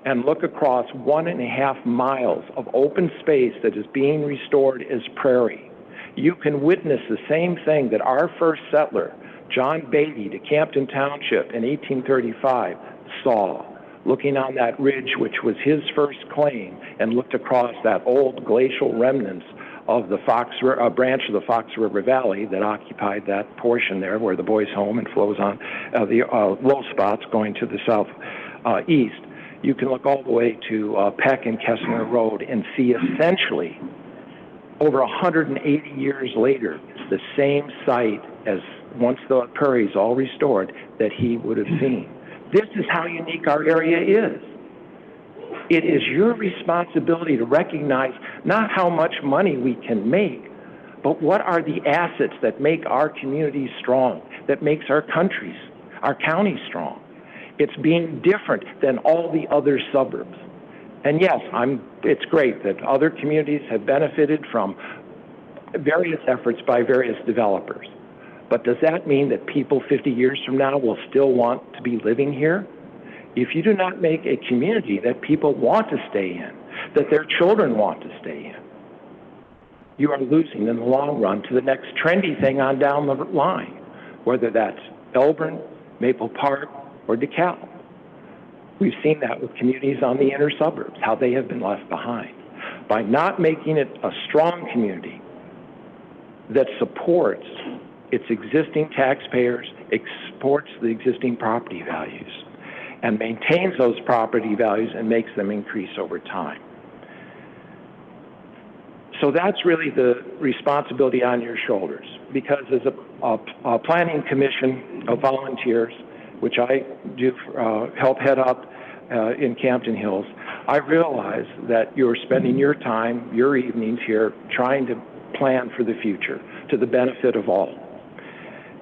and look across 1.5 miles of open space that is being restored as prairie. You can witness the same thing that our first settler, John Beatty, to Campton Township in 1835 saw, looking on that ridge, which was his first claim, and looked across that old glacial remnants of the branch of the Fox River Valley that occupied that portion there where the boys' home and flows on the low spots going to the southeast. You can look all the way to Peck and Kessner Road and see essentially, over 180 years later, the same site as once the prairie's all restored that he would have seen. This is how unique our area is. It is your responsibility to recognize not how much money we can make, but what are the assets that make our communities strong, that makes our counties strong. It's being different than all the other suburbs. And yes, it's great that other communities have benefited from various efforts by various developers. But does that mean that people 50 years from now will still want to be living here? If you do not make a community that people want to stay in, that their children want to stay in, you are losing in the long run to the next trendy thing on down the line, whether that's Elburn, Maple Park, or DeKalb. We've seen that with communities on the inner suburbs, how they have been left behind. By not making it a strong community that supports its existing taxpayers, supports the existing property values, and maintains those property values and makes them increase over time. So that's really the responsibility on your shoulders, because as a planning commission of volunteers, which I do help head up in Campton Hills, I realize that you're spending your time, your evenings here, trying to plan for the future to the benefit of all.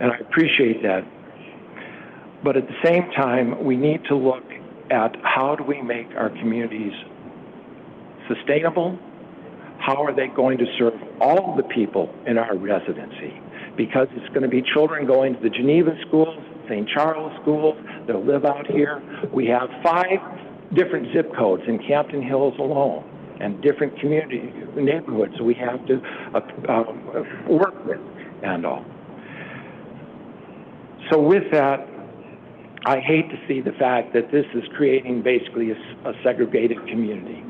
And I appreciate that. But at the same time, we need to look at how do we make our communities sustainable? How are they going to serve all the people in our residency? Because it's going to be children going to the Geneva schools, St. Charles schools, they'll live out here. We have 5 different zip codes in Campton Hills alone and different community neighborhoods we have to work with and all. So with that, I hate to see the fact that this is creating basically a segregated community.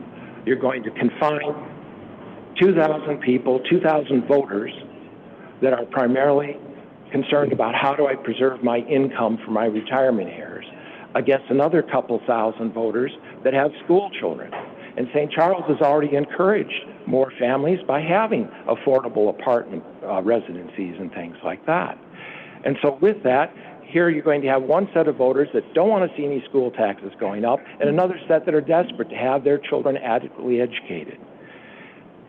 You're going to confine 2,000 people, 2,000 voters that are primarily concerned about how do I preserve my income for my retirement years against another couple thousand voters that have school children. And St. Charles has already encouraged more families by having affordable apartment residencies and things like that. And so with that, here you're going to have one set of voters that don't want to see any school taxes going up and another set that are desperate to have their children adequately educated.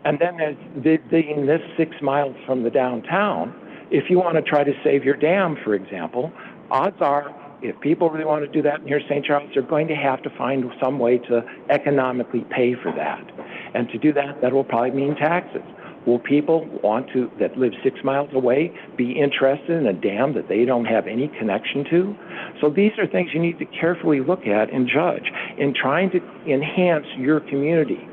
And then there's being this 6 miles from the downtown, if you want to try to save your dam, for example, odds are if people really want to do that near St. Charles, they're going to have to find some way to economically pay for that. And to do that, that will probably mean taxes. Will people that live 6 miles away be interested in a dam that they don't have any connection to? So these are things you need to carefully look at and judge in trying to enhance your community.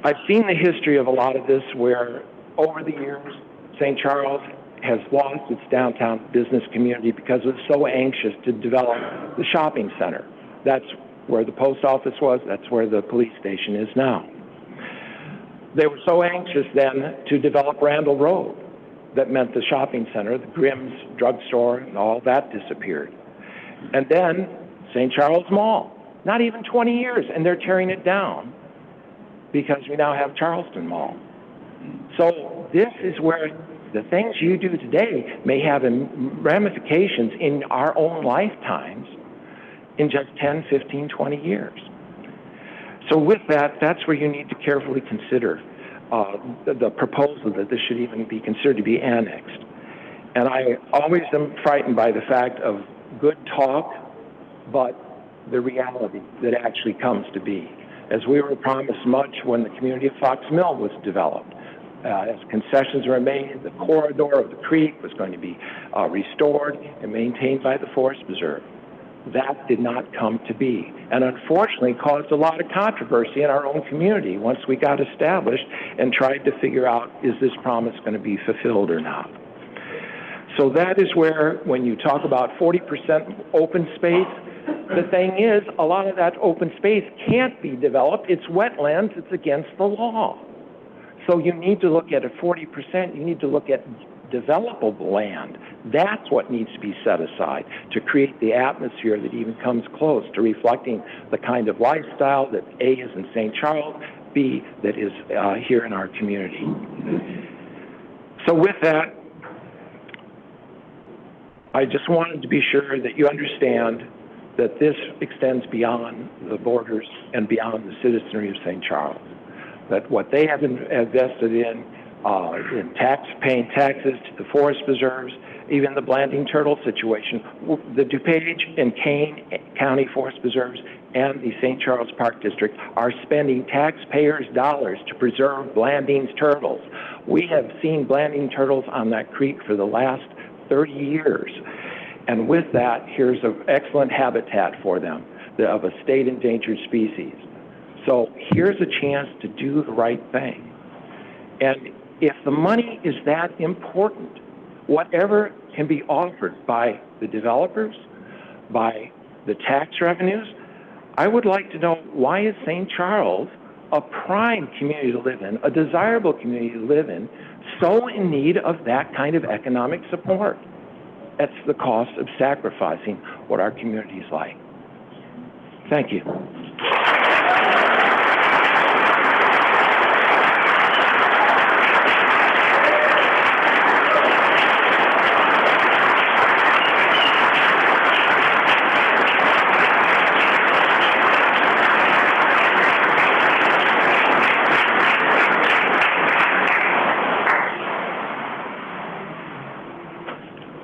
I've seen the history of a lot of this where over the years, St. Charles has lost its downtown business community because it was so anxious to develop the shopping center. That's where the post office was, that's where the police station is now. They were so anxious then to develop Randall Road. That meant the shopping center, the Grimm's drugstore, and all that disappeared. And then St. Charles Mall, not even 20 years, and they're tearing it down because we now have Charleston Mall. So this is where the things you do today may have ramifications in our own lifetimes in just 10, 15, 20 years. So with that, that's where you need to carefully consider the proposal that this should even be considered to be annexed. And I always am frightened by the fact of good talk, but the reality that actually comes to be. As we were promised much when the community of Fox Mill was developed. As concessions were made, the corridor of the creek was going to be restored and maintained by the Forest Preserve. That did not come to be, and unfortunately caused a lot of controversy in our own community once we got established and tried to figure out, is this promise going to be fulfilled or not? So that is where, when you talk about 40% open space, the thing is, a lot of that open space can't be developed. It's wetlands. It's against the law. So you need to look at 40%. You need to look at developable land. That's what needs to be set aside to create the atmosphere that even comes close to reflecting the kind of lifestyle that A is in St. Charles, B that is here in our community. So with that, I just wanted to be sure that you understand that this extends beyond the borders and beyond the citizenry of St. Charles. That what they have invested in paying taxes to the forest preserves, even the Blanding turtle situation, the DuPage and Kane County Forest Preserves and the St. Charles Park District are spending taxpayers' dollars to preserve Blanding's turtles. We have seen Blanding turtles on that creek for the last 30 years. And with that, here's an excellent habitat for them of a state endangered species. So here's a chance to do the right thing. And if the money is that important, whatever can be offered by the developers, by the tax revenues, I would like to know, why is St. Charles, a prime community to live in, a desirable community to live in, so in need of that kind of economic support? That's the cost of sacrificing what our community is like. Thank you.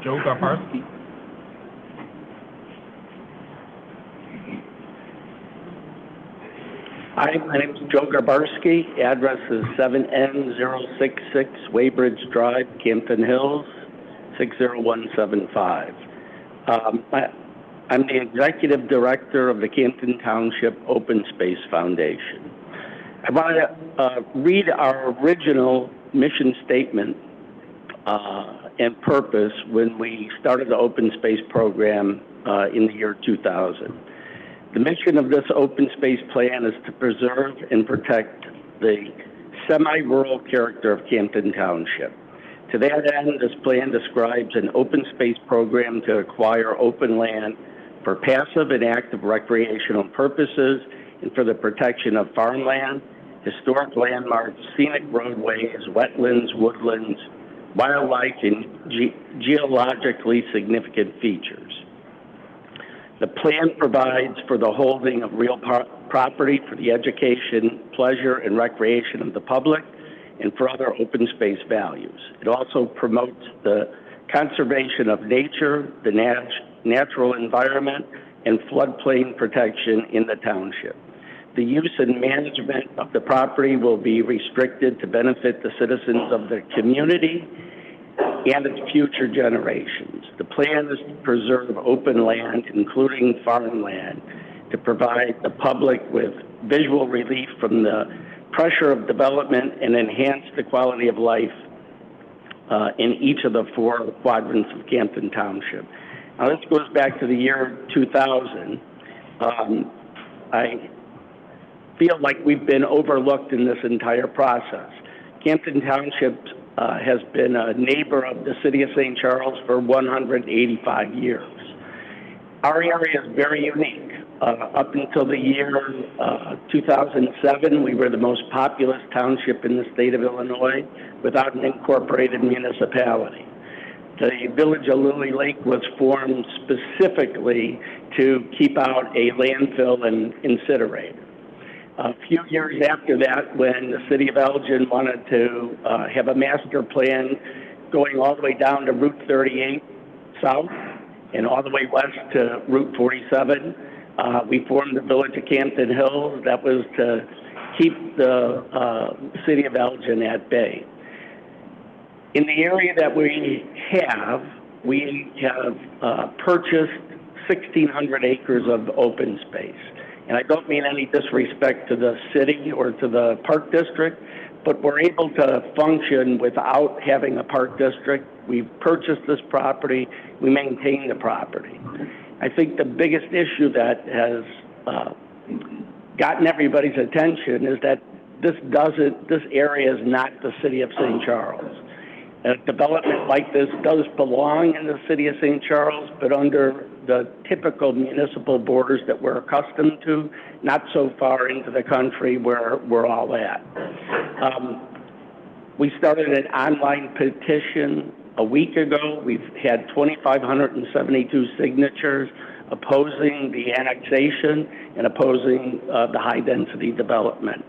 Joe Garbarski. Hi, my name is Joe Garbarski. Address is 7N066 Waybridge Drive, Campton Hills, 60175. I'm the Executive Director of the Campton Township Open Space Foundation. I want to read our original mission statement and purpose when we started the open space program in the year 2000. The mission of this open space plan is to preserve and protect the semi-rural character of Campton Township. To that end, this plan describes an open space program to acquire open land for passive and active recreational purposes and for the protection of farmland, historic landmarks, scenic roadways, wetlands, woodlands, wildlife, and geologically significant features. The plan provides for the holding of real property for the education, pleasure, and recreation of the public and for other open space values. It also promotes the conservation of nature, the natural environment, and floodplain protection in the township. The use and management of the property will be restricted to benefit the citizens of the community and its future generations. The plan is to preserve open land, including farmland, to provide the public with visual relief from the pressure of development and enhance the quality of life in each of the 4 quadrants of Campton Township. Now, this goes back to the year 2000. I feel like we've been overlooked in this entire process. Campton Township has been a neighbor of the city of St. Charles for 185 years. Our area is very unique. Up until the year 2007, we were the most populous township in the state of Illinois without an incorporated municipality. The village of Lily Lake was formed specifically to keep out a landfill and incinerator. A few years after that, when the city of Elgin wanted to have a master plan going all the way down to Route 38 south and all the way west to Route 47, we formed the village of Campton Hills. That was to keep the city of Elgin at bay. In the area that we have purchased 1,600 acres of open space. And I don't mean any disrespect to the city or to the park district, but we're able to function without having a park district. We've purchased this property, we maintain the property. I think the biggest issue that has gotten everybody's attention is that this area is not the city of St. Charles. A development like this does belong in the city of St. Charles, but under the typical municipal borders that we're accustomed to, not so far into the country where we're all at. We started an online petition a week ago. We've had 2,572 signatures opposing the annexation and opposing the high-density development.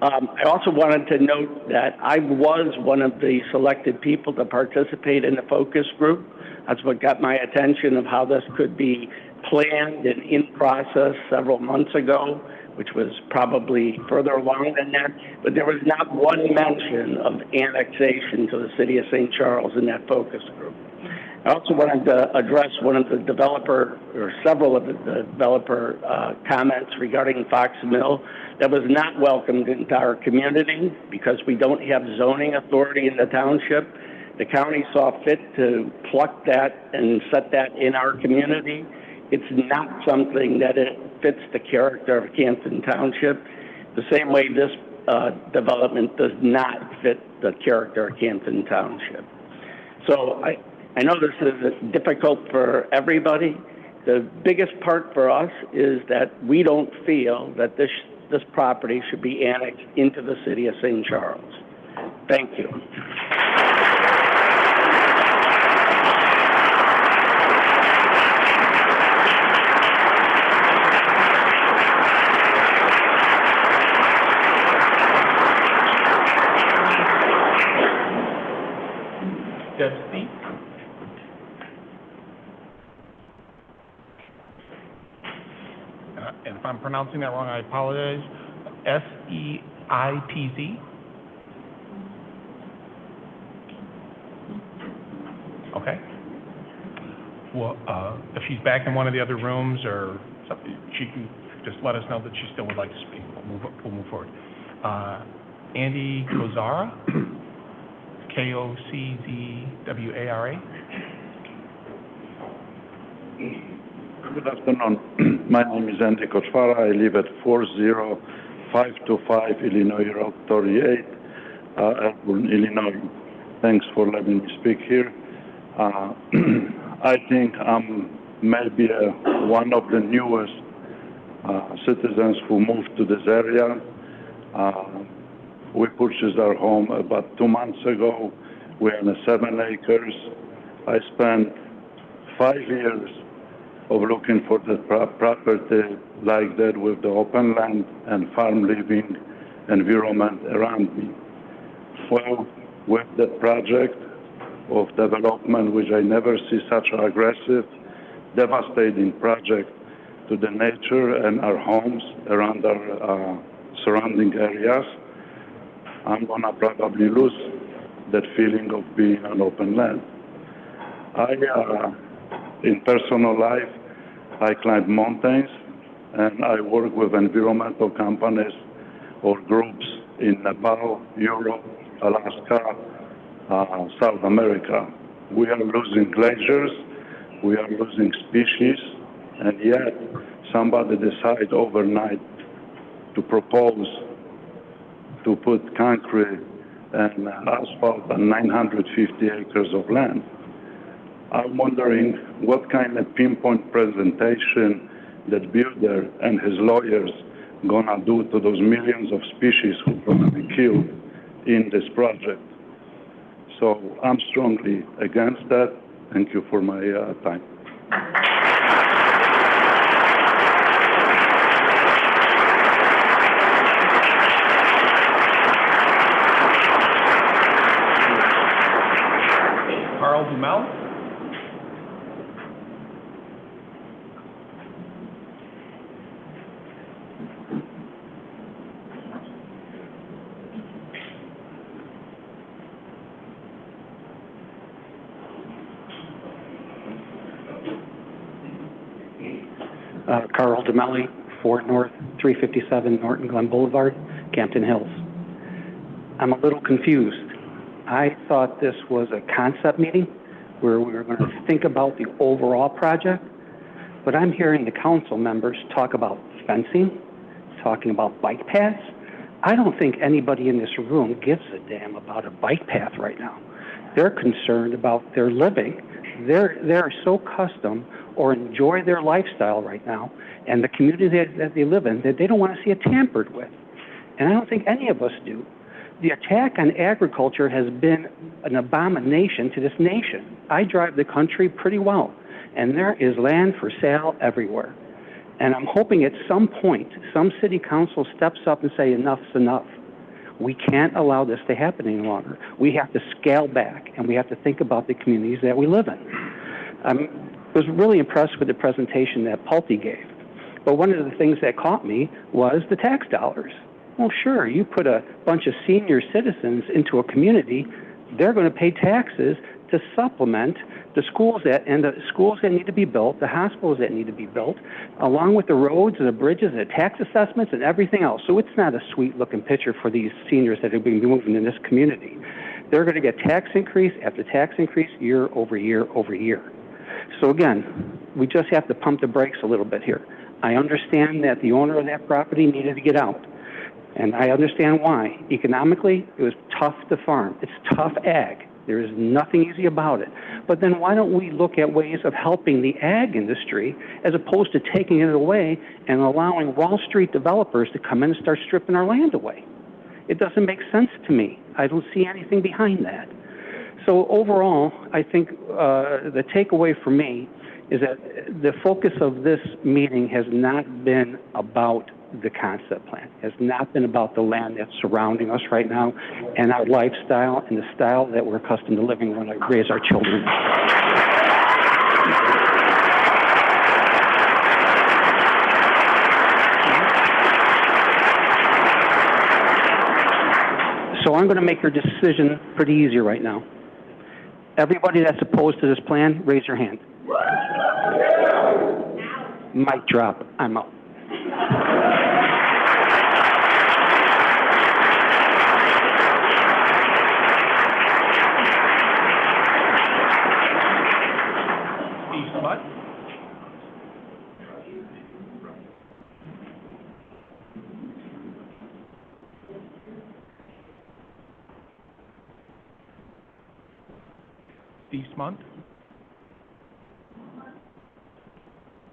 I also wanted to note that I was one of the selected people to participate in the focus group. That's what got my attention of how this could be planned and in process several months ago, which was probably further along than that. But there was not one mention of annexation to the city of St. Charles in that focus group. I also wanted to address one of the several of the developer comments regarding Fox Mill that was not welcomed into our community because we don't have zoning authority in the township. The county saw fit to pluck that and set that in our community. It's not something that it fits the character of Campton Township, the same way this development does not fit the character of Campton Township. So I know this is difficult for everybody. The biggest part for us is that we don't feel that this property should be annexed into the city of St. Charles. Thank you. Deb Speak. I'm pronouncing that wrong, I apologize. SEIPZ? Okay. Well, if she's back in one of the other rooms or something, she can just let us know that she still would like to speak. We'll move forward. Andy Kozara, Koczwara. Good afternoon. My name is Andy Koczwara. I live at 40525 Illinois Road 38, Elburn, Illinois. Thanks for letting me speak here. I think I'm maybe one of the newest citizens who moved to this area. We purchased our home about 2 months ago. We're on 7 acres. I spent 5 years of looking for the property like that with the open land and farm living environment around me. Well, with the project of development, which I never see such an aggressive, devastating project to the nature and our homes around our surrounding areas, I'm gonna probably lose that feeling of being on open land. In personal life, I climb mountains and I work with environmental companies or groups in Nepal, Europe, Alaska, South America. We are losing glaciers, we are losing species, and yet somebody decides overnight to propose to put concrete and asphalt on 950 acres of land. I'm wondering what kind of pinpoint presentation that builder and his lawyers gonna do to those millions of species who are gonna be killed in this project. So I'm strongly against that. Thank you for my time. Carl Dumel? Carl DeMelli, 4 North, 357 Norton Glen Boulevard, Campton Hills. I'm a little confused. I thought this was a concept meeting where we were going to think about the overall project, but I'm hearing the council members talk about fencing, talking about bike paths. I don't think anybody in this room gives a damn about a bike path right now. They're concerned about their living. They're so custom or enjoy their lifestyle right now and the community that they live in that they don't want to see it tampered with. And I don't think any of us do. The attack on agriculture has been an abomination to this nation. I drive the country pretty well, and there is land for sale everywhere. And I'm hoping at some point, some city council steps up and say enough's enough. We can't allow this to happen any longer. We have to scale back, and we have to think about the communities that we live in. I was really impressed with the presentation that Pulte gave. But one of the things that caught me was the tax dollars. Well, sure, you put a bunch of senior citizens into a community, they're going to pay taxes to supplement the schools that need to be built, the hospitals that need to be built, along with the roads and the bridges and the tax assessments and everything else. So it's not a sweet-looking picture for these seniors that are being moving in this community. They're going to get tax increase after tax increase year over year over year. So again, we just have to pump the brakes a little bit here. I understand that the owner of that property needed to get out. And I understand why. Economically, it was tough to farm. It's tough ag. There is nothing easy about it. But then why don't we look at ways of helping the ag industry as opposed to taking it away and allowing Wall Street developers to come in and start stripping our land away? It doesn't make sense to me. I don't see anything behind that. So overall, I think the takeaway for me is that the focus of this meeting has not been about the concept plan, has not been about the land that's surrounding us right now and our lifestyle and the style that we're accustomed to living when we raise our children. So I'm going to make your decision pretty easy right now. Everybody that's opposed to this plan, raise your hand. Mic drop. I'm out. Eastmont?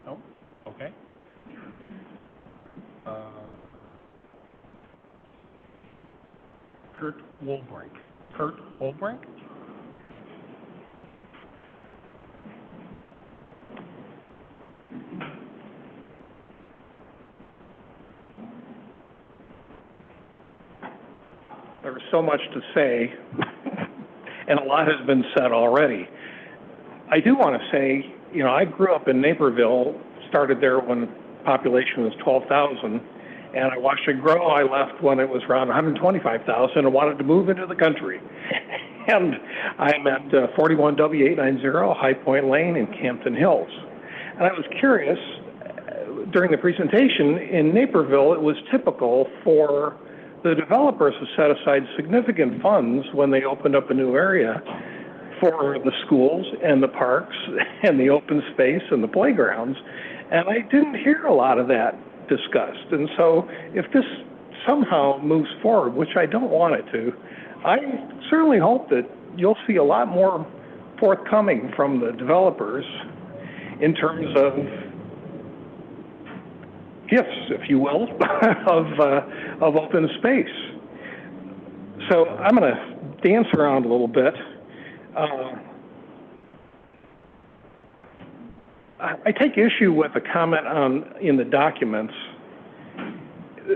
No? Okay. Kurt Wolbrink. Kurt Wolbrink? There's so much to say, and a lot has been said already. I do want to say, you know, I grew up in Naperville, started there when population was 12,000, and I watched it grow. I left when it was around 125,000 and wanted to move into the country. And I'm at 41W890 High Point Lane in Campton Hills. And I was curious, during the presentation, in Naperville, it was typical for the developers to set aside significant funds when they opened up a new area for the schools and the parks and the open space and the playgrounds. And I didn't hear a lot of that discussed. And so if this somehow moves forward, which I don't want it to, I certainly hope that you'll see a lot more forthcoming from the developers in terms of gifts, if you will, of open space. So I'm going to dance around a little bit. I take issue with a comment in the documents.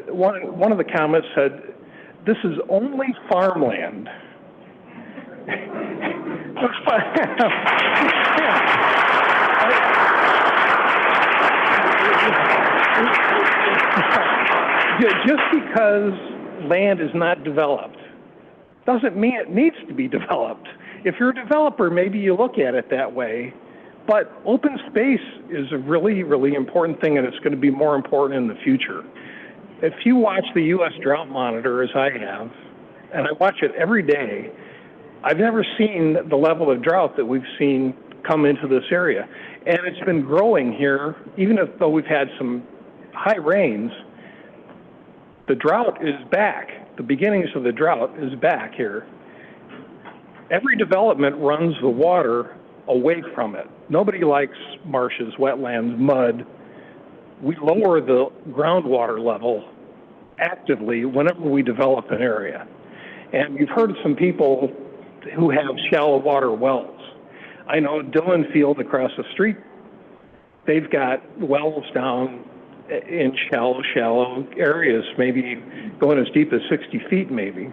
One of the comments said, "This is only farmland." Just because land is not developed doesn't mean it needs to be developed. If you're a developer, maybe you look at it that way, but open space is a really, really important thing, and it's going to be more important in the future. If you watch the U.S. Drought Monitor, as I have, and I watch it every day, I've never seen the level of drought that we've seen come into this area. And it's been growing here, even though we've had some high rains. The drought is back. The beginnings of the drought is back here. Every development runs the water away from it. Nobody likes marshes, wetlands, mud. We lower the groundwater level actively whenever we develop an area. And you've heard some people who have shallow water wells. I know Dillon Field across the street, they've got wells down in shallow areas, maybe going as deep as 60 feet maybe.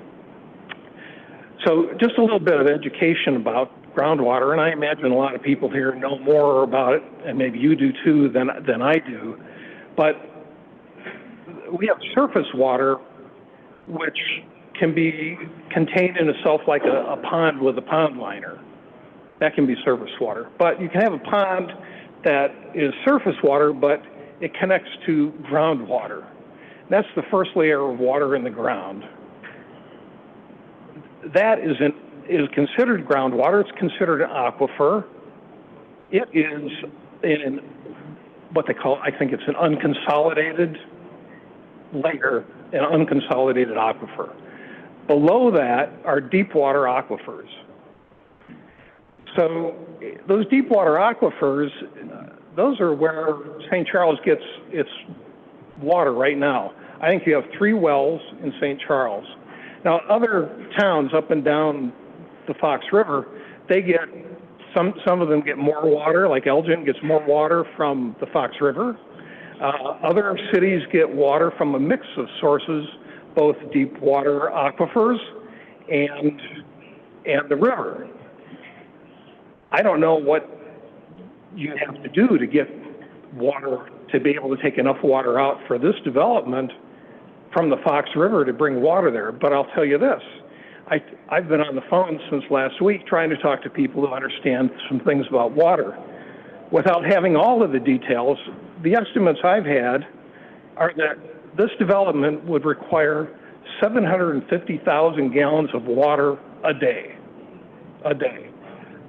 So just a little bit of education about groundwater, and I imagine a lot of people here know more about it, and maybe you do too than I do. But we have surface water, which can be contained in itself like a pond with a pond liner. That can be surface water. But you can have a pond that is surface water, but it connects to groundwater. That's the first layer of water in the ground. That is considered groundwater. It's considered an aquifer. It is in what they call, I think it's an unconsolidated layer, an unconsolidated aquifer. Below that are deep water aquifers. So those deep water aquifers, those are where St. Charles gets its water right now. I think you have 3 wells in St. Charles. Now, other towns up and down the Fox River, they get, some of them get more water, like Elgin gets more water from the Fox River. Other cities get water from a mix of sources, both deep water aquifers and the river. I don't know what you have to do to get water, to be able to take enough water out for this development from the Fox River to bring water there. But I'll tell you this, I've been on the phone since last week trying to talk to people who understand some things about water. Without having all of the details, the estimates I've had are that this development would require 750,000 gallons of water a day.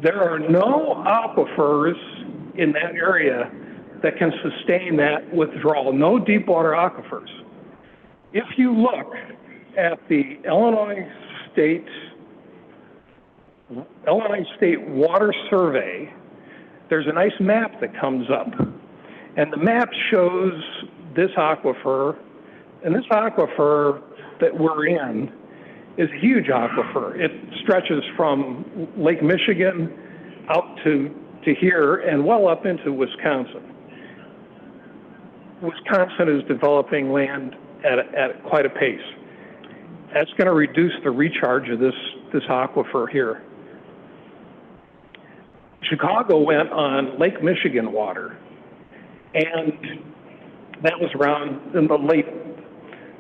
There are no aquifers in that area that can sustain that withdrawal, no deep water aquifers. If you look at the Illinois State Water Survey, there's a nice map that comes up. And the map shows this aquifer, and this aquifer that we're in is a huge aquifer. It stretches from Lake Michigan out to here and well up into Wisconsin. Wisconsin is developing land at quite a pace. That's going to reduce the recharge of this aquifer here. Chicago went on Lake Michigan water, and that was around in the late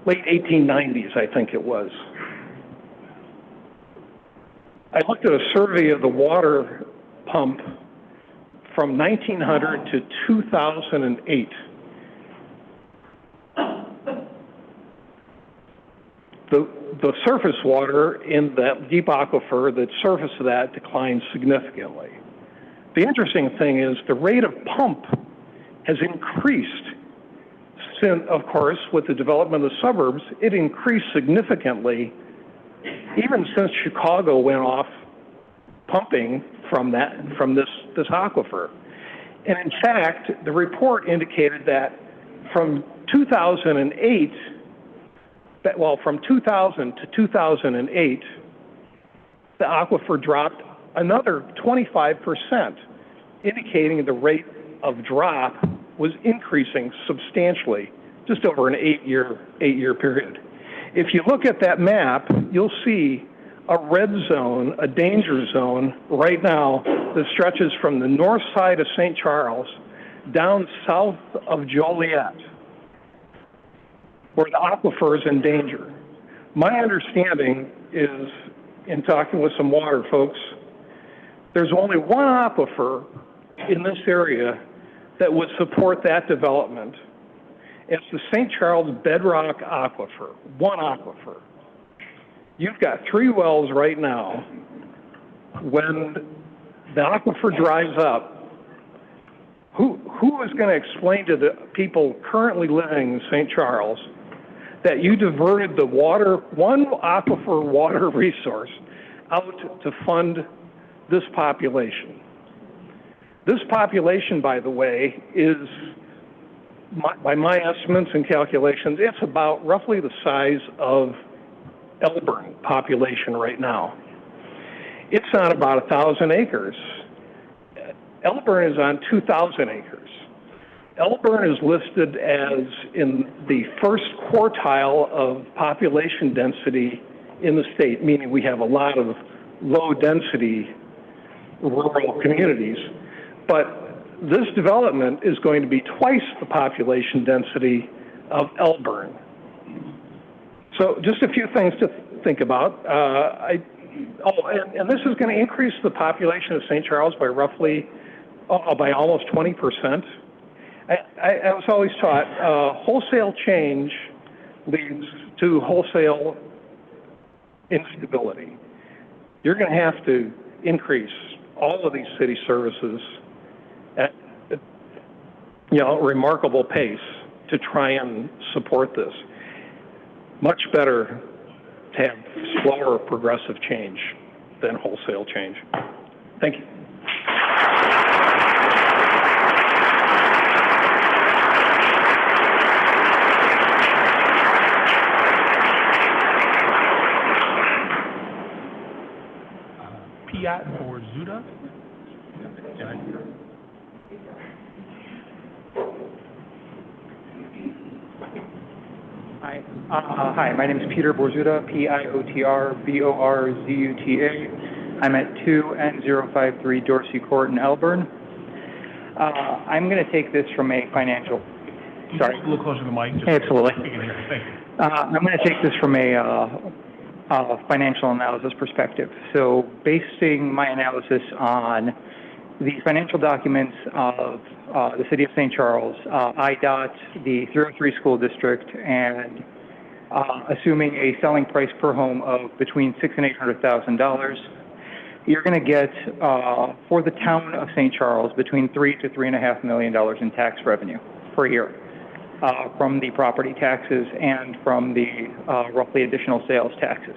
1890s, I think it was. I looked at a survey of the water pump from 1900 to 2008. The surface water in that deep aquifer, the surface of that declined significantly. The interesting thing is the rate of pump has increased since, of course, with the development of the suburbs, it increased significantly even since Chicago went off pumping from this aquifer. And in fact, the report indicated that from 2008, from 2000 to 2008, the aquifer dropped another 25%, indicating the rate of drop was increasing substantially just over an eight-year period. If you look at that map, you'll see a red zone, a danger zone right now that stretches from the north side of St. Charles down south of Joliet, where the aquifer is in danger. My understanding is, in talking with some water folks, there's only one aquifer in this area that would support that development. It's the St. Charles bedrock aquifer, one aquifer. You've got 3 wells right now. When the aquifer dries up, who is going to explain to the people currently living in St. Charles that you diverted the one aquifer water resource out to fund this population? This population, by the way, is, by my estimates and calculations, it's about roughly the size of Elburn population right now. It's on about 1,000 acres. Elburn is on 2,000 acres. Elburn is listed as in the first quartile of population density in the state, meaning we have a lot of low-density rural communities. But this development is going to be twice the population density of Elburn. So just a few things to think about. And this is going to increase the population of St. Charles by by almost 20%. I was always taught wholesale change leads to wholesale instability. You're going to have to increase all of these city services at a remarkable pace to try and support this. Much better to have slower progressive change than wholesale change. Thank you. Piat Borzuda. Hi, my name is Peter Borzuta, P-I-O-T-R-B-O-R-Z-U-T-A. I'm at 2N053 Dorsey Court in Elburn. I'm going to take this from a financial... Sorry. A little closer to the mic. Absolutely. Thank you. I'm going to take this from a financial analysis perspective. So basing my analysis on the financial documents of the City of St. Charles, IDOT, the 303 School District, and assuming a selling price per home of between $600,000 and $800,000, you're going to get, for the town of St. Charles, between $3 to $3.5 million in tax revenue per year from the property taxes and from the roughly additional sales taxes.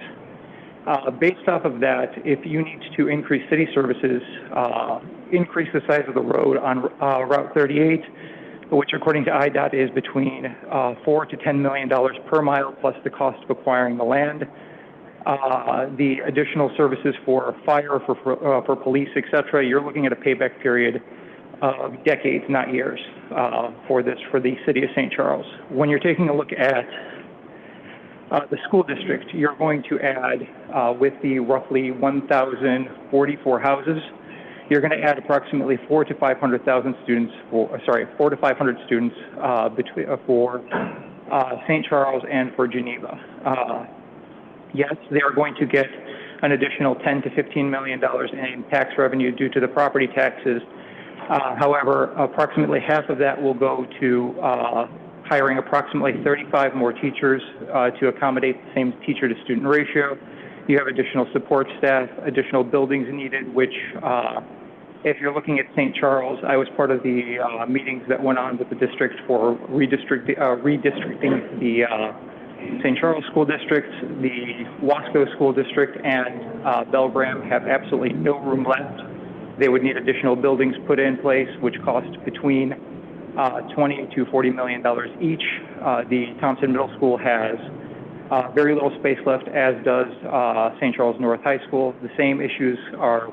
Based off of that, if you need to increase city services, increase the size of the road on Route 38, which according to IDOT is between $4 to $10 million per mile plus the cost of acquiring the land, the additional services for fire, for police, et cetera, you're looking at a payback period of decades, not years, for the City of St. Charles. When you're taking a look at the school district, you're going to add, with the roughly 1,044 houses, you're going to add approximately 400 to 500,000 students. 400 to 500 students for St. Charles and for Geneva. Yes, they are going to get an additional $10 to $15 million in tax revenue due to the property taxes. However, approximately half of that will go to hiring approximately 35 more teachers to accommodate the same teacher-to-student ratio. You have additional support staff, additional buildings needed, which, if you're looking at St. Charles, I was part of the meetings that went on with the district for redistricting the St. Charles School District, the Wasco School District, and Belgraham have absolutely no room left. They would need additional buildings put in place, which cost between $20 to $40 million each. The Thompson Middle School has very little space left, as does St. Charles North High School. The same issues are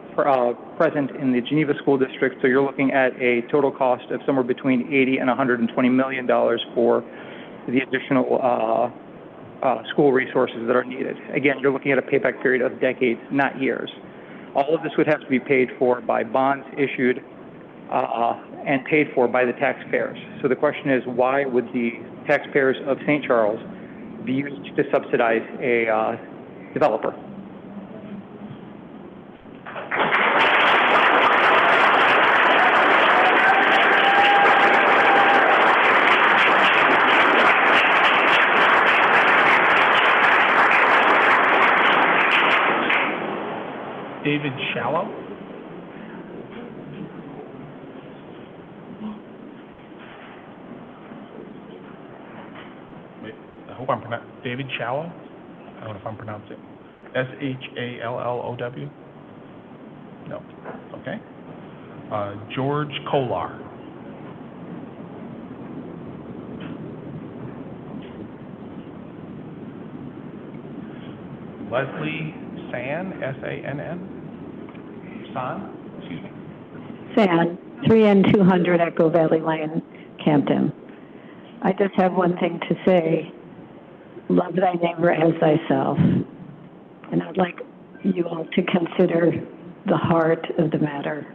present in the Geneva School District, so you're looking at a total cost of somewhere between $80 and $120 million for the additional school resources that are needed. Again, you're looking at a payback period of decades, not years. All of this would have to be paid for by bonds issued and paid for by the taxpayers. So the question is, why would the taxpayers of St. Charles be used to subsidize a developer? David Shallow. Wait, I hope I'm pronouncing David Shallow. I don't know if I'm pronouncing it. Shallow? No. Okay. George Kolar. Leslie San, S-A-N-N? San? Excuse me. San, 3N200 Echo Valley Lane, Campton. I just have one thing to say. Love thy neighbor as thyself. And I'd like you all to consider the heart of the matter,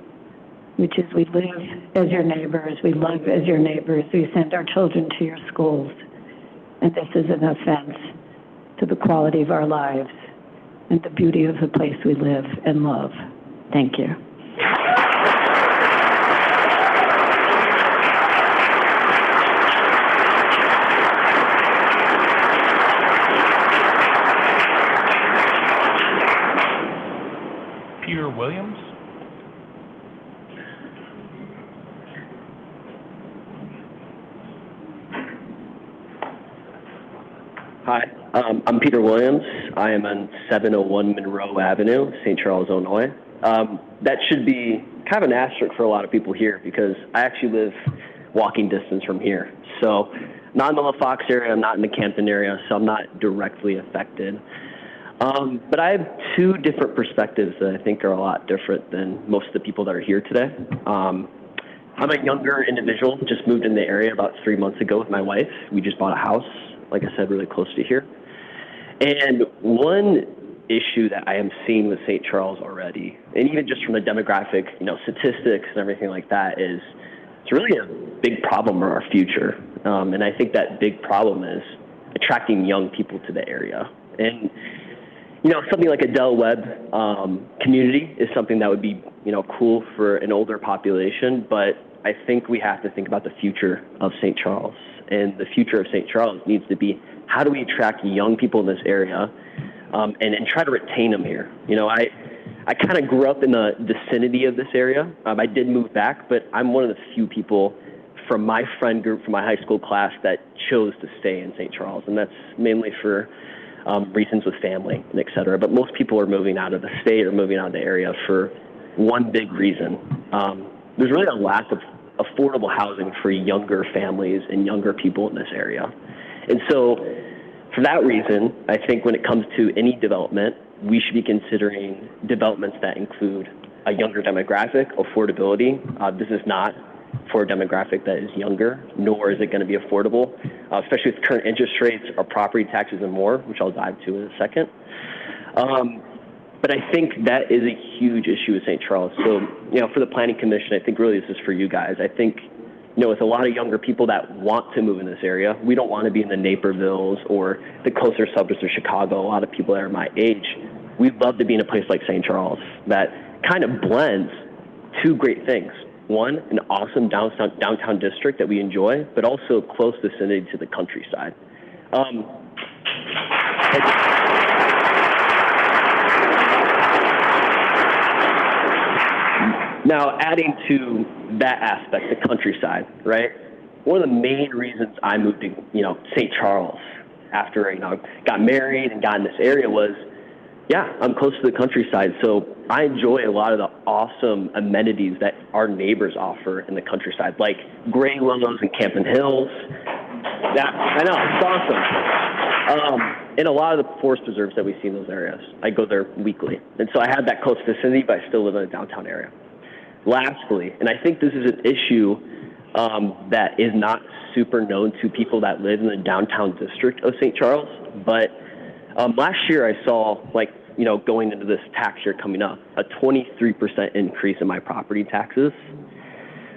which is we live as your neighbors, we love as your neighbors, we send our children to your schools. And this is an offense to the quality of our lives and the beauty of the place we live and love. Thank you. Peter Williams. Hi, I'm Peter Williams. I am on 701 Monroe Avenue, St. Charles, Illinois. That should be kind of an asterisk for a lot of people here because I actually live walking distance from here. So not in the LaFox area, I'm not in the Campton area, so I'm not directly affected. But I have two different perspectives that I think are a lot different than most of the people that are here today. I'm a younger individual, just moved in the area about 3 months ago with my wife. We just bought a house, like I said, really close to here. And one issue that I am seeing with St. Charles already, and even just from the demographic, statistics and everything like that, is it's really a big problem for our future. And I think that big problem is attracting young people to the area. And, something like a Del Webb community is something that would be, cool for an older population, but I think we have to think about the future of St. Charles. And the future of St. Charles needs to be, how do we attract young people in this area and try to retain them here? I kind of grew up in the vicinity of this area. I did move back, but I'm one of the few people from my friend group, from my high school class, that chose to stay in St. Charles, and that's mainly for reasons with family and et cetera. But most people are moving out of the state or moving out of the area for one big reason. There's really a lack of affordable housing for younger families and younger people in this area. And so for that reason, I think when it comes to any development, we should be considering developments that include a younger demographic, affordability. This is not for a demographic that is younger, nor is it going to be affordable, especially with current interest rates, our property taxes, and more, which I'll dive to in a second. But I think that is a huge issue with St. Charles. So, for the Planning Commission, I think really this is for you guys. I think, with a lot of younger people that want to move in this area, we don't want to be in the Napervilles or the closer suburbs of Chicago, a lot of people that are my age. We'd love to be in a place like St. Charles that kind of blends two great things. One, an awesome downtown district that we enjoy, but also close vicinity to the countryside. Now, adding to that aspect, the countryside, right? One of the main reasons I moved to, St. Charles after, got married and got in this area was, I'm close to the countryside, so I enjoy a lot of the awesome amenities that our neighbors offer in the countryside, like gray willows and Campton Hills. I know, it's awesome. And a lot of the forest preserves that we see in those areas. I go there weekly. And so I have that close vicinity, but I still live in a downtown area. Lastly, and I think this is an issue that is not super known to people that live in the downtown district of St. Charles, but last year I saw, going into this tax year coming up, a 23% increase in my property taxes.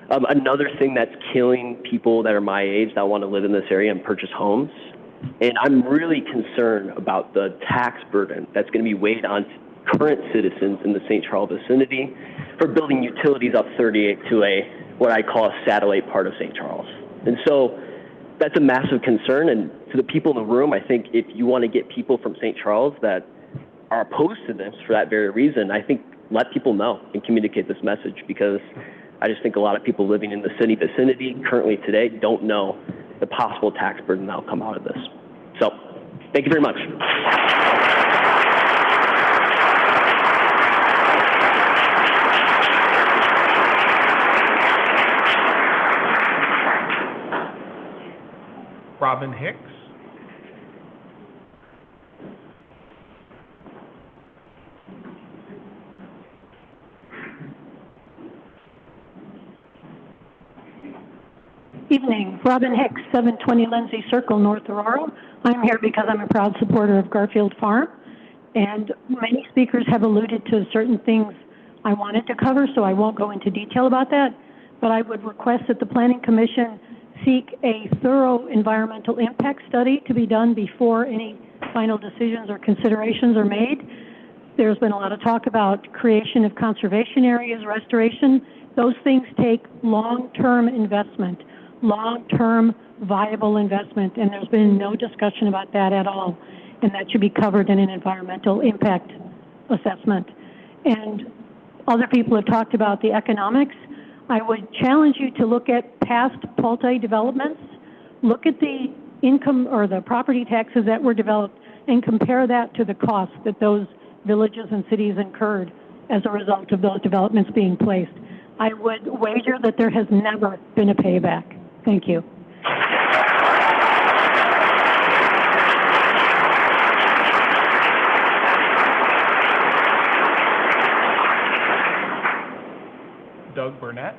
Another thing that's killing people that are my age that want to live in this area and purchase homes, and I'm really concerned about the tax burden that's going to be weighed on current citizens in the St. Charles vicinity for building utilities up 38 to what I call a satellite part of St. Charles. And so that's a massive concern. And to the people in the room, I think if you want to get people from St. Charles that are opposed to this for that very reason, I think let people know and communicate this message, because I just think a lot of people living in the city vicinity currently today don't know the possible tax burden that will come out of this. So thank you very much. Robin Hicks. Evening, Robin Hicks, 720 Lindsay Circle, North Aurora. I'm here because I'm a proud supporter of Garfield Farm, and many speakers have alluded to certain things I wanted to cover, so I won't go into detail about that, but I would request that the Planning Commission seek a thorough environmental impact study to be done before any final decisions or considerations are made. There's been a lot of talk about creation of conservation areas, restoration. Those things take long-term investment, long-term viable investment, and there's been no discussion about that at all, and that should be covered in an environmental impact assessment. And other people have talked about the economics. I would challenge you to look at past Pulte developments, look at the income or the property taxes that were developed, and compare that to the cost that those villages and cities incurred as a result of those developments being placed. I would wager that there has never been a payback. Thank you. Doug Burnett.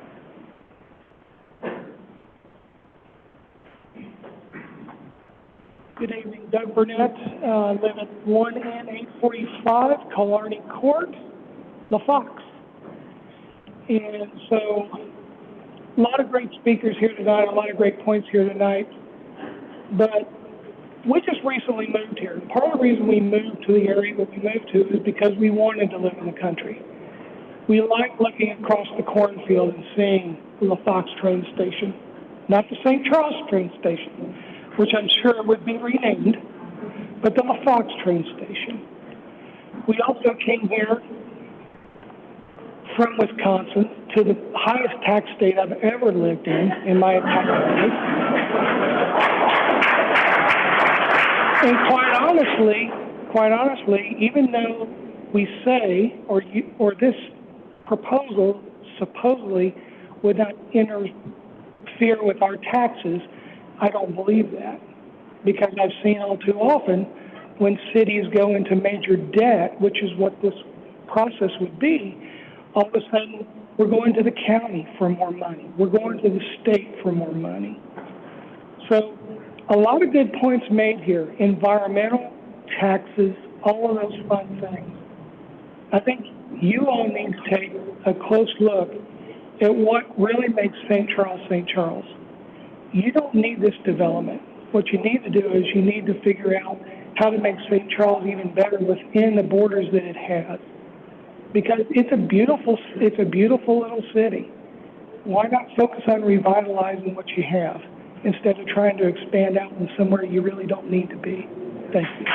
Good evening, Doug Burnett. I live at 1N845 Killarney Court, La Fox. And so, a lot of great speakers here tonight, a lot of great points here tonight. But we just recently moved here. Part of the reason we moved to the area that we moved to is because we wanted to live in the country. We like looking across the cornfield and seeing the Fox train station, not the St. Charles train station, which I'm sure would be renamed, but the Fox train station. We also came here from Wisconsin to the highest tax state I've ever lived in my entire life. And quite honestly, even though we say, or this proposal supposedly would not interfere with our taxes, I don't believe that, because I've seen all too often when cities go into major debt, which is what this process would be, all of a sudden we're going to the county for more money. We're going to the state for more money. So a lot of good points made here. Environmental, taxes, all of those fun things. I think you all need to take a close look at what really makes St. Charles St. Charles. You don't need this development. What you need to do is you need to figure out how to make St. Charles even better within the borders that it has. Because it's a beautiful little city. Why not focus on revitalizing what you have instead of trying to expand out in somewhere you really don't need to be? Thank you.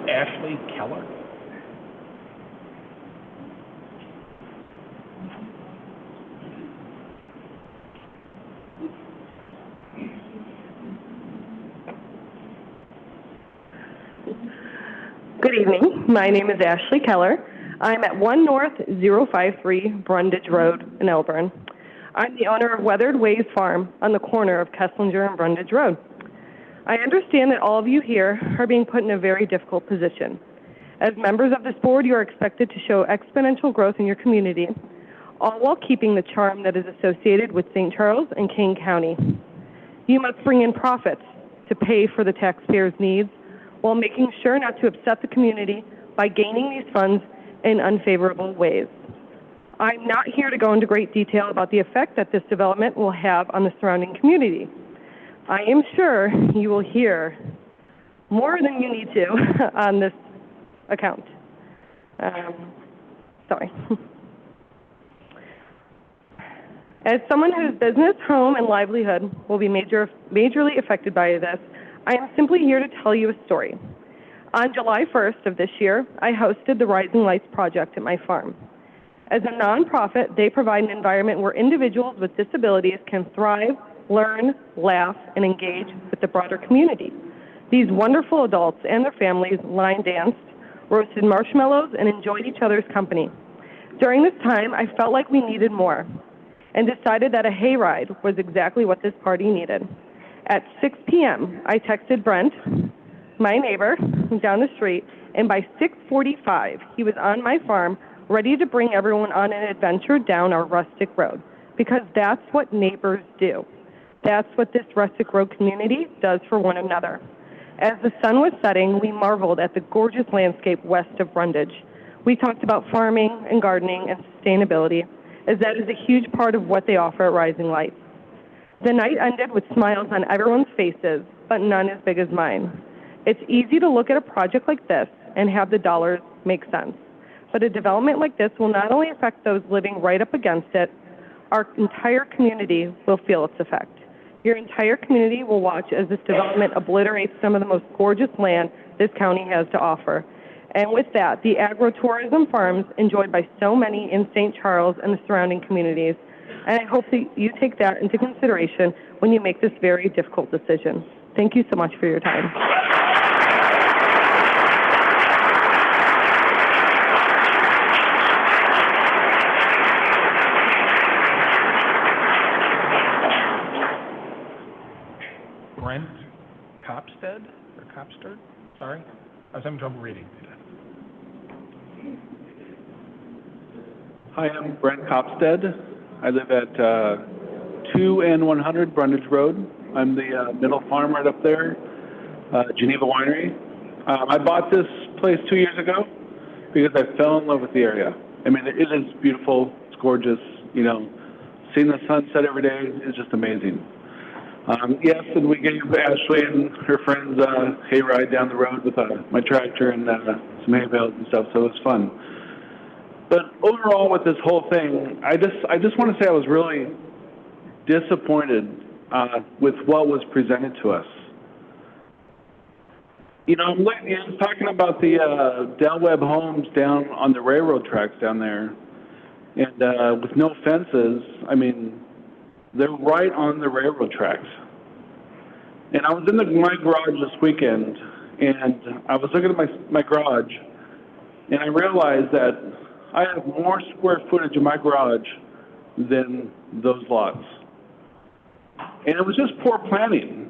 Ashley Keller. Good evening. My name is Ashley Keller. I'm at 1 North 053 Brundage Road in Elburn. I'm the owner of Weathered Ways Farm on the corner of Kesslinger and Brundage Road. I understand that all of you here are being put in a very difficult position. As members of this board, you are expected to show exponential growth in your community, all while keeping the charm that is associated with St. Charles and King County. You must bring in profits to pay for the taxpayers' needs, while making sure not to upset the community by gaining these funds in unfavorable ways. I'm not here to go into great detail about the effect that this development will have on the surrounding community. I am sure you will hear more than you need to on this account. Sorry. As someone whose business, home, and livelihood will be majorly affected by this, I am simply here to tell you a story. On July 1st of this year, I hosted the Rising Lights Project at my farm. As a nonprofit, they provide an environment where individuals with disabilities can thrive, learn, laugh, and engage with the broader community. These wonderful adults and their families line danced, roasted marshmallows, and enjoyed each other's company. During this time, I felt like we needed more and decided that a hayride was exactly what this party needed. At 6 p.m., I texted Brent, my neighbor down the street, and by 6:45, he was on my farm, ready to bring everyone on an adventure down our rustic road, because that's what neighbors do. That's what this rustic road community does for one another. As the sun was setting, we marveled at the gorgeous landscape west of Brundage. We talked about farming and gardening and sustainability, as that is a huge part of what they offer at Rising Lights. The night ended with smiles on everyone's faces, but none as big as mine. It's easy to look at a project like this and have the dollars make sense. But a development like this will not only affect those living right up against it, our entire community will feel its effect. Your entire community will watch as this development obliterates some of the most gorgeous land this county has to offer. And with that, the agro-tourism farms enjoyed by so many in St. Charles and the surrounding communities. And I hope that you take that into consideration when you make this very difficult decision. Thank you so much for your time. Brent Copstead, or Copstead? Sorry, I was having trouble reading. Hi, I'm Brent Copstead. I live at 2N100 Brundage Road. I'm the middle farm right up there, Geneva Winery. I bought this place 2 years ago, because I fell in love with the area. I mean, it is beautiful, it's gorgeous, you know, seeing the sunset every day is just amazing. Yes, and we gave Ashley and her friends a hayride down the road with my tractor and some hay bales and stuff, so it was fun. But overall with this whole thing, I just want to say I was really disappointed with what was presented to us. You know, I'm talking about the Del Webb homes down on the railroad tracks down there, and with no fences. I mean, they're right on the railroad tracks. And I was in my garage this weekend, and I was looking at my garage, and I realized that I have more square footage in my garage than those lots. And it was just poor planning.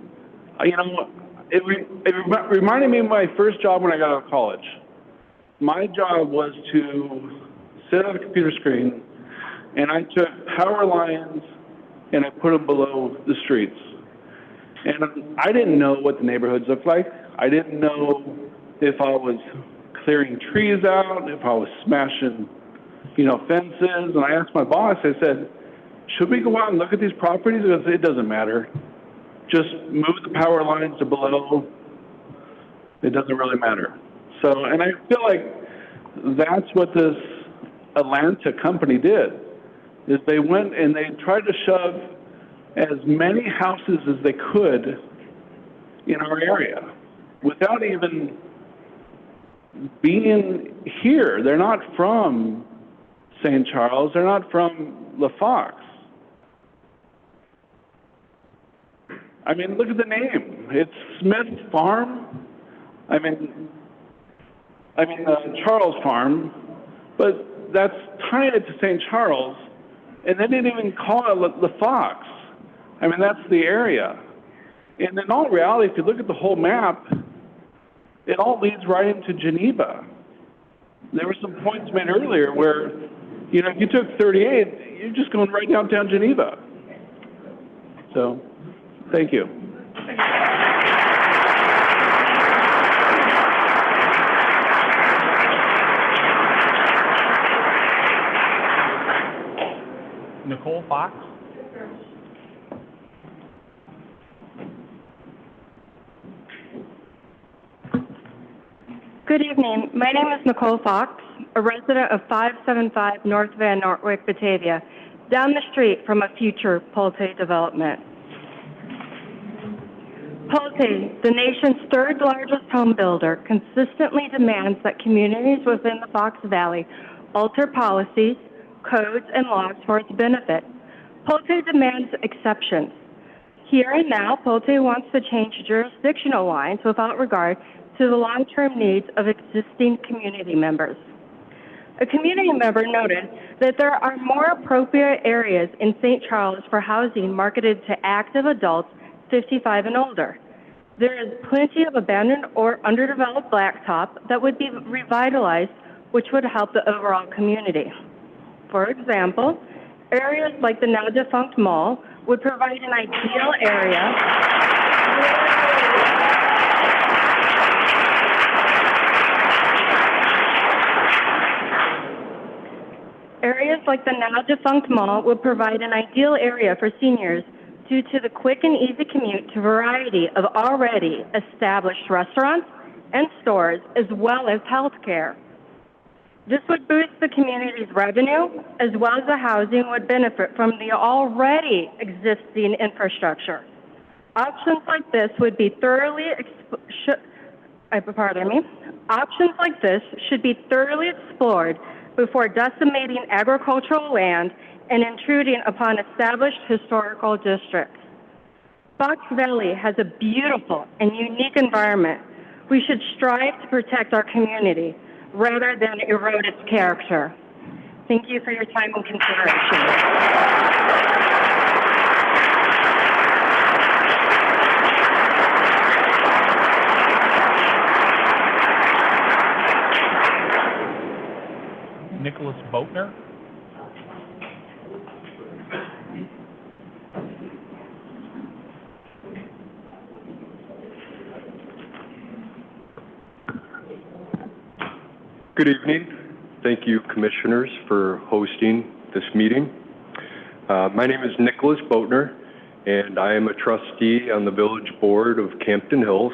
You know, it reminded me of my first job when I got out of college. My job was to sit on a computer screen, and I took power lines and I put them below the streets. And I didn't know what the neighborhoods looked like. I didn't know if I was clearing trees out, if I was smashing, you know, fences. And I asked my boss, I said, should we go out and look at these properties? He goes, it doesn't matter. Just move the power lines to below. It doesn't really matter. So, and I feel like that's what this Atlanta company did, is they went and they tried to shove as many houses as they could in our area without even being here. They're not from St. Charles. They're not from LaFox. I mean, look at the name. It's Smith Farm. I mean Charles Farm, but that's tying it to St. Charles, and they didn't even call it LaFox. I mean, that's the area. And in all reality, if you look at the whole map, it all leads right into Geneva. There were some points made earlier where, you know, if you took 38, you're just going right downtown Geneva. So, thank you. Nicole Fox? Good evening. My name is Nicole Fox, a resident of 575 North Van Nortwick, Batavia, down the street from a future Pulte development. Pulte, the nation's third largest home builder, consistently demands that communities within the Fox Valley alter policies, codes, and laws for its benefit. Pulte demands exceptions. Here and now, Pulte wants to change jurisdictional lines without regard to the long-term needs of existing community members. A community member noted that there are more appropriate areas in St. Charles for housing marketed to active adults 55 and older. There is plenty of abandoned or underdeveloped blacktop that would be revitalized, which would help the overall community. For example, areas like the now defunct mall would provide an ideal area for seniors due to the quick and easy commute to a variety of already established restaurants and stores, as well as health care. This would boost the community's revenue, as well as the housing would benefit from the already existing infrastructure. Options like this should be thoroughly explored before decimating agricultural land and intruding upon established historical districts. Fox Valley has a beautiful and unique environment. We should strive to protect our community rather than erode its character. Thank you for your time and consideration. Nicholas Boatner? Good evening. Thank you, commissioners, for hosting this meeting. My name is Nicholas Boatner, and I am a trustee on the Village Board of Campton Hills.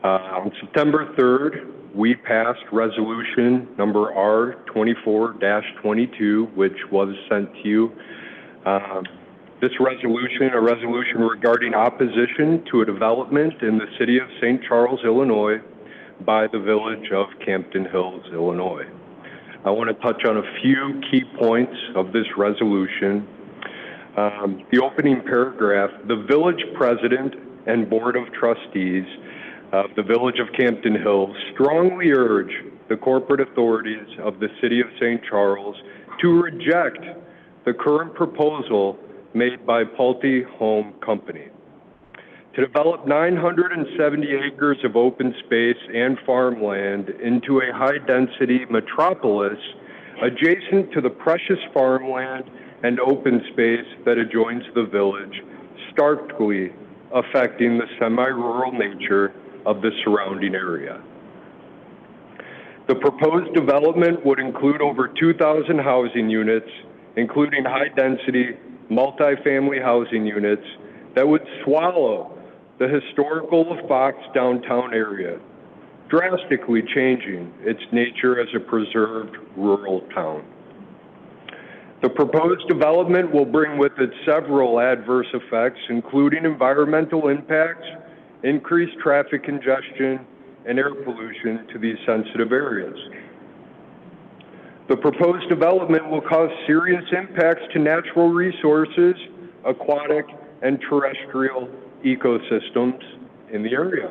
On September 3rd, we passed resolution number R24-22, which was sent to you. This resolution, a resolution regarding opposition to a development in the city of St. Charles, Illinois, by the Village of Campton Hills, Illinois. I want to touch on a few key points of this resolution. The opening paragraph, the village president and board of trustees of the Village of Campton Hills strongly urge the corporate authorities of the city of St. Charles to reject the current proposal made by Pulte Home Company to develop 970 acres of open space and farmland into a high-density metropolis adjacent to the precious farmland and open space that adjoins the village, starkly affecting the semi-rural nature of the surrounding area. The proposed development would include over 2,000 housing units, including high-density, multifamily housing units that would swallow the historical LaFox downtown area, drastically changing its nature as a preserved rural town. The proposed development will bring with it several adverse effects, including environmental impacts, increased traffic congestion, and air pollution to these sensitive areas. The proposed development will cause serious impacts to natural resources, aquatic and terrestrial ecosystems in the area.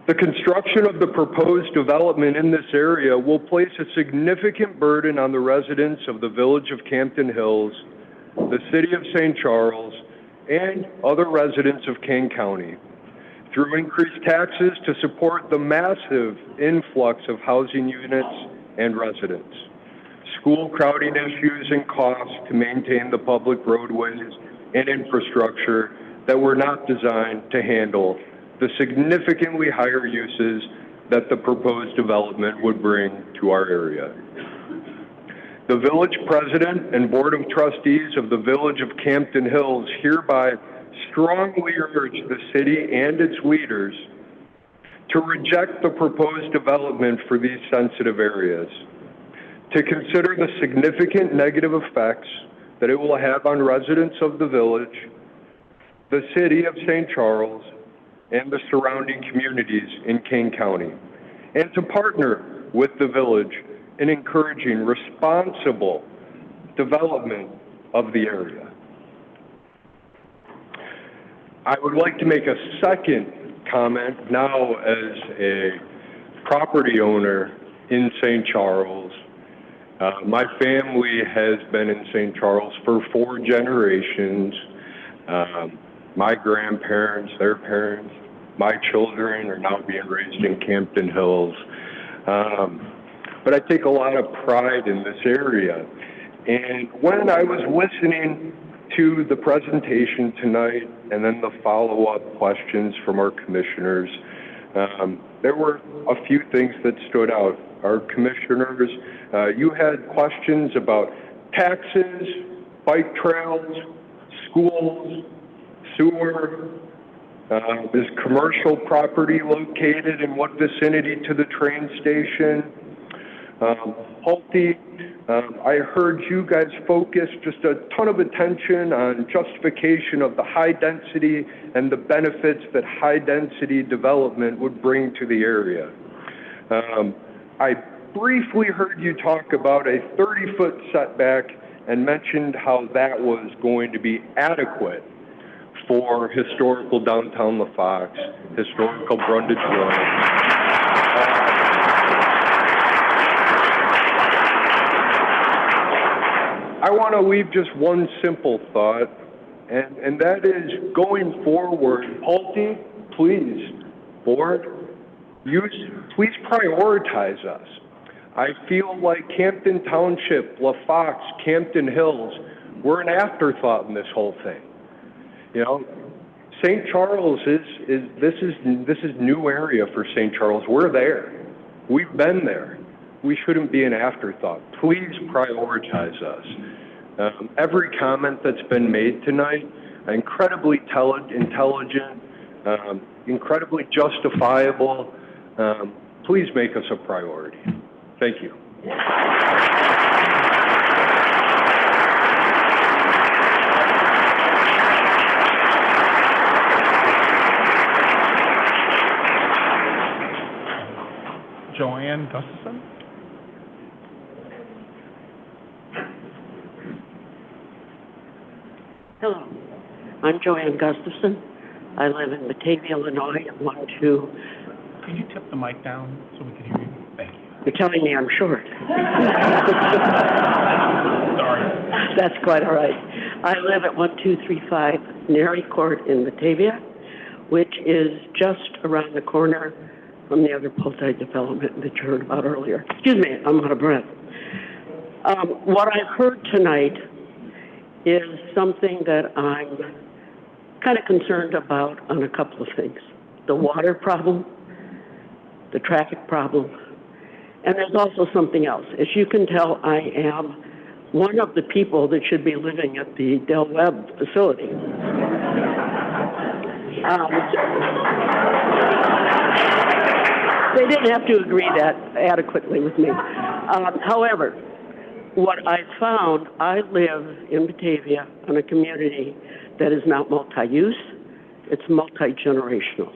The construction of the proposed development in this area will place a significant burden on the residents of the Village of Campton Hills, the City of St. Charles, and other residents of Kane County through increased taxes to support the massive influx of housing units and residents, school crowding issues and costs to maintain the public roadways and infrastructure that were not designed to handle the significantly higher uses that the proposed development would bring to our area. The village president and board of trustees of the Village of Campton Hills hereby strongly urge the city and its leaders to reject the proposed development for these sensitive areas, to consider the significant negative effects that it will have on residents of the village, the city of St. Charles, and the surrounding communities in Kane County, and to partner with the village in encouraging responsible development of the area. I would like to make a second comment now as a property owner in St. Charles. My family has been in St. Charles for 4 generations. My grandparents, their parents, my children are now being raised in Campton Hills. But I take a lot of pride in this area. And when I was listening to the presentation tonight and then the follow-up questions from our commissioners, there were a few things that stood out. Our commissioners, you had questions about taxes, bike trails, schools, sewer. Is commercial property located in what vicinity to the train station? Pulte, I heard you guys focus just a ton of attention on justification of the high density and the benefits that high density development would bring to the area. I briefly heard you talk about a 30-foot setback and mentioned how that was going to be adequate for historical downtown LaFox, historical Brundage Road. I want to leave just one simple thought, and that is going forward, Pulte, please, board, please prioritize us. I feel like Campton Township, LaFox, Campton Hills, we're an afterthought in this whole thing. You know, St. Charles this is new area for St. Charles. We're there. We've been there. We shouldn't be an afterthought. Please prioritize us. Every comment that's been made tonight, incredibly intelligent, incredibly justifiable. Please make us a priority. Thank you. Joanne Gustafson. Hello, I'm Joanne Gustafson. I live in Batavia, Illinois. I want to... Could you tip the mic down so we can hear you? Thank you. You're telling me I'm short. Sorry. That's quite all right. I live at 1235 Nary Court in Batavia, which is just around the corner from the other multi-development that you heard about earlier. Excuse me, I'm out of breath. What I've heard tonight is something that I'm kind of concerned about on a couple of things. The water problem, the traffic problem, and there's also something else. As you can tell, I am one of the people that should be living at the Del Webb facility. They didn't have to agree that adequately with me. However, what I found, I live in Batavia in a community that is not multi-use, it's multi-generational.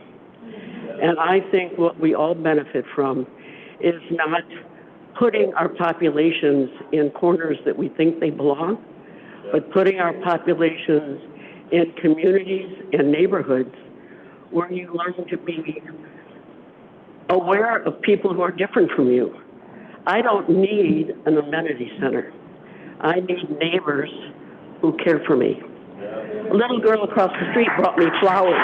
And I think what we all benefit from is not putting our populations in corners that we think they belong, but putting our populations in communities and neighborhoods where you learn to be aware of people who are different from you. I don't need an amenity center. I need neighbors who care for me. A little girl across the street brought me flowers.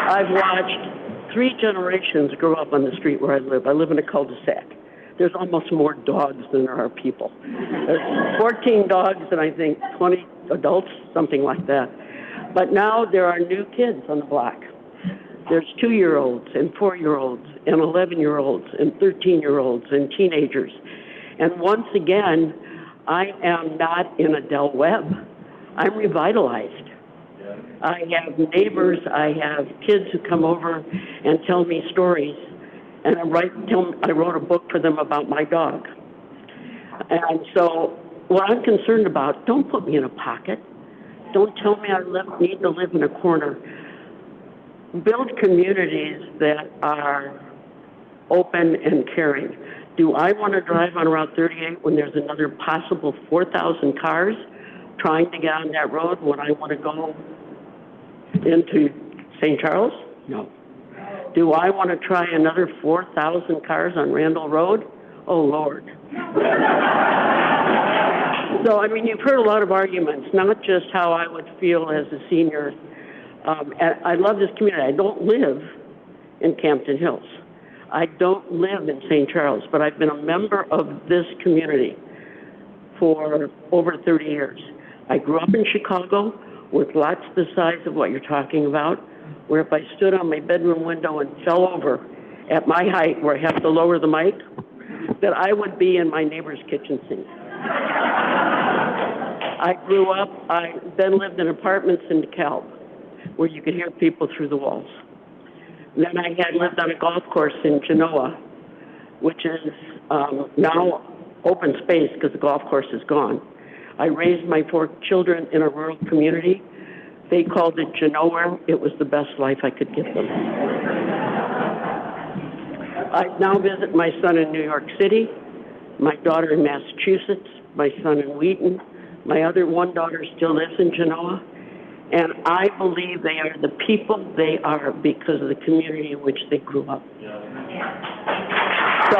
I've watched 3 generations grow up on the street where I live. I live in a cul-de-sac. There's almost more dogs than there are people. There's 14 dogs and I think 20 adults, something like that. But now there are new kids on the block. There's 2-year-olds and 4-year-olds and 11-year-olds and 13-year-olds and teenagers. And once again, I am not in a Del Webb. I'm revitalized. I have neighbors, I have kids who come over and tell me stories. And I wrote a book for them about my dog. And so what I'm concerned about, don't put me in a pocket. Don't tell me I need to live in a corner. Build communities that are open and caring. Do I want to drive on Route 38 when there's another possible 4,000 cars trying to get on that road when I want to go into St. Charles? No. Do I want to try another 4,000 cars on Randall Road? Oh, Lord. So, I mean, you've heard a lot of arguments, not just how I would feel as a senior. And I love this community. I don't live in Campton Hills. I don't live in St. Charles, but I've been a member of this community for over 30 years. I grew up in Chicago with lots the size of what you're talking about, where if I stood on my bedroom window and fell over at my height, where I have to lower the mic, that I would be in my neighbor's kitchen sink. I grew up, I then lived in apartments in DeKalb, where you could hear people through the walls. Then I had lived on a golf course in Genoa, which is now open space because the golf course is gone. I raised my 4 children in a rural community. They called it Genoa. It was the best life I could give them. I now visit my son in New York City, my daughter in Massachusetts, my son in Wheaton. My other one daughter still lives in Genoa. And I believe they are the people they are because of the community in which they grew up. So,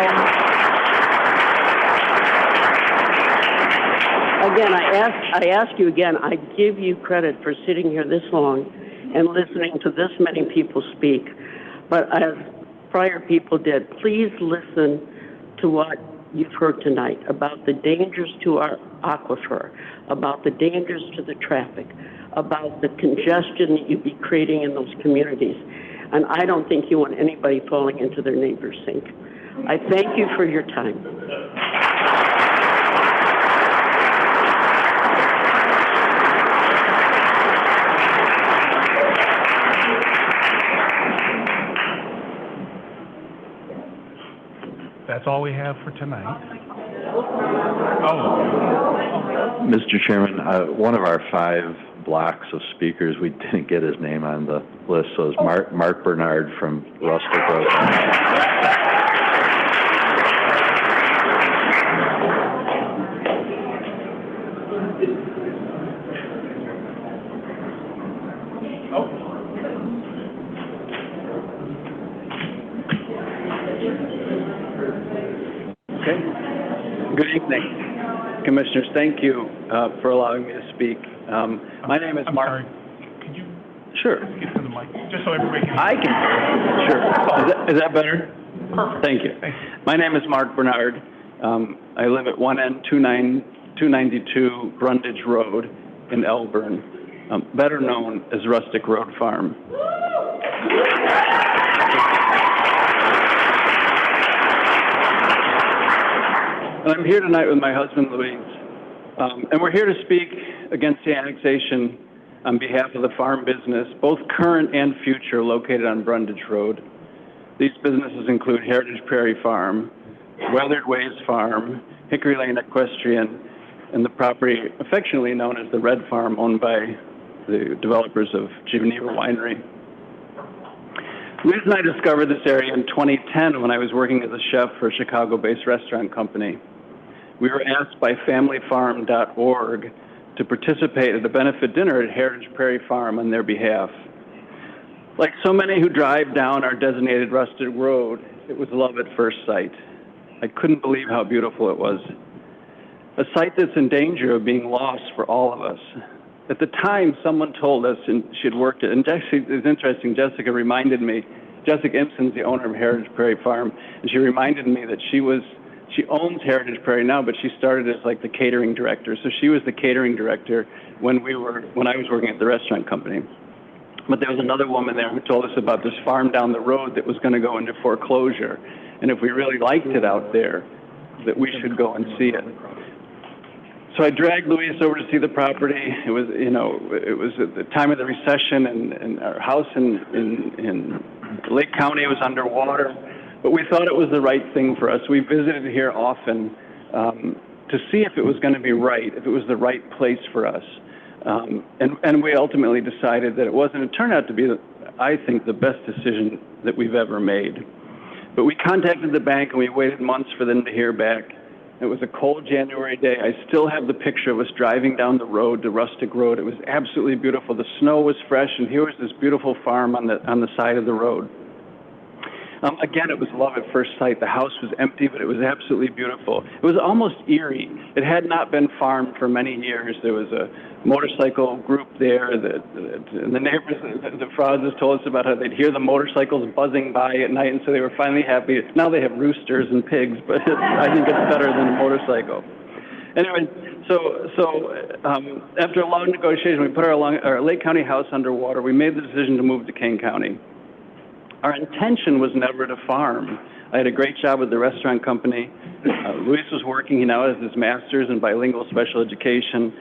again, I ask you again, I give you credit for sitting here this long and listening to this many people speak. But as prior people did, please listen to what you've heard tonight about the dangers to our aquifer, about the dangers to the traffic, about the congestion that you'd be creating in those communities. And I don't think you want anybody falling into their neighbor's sink. I thank you for your time. That's all we have for tonight. Mr. Chairman, one of our 5 blocks of speakers, we didn't get his name on the list, so it's Mark Bernard from Rustic Road. Good evening, Commissioners. Thank you for allowing me to speak. My name is Mark. Sorry. Could you Sure. get to the mic, just so everybody can... I can. Sure. Is that better? Perfect. Thank you. My name is Mark Bernard. I live at 292 Brundage Road in Elburn, better known as Rustic Road Farm. And I'm here tonight with my husband, Louise, and we're here to speak against the annexation on behalf of the farm business, both current and future, located on Brundage Road. These businesses include Heritage Prairie Farm, Weathered Ways Farm, Hickory Lane Equestrian, and the property affectionately known as the Red Farm, owned by the developers of Geneva Winery. Louise and I discovered this area in 2010 when I was working as a chef for a Chicago-based restaurant company. We were asked by familyfarm.org to participate at a benefit dinner at Heritage Prairie Farm on their behalf. Like so many who drive down our designated Rustic Road, it was love at first sight. I couldn't believe how beautiful it was. A site that's in danger of being lost for all of us. At the time, someone told us, and she had worked it, and actually it's interesting, Jessica reminded me, Jessica Impson's the owner of Heritage Prairie Farm, and she reminded me that she owns Heritage Prairie now, but she started as like the catering director. So she was the catering director when I was working at the restaurant company. But there was another woman there who told us about this farm down the road that was going to go into foreclosure. And if we really liked it out there, that we should go and see it. So I dragged Louise over to see the property. It was at the time of the recession, and our house in Lake County was underwater. But we thought it was the right thing for us. We visited here often to see if it was going to be right, if it was the right place for us. And we ultimately decided that it wasn't. It turned out to be, I think, the best decision that we've ever made. But we contacted the bank, and we waited months for them to hear back. It was a cold January day. I still have the picture of us driving down the road, the Rustic Road. It was absolutely beautiful. The snow was fresh, and here was this beautiful farm on the side of the road. Again, it was love at first sight. The house was empty, but it was absolutely beautiful. It was almost eerie. It had not been farmed for many years. There was a motorcycle group there. The neighbors, the Frozes told us about how they'd hear the motorcycles buzzing by at night, and so they were finally happy. Now they have roosters and pigs, but I think it's better than a motorcycle. Anyway, after a long negotiation, we put our Lake County house underwater. We made the decision to move to Kane County. Our intention was never to farm. I had a great job with the restaurant company. Luis was working. He now has his master's in bilingual special education.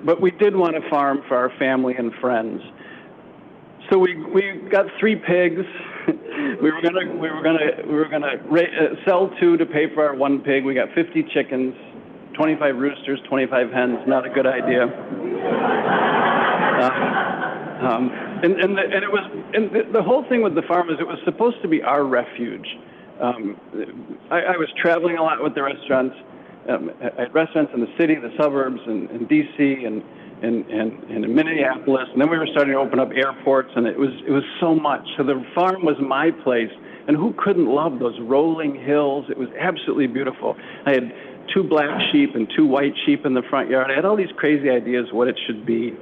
But we did want to farm for our family and friends. So we got 3 pigs. we were gonna sell 2 to pay for our 1 pig. We got 50 chickens, 25 roosters, 25 hens. Not a good idea. The whole thing with the farm is it was supposed to be our refuge. I was traveling a lot with the restaurants. I had restaurants in the city, the suburbs, and D.C. and in Minneapolis, and then we were starting to open up airports, and it was so much. So the farm was my place, and who couldn't love those rolling hills? It was absolutely beautiful. I had 2 black sheep and 2 white sheep in the front yard. I had all these crazy ideas what it should be.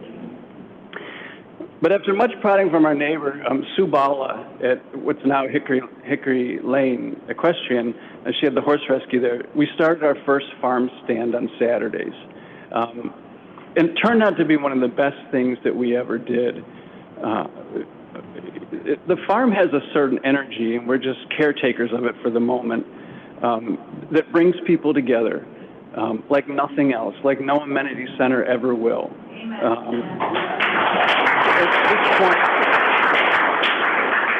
But after much prodding from our neighbor, Sue Bala, at what's now Hickory Lane Equestrian, and she had the horse rescue there, we started our first farm stand on Saturdays. And it turned out to be one of the best things that we ever did. The farm has a certain energy, and we're just caretakers of it for the moment, that brings people together like nothing else, like no amenity center ever will. At this point,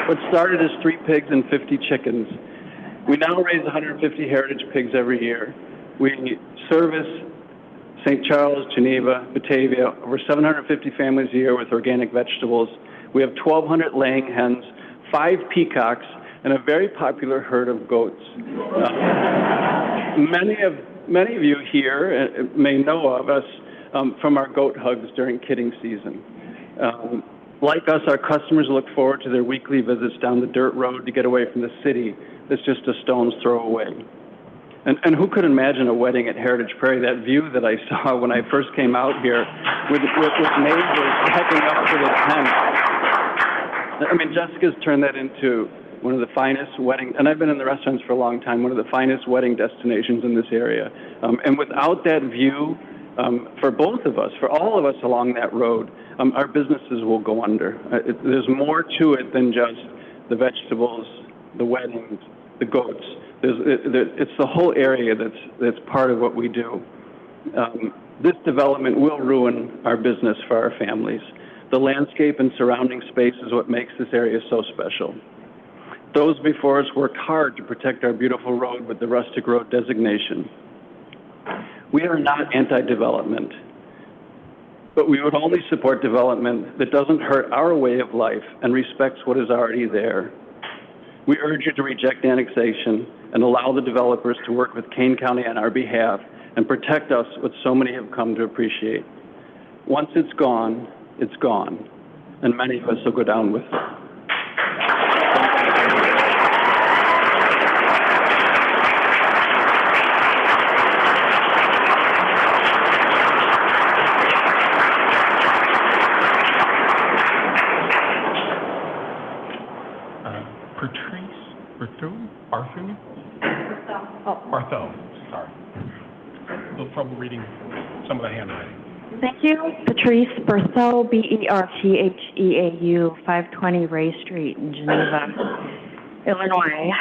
what started as 3 pigs and 50 chickens, we now raise 150 heritage pigs every year. We service St. Charles, Geneva, Batavia, over 750 families a year with organic vegetables. We have 1,200 laying hens, 5 peacocks, and a very popular herd of goats. Many of you here may know of us from our goat hugs during kidding season. Like us, our customers look forward to their weekly visits down the dirt road to get away from the city that's just a stone's throw away. And who could imagine a wedding at Heritage Prairie, that view that I saw when I first came out here with neighbors backing up to the tent. I mean, Jessica's turned that into one of the finest wedding, and I've been in the restaurants for a long time, one of the finest wedding destinations in this area. And without that view, for both of us, for all of us along that road, our businesses will go under. There's more to it than just the vegetables, the weddings, the goats. It's the whole area that's part of what we do. This development will ruin our business for our families. The landscape and surrounding space is what makes this area so special. Those before us worked hard to protect our beautiful road with the rustic road designation. We are not anti-development, but we would only support development that doesn't hurt our way of life and respects what is already there. We urge you to reject annexation and allow the developers to work with Kane County on our behalf and protect us, what so many have come to appreciate. Once it's gone, and many of us will go down with it. Bartho, sorry. A little trouble reading some of the handwriting. Thank you. Patrice Bertheau, Bertheau, 520 Ray Street in Geneva, Illinois.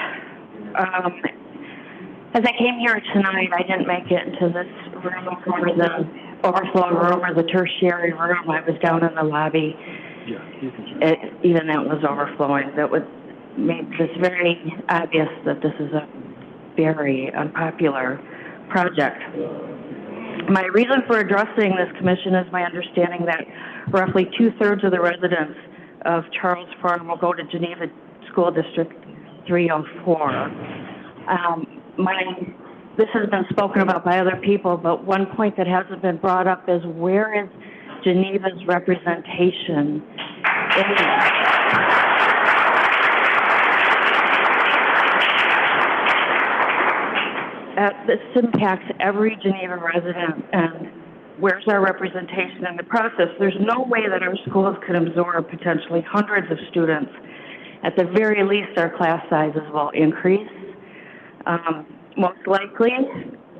As I came here tonight, I didn't make it into this room or the overflow room or the tertiary room. I was down in the lobby. Even that was overflowing. That would make this very obvious that this is a very unpopular project. My reason for addressing this commission is my understanding that roughly 2/3 of the residents of Charles Farm will go to Geneva School District 304. This has been spoken about by other people, but one point that hasn't been brought up is where is Geneva's representation in this? This impacts every Geneva resident, and where's our representation in the process? There's no way that our schools can absorb potentially hundreds of students. At the very least, our class sizes will increase. Most likely,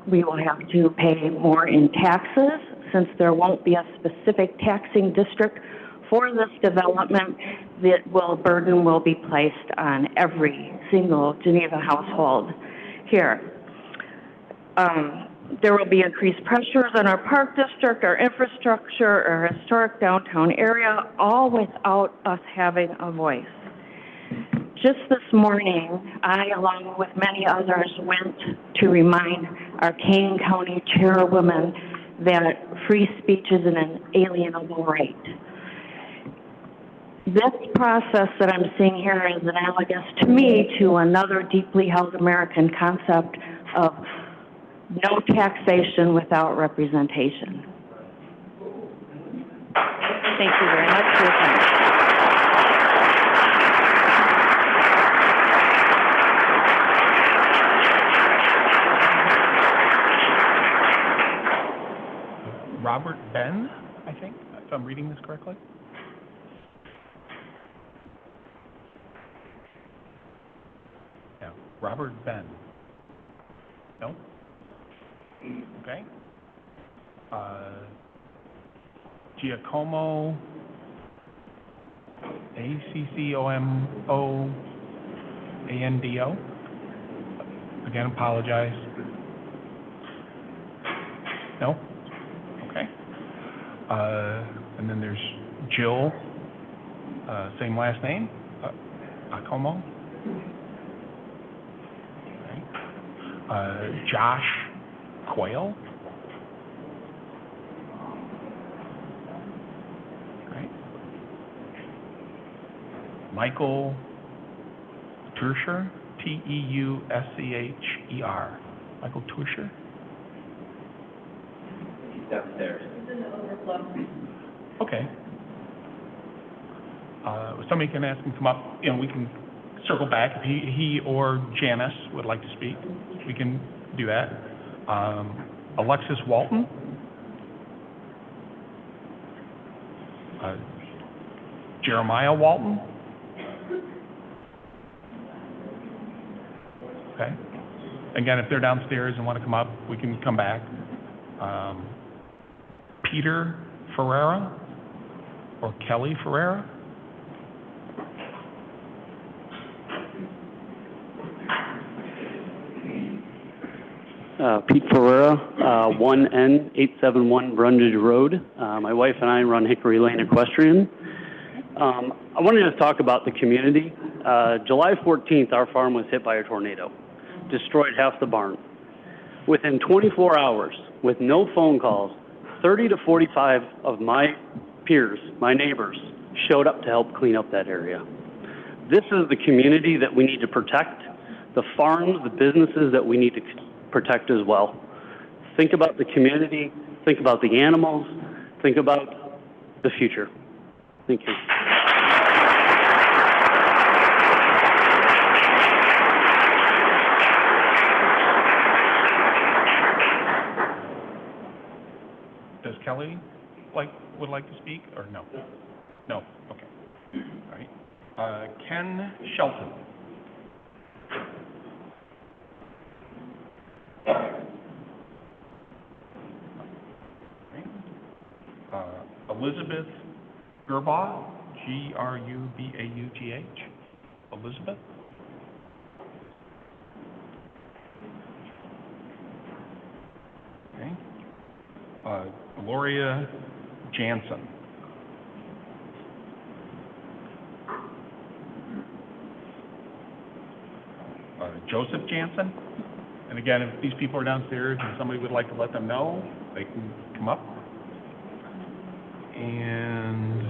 we will have to pay more in taxes since there won't be a specific taxing district for this development. The burden will be placed on every single Geneva household here. There will be increased pressures on our park district, our infrastructure, our historic downtown area, all without us having a voice. Just this morning, I, along with many others, went to remind our Kane County chairwoman that free speech is an inalienable right. This process that I'm seeing here is analogous to me to another deeply held American concept of no taxation without representation. Thank you very much for your time. Robert Ben, I think, if I'm reading this correctly. Robert Ben? No? Okay. Giacomo, Accomoando. Again, apologize. No? Okay. And then there's Jill, same last name, Acomo. Okay. Josh Quayle. Okay. Michael Teuscher, Teuscher. Michael Teuscher. Downstairs. Okay. Somebody can ask him to come up, we can circle back. If he or Janice would like to speak, we can do that. Alexis Walton. Jeremiah Walton. Okay. Again, if they're downstairs and want to come up, we can come back. Peter Ferreira or Kelly Ferreira. Pete Ferreira, 1N871 Brundage Road. My wife and I run Hickory Lane Equestrian. I wanted to talk about the community. July 14th, our farm was hit by a tornado, destroyed half the barn. Within 24 hours, with no phone calls, 30 to 45 of my peers, my neighbors, showed up to help clean up that area. This is the community that we need to protect, the farms, the businesses that we need to protect as well. Think about the community, think about the animals, think about the future. Thank you. Does Kelly would like to speak or no? No. Okay. All right. Ken Shelton. Elizabeth Gerbaugh, Grubaugh. Elizabeth. Okay. Gloria Jansen. Joseph Jansen. And again, if these people are downstairs and somebody would like to let them know, they can come up. And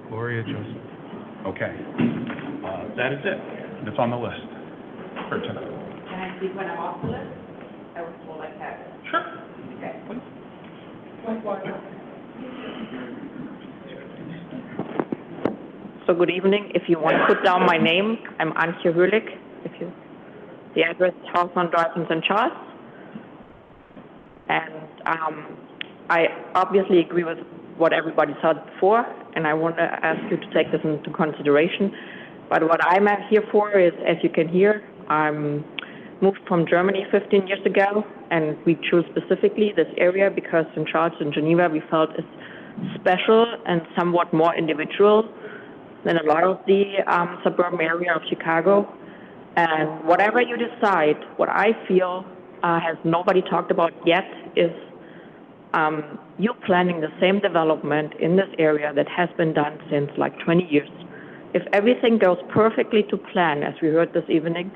Gloria Joseph. Okay. That is it. That's on the list for tonight. Can I speak when I'm off the list? I was told I had. Sure. Okay. Please. So good evening. If you want to put down my name, I'm Antje Höhlig. The address is House on Drive in St. Charles. And I obviously agree with what everybody said before, and I want to ask you to take this into consideration. But what I'm here for is, as you can hear, I'm moved from Germany 15 years ago, and we chose specifically this area because St. Charles and Geneva we felt is special and somewhat more individual than a lot of the suburban area of Chicago. And whatever you decide, what I feel has nobody talked about yet is you planning the same development in this area that has been done since like 20 years. If everything goes perfectly to plan, as we heard this evening,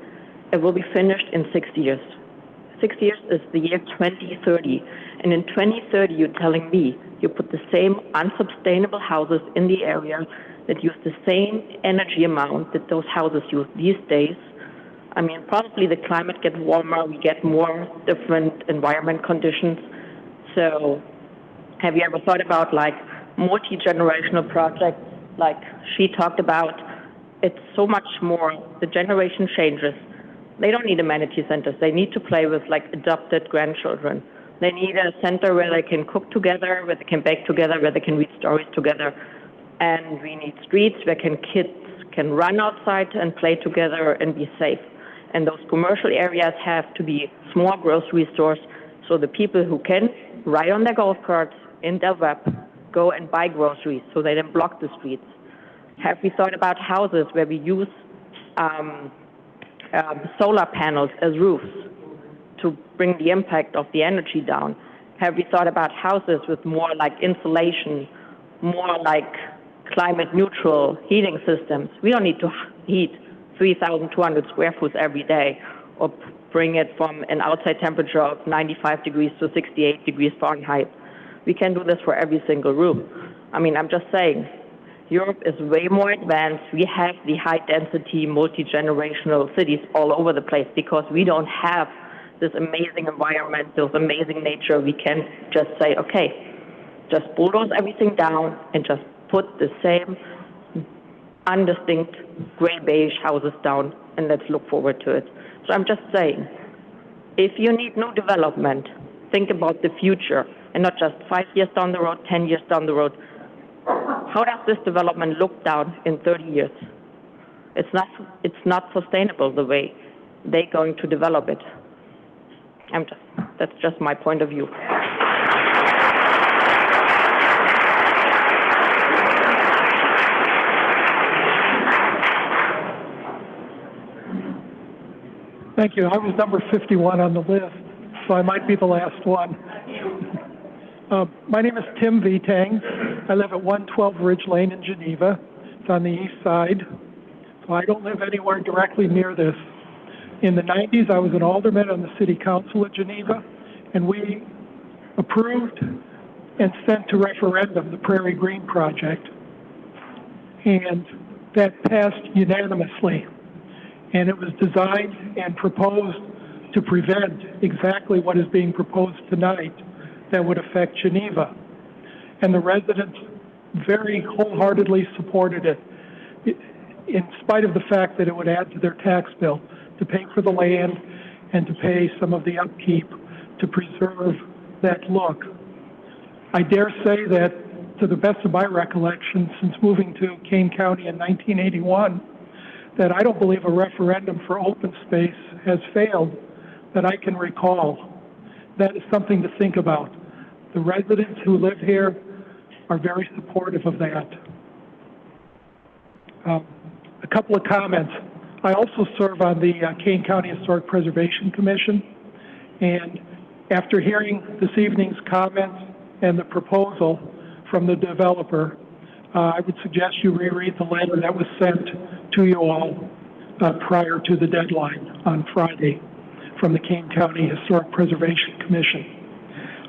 it will be finished in 6 years. 6 years is the year 2030. And in 2030, you're telling me you put the same unsustainable houses in the area that use the same energy amount that those houses use these days. I mean, probably the climate gets warmer, we get more different environment conditions. So have you ever thought about like multi-generational projects like she talked about? It's so much more, the generation changes. They don't need amenity centers. They need to play with like adopted grandchildren. They need a center where they can cook together, where they can bake together, where they can read stories together. And we need streets where kids can run outside and play together and be safe. And those commercial areas have to be small grocery stores, so the people who can ride on their golf carts in their web go and buy groceries so they don't block the streets. Have we thought about houses where we use solar panels as roofs to bring the impact of the energy down? Have we thought about houses with more like insulation, more like climate neutral heating systems? We don't need to heat 3,200 square foot every day or bring it from an outside temperature of 95 degrees to 68 degrees Fahrenheit. We can do this for every single room. I mean, I'm just saying, Europe is way more advanced. We have the high-density, multi-generational cities all over the place because we don't have this amazing environment, this amazing nature. We can just say, okay, just bulldoze everything down and just put the same undistinct gray beige houses down, and let's look forward to it. So I'm just saying, if you need new development, think about the future and not just 5 years down the road, 10 years down the road. How does this development look down in 30 years? It's not sustainable the way they're going to develop it. That's just my point of view. Thank you. I was number 51 on the list, so I might be the last one. My name is Tim Vitang. I live at 112 Ridge Lane in Geneva. It's on the east side, so I don't live anywhere directly near this. In the 90s, I was an alderman on the city council at Geneva, and we approved and sent to referendum the Prairie Green project, and that passed unanimously. And it was designed and proposed to prevent exactly what is being proposed tonight that would affect Geneva. And the residents very wholeheartedly supported it, in spite of the fact that it would add to their tax bill to pay for the land and to pay some of the upkeep to preserve that look. I dare say that, to the best of my recollection, since moving to Kane County in 1981, that I don't believe a referendum for open space has failed that I can recall. That is something to think about. The residents who live here are very supportive of that. A couple of comments. I also serve on the Kane County Historic Preservation Commission, and after hearing this evening's comments and the proposal from the developer, I would suggest you reread the letter that was sent to you all prior to the deadline on Friday from the Kane County Historic Preservation Commission.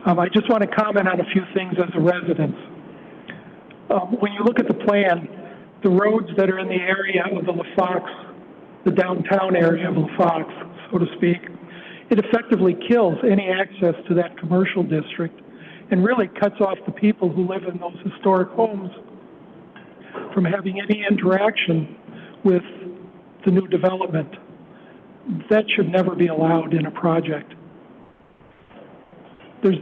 I just want to comment on a few things as a resident. When you look at the plan, the roads that are in the area of the LaFox, the downtown area of LaFox, so to speak, it effectively kills any access to that commercial district and really cuts off the people who live in those historic homes from having any interaction with the new development. That should never be allowed in a project. There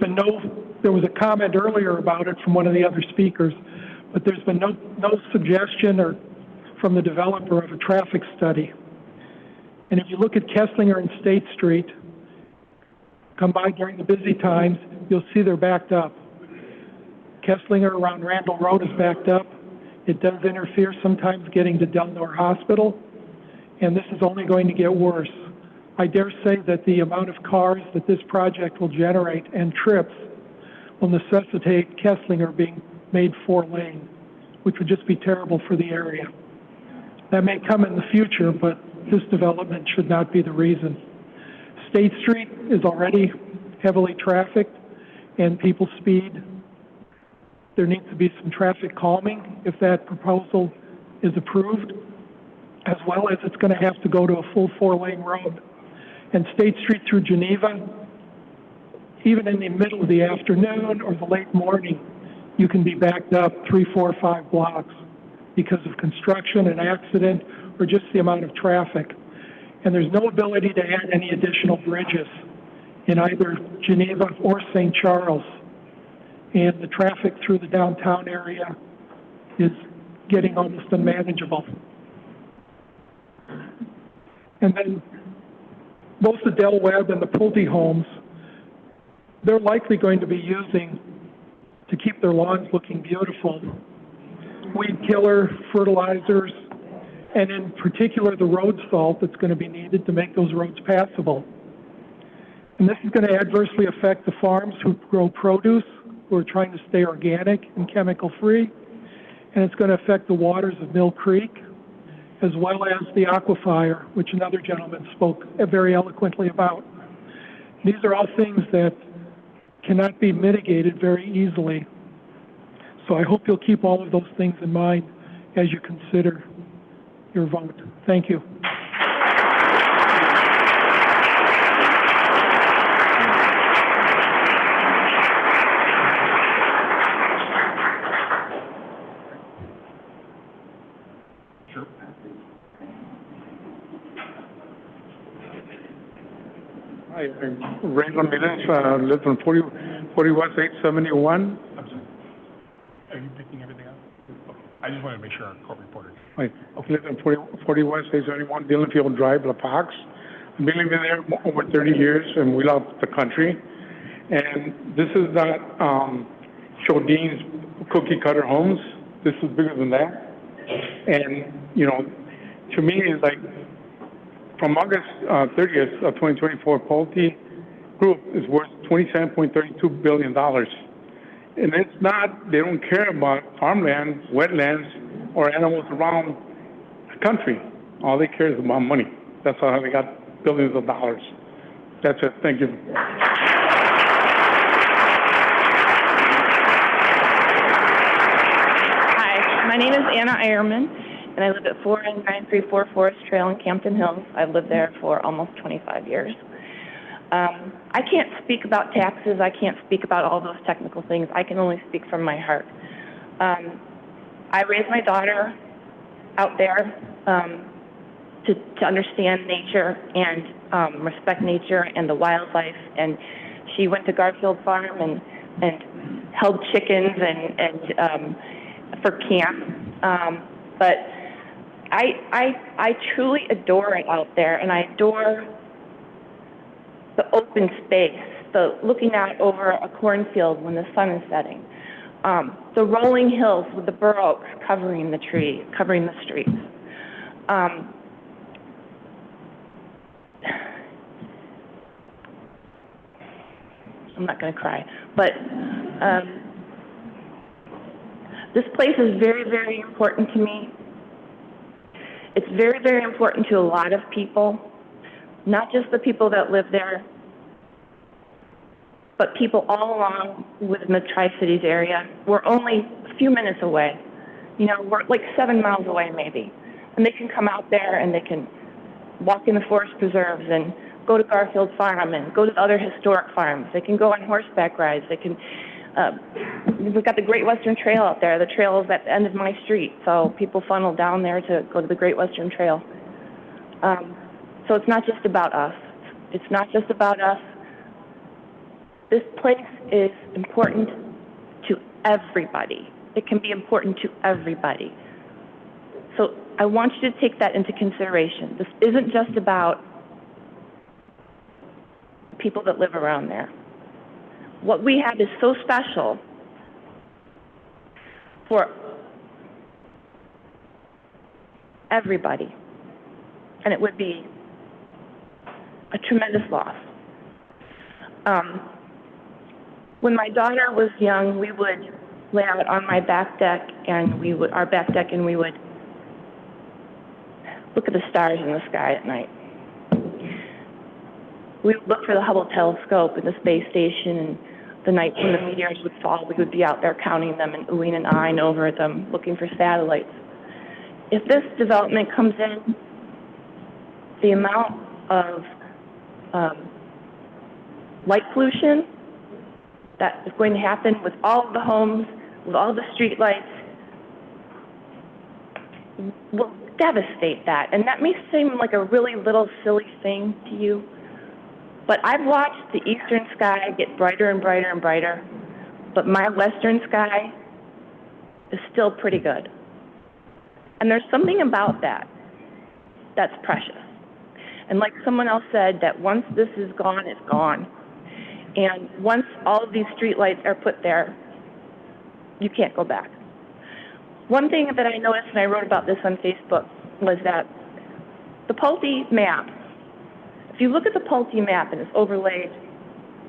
was a comment earlier about it from one of the other speakers, but there's been no suggestion or from the developer of a traffic study. And if you look at Kesslinger and State Street, come by during the busy times, you'll see they're backed up. Kesslinger around Randall Road is backed up. It does interfere sometimes getting to Del Nor Hospital, and this is only going to get worse. I dare say that the amount of cars that this project will generate and trips will necessitate Kesslinger being made 4-lane, which would just be terrible for the area. That may come in the future, but this development should not be the reason. State Street is already heavily trafficked and people speed. There needs to be some traffic calming if that proposal is approved, as well as it's going to have to go to a full 4-lane road. And State Street through Geneva, even in the middle of the afternoon or the late morning, you can be backed up 3, 4, 5 blocks because of construction, an accident, or just the amount of traffic. And there's no ability to add any additional bridges in either Geneva or St. Charles. And the traffic through the downtown area is getting almost unmanageable. And then both the Del Webb and the Pulte homes, they're likely going to be using to keep their lawns looking beautiful weed killer, fertilizers, and in particular the road salt that's going to be needed to make those roads passable. And this is going to adversely affect the farms who grow produce, who are trying to stay organic and chemical-free, and it's going to affect the waters of Mill Creek, as well as the aquifer, which another gentleman spoke very eloquently about. These are all things that cannot be mitigated very easily. So I hope you'll keep all of those things in mind as you consider your vote. Thank you. Hi, I'm Ray Ramirez, live on 40 West 871. I'm sorry. Are you picking everything up? Okay. I just wanted to make sure our court reporter. I live on 40 West 871 Dillonfield Drive, La Pax. I've been living there over 30 years, and we love the country. And this is not Chodine's cookie cutter homes. This is bigger than that. And, you know, to me, it's like, from August 30th of 2024, Pulte Group is worth $27.32 billion. And it's not, they don't care about farmland, wetlands, or animals around the country. All they care is about money. That's how they got billions of dollars. That's it. Thank you. Hi, my name is Anna Eierman, and I live at 4934 Forest Trail in Campton Hills. I've lived there for almost 25 years. I can't speak about taxes. I can't speak about all those technical things. I can only speak from my heart. I raised my daughter out there to understand nature and respect nature and the wildlife. And she went to Garfield Farm and held chickens and for camp. But I truly adore it out there, and I adore the open space, the looking out over a cornfield when the sun is setting, the rolling hills with the bur oaks covering the trees, covering the streets. I'm not going to cry, but this place is very, very important to me. It's very, very important to a lot of people, not just the people that live there, but people all along within the Tri-Cities area. We're only a few minutes away. You know, we're like 7 miles away maybe. And they can come out there and they can walk in the forest preserves and go to Garfield Farm and go to other historic farms. They can go on horseback rides. They can, we've got the Great Western Trail out there. The trail is at the end of my street, so people funnel down there to go to the Great Western Trail. So it's not just about us. It's not just about us. This place is important to everybody. It can be important to everybody. So I want you to take that into consideration. This isn't just about people that live around there. What we have is so special for everybody, and it would be a tremendous loss. When my daughter was young, we would lay out on my back deck, and we would look at the stars in the sky at night. We would look for the Hubble telescope and the space station, and the night when the meteors would fall, we would be out there counting them and oohing and eyeing over them, looking for satellites. If this development comes in, the amount of light pollution that is going to happen with all of the homes, with all the street lights, will devastate that. And that may seem like a really little silly thing to you, but I've watched the eastern sky get brighter and brighter and brighter, but my western sky is still pretty good. And there's something about that that's precious. And like someone else said, that once this is gone, it's gone. And once all of these streetlights are put there, you can't go back. One thing that I noticed, and I wrote about this on Facebook, was that the Pulte map, if you look at the Pulte map and it's overlaid,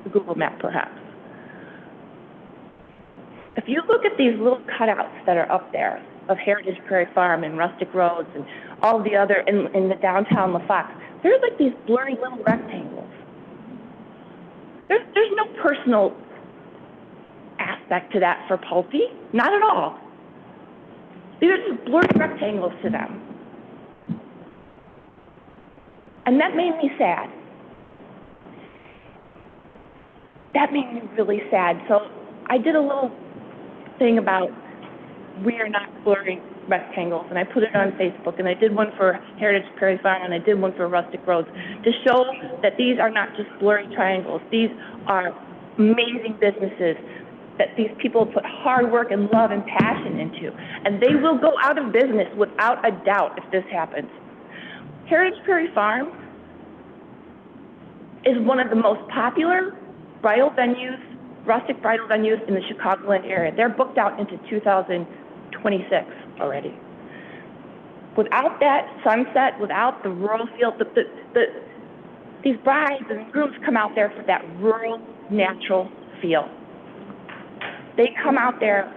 the Google map perhaps, if you look at these little cutouts that are up there of Heritage Prairie Farm and Rustic Roads and all the other, in the downtown LaFox, there's like these blurry little rectangles. There's no personal aspect to that for Pulte, not at all. These are just blurry rectangles to them. And that made me sad. That made me really sad. So I did a little thing about we are not blurry rectangles, and I put it on Facebook, and I did one for Heritage Prairie Farm, and I did one for Rustic Roads, to show that these are not just blurry triangles. These are amazing businesses that these people put hard work and love and passion into, and they will go out of business without a doubt if this happens. Heritage Prairie Farm is one of the most popular bridal venues, rustic bridal venues in the Chicagoland area. They're booked out into 2026 already. Without that sunset, without the rural feel, these brides and grooms come out there for that rural, natural feel. They come out there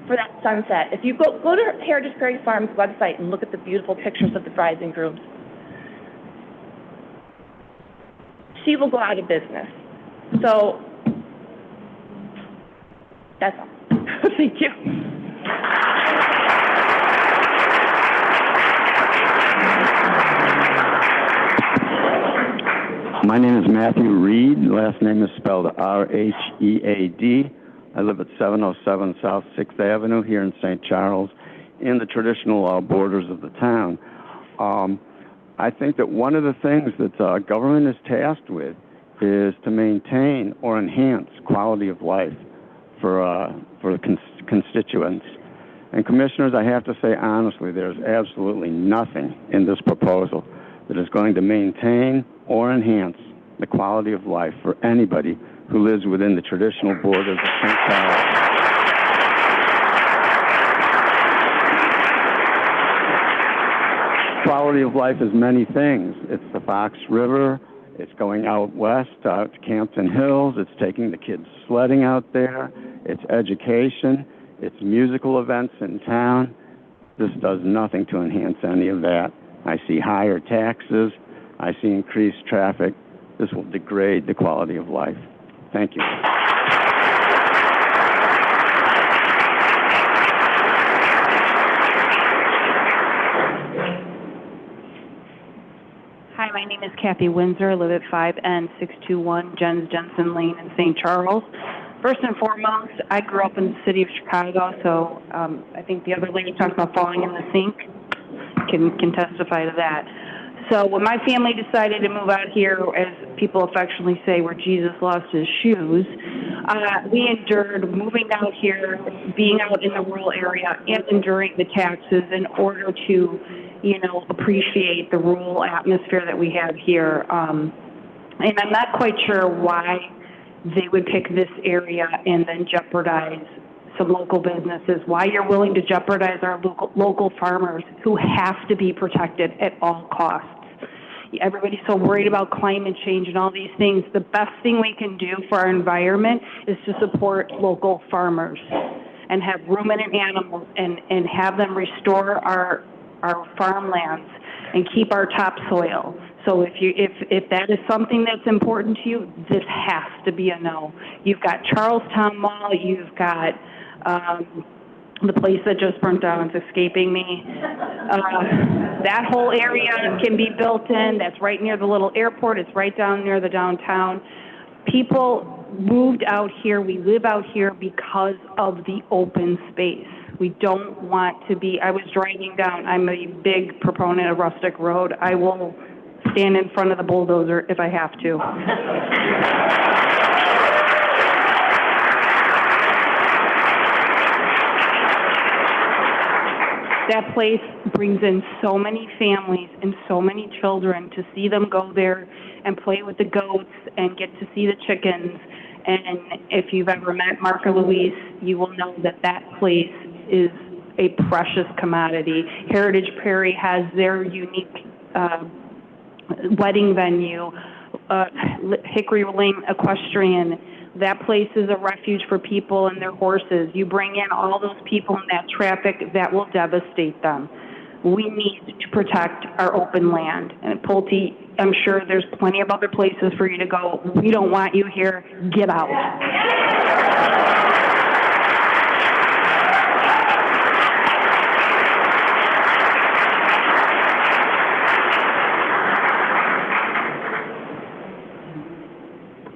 for that sunset. If you go to Heritage Prairie Farm's website and look at the beautiful pictures of the brides and grooms, she will go out of business. So, that's all. Thank you. My name is Matthew Reed. Last name is spelled R-H-E-A-D. I live at 707 South 6th Avenue here in St. Charles, in the traditional borders of the town. I think that one of the things that government is tasked with is to maintain or enhance quality of life for the constituents. And commissioners, I have to say honestly, there's absolutely nothing in this proposal that is going to maintain or enhance the quality of life for anybody who lives within the traditional borders of St. Charles. Quality of life is many things. It's the Fox River, it's going out west, out to Campton Hills, it's taking the kids sledding out there, it's education, it's musical events in town. This does nothing to enhance any of that. I see higher taxes, I see increased traffic. This will degrade the quality of life. Thank you. Hi, my name is Kathy Windsor. I live at 5N621 Jens Jensen Lane in St. Charles. First and foremost, I grew up in the city of Chicago, so I think the other lady talked about falling in the sink can testify to that. So when my family decided to move out here, as people affectionately say, where Jesus lost his shoes, we endured moving out here, being out in the rural area, and enduring the taxes in order to, appreciate the rural atmosphere that we have here. And I'm not quite sure why they would pick this area and then jeopardize some local businesses, why you're willing to jeopardize our local farmers who have to be protected at all costs. Everybody's so worried about climate change and all these things. The best thing we can do for our environment is to support local farmers and have ruminant animals and have them restore our farmlands and keep our topsoil. So if that is something that's important to you, this has to be a no. You've got Charlestown Mall, you've got the place that just burnt down, it's escaping me. That whole area can be built in. That's right near the little airport. It's right down near the downtown. People moved out here. We live out here because of the open space. We don't want to be, I was driving down, I'm a big proponent of Rustic Road. I will stand in front of the bulldozer if I have to. That place brings in so many families and so many children to see them go there and play with the goats and get to see the chickens. And if you've ever met Mark or Louise, you will know that that place is a precious commodity. Heritage Prairie has their unique wedding venue, Hickory Lane Equestrian. That place is a refuge for people and their horses. You bring in all those people in that traffic, that will devastate them. We need to protect our open land. And Pulte, I'm sure there's plenty of other places for you to go. We don't want you here. Get out.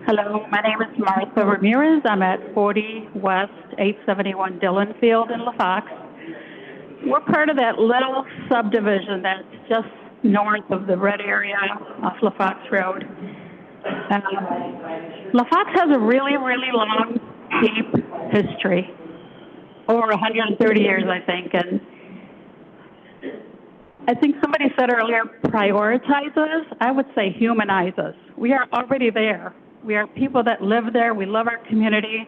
Hello, my name is Martha Ramirez. I'm at 40 West 871 Dillon Field in LaFox. We're part of that little subdivision that's just north of the red area off LaFox Road. LaFox has a really, really long, deep history, over 130 years, I think. And I think somebody said earlier, prioritize us. I would say humanize us. We are already there. We are people that live there. We love our community.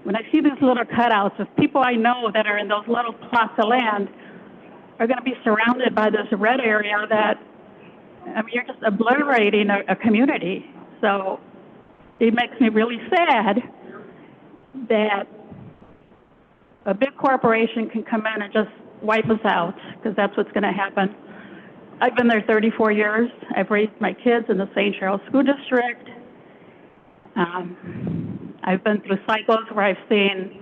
When I see these little cutouts of people I know that are in those little plots of land are going to be surrounded by this red area that, I mean, you're just obliterating a community. So it makes me really sad that a big corporation can come in and just wipe us out, because that's what's going to happen. I've been there 34 years. I've raised my kids in the St. Charles School District. I've been through cycles where I've seen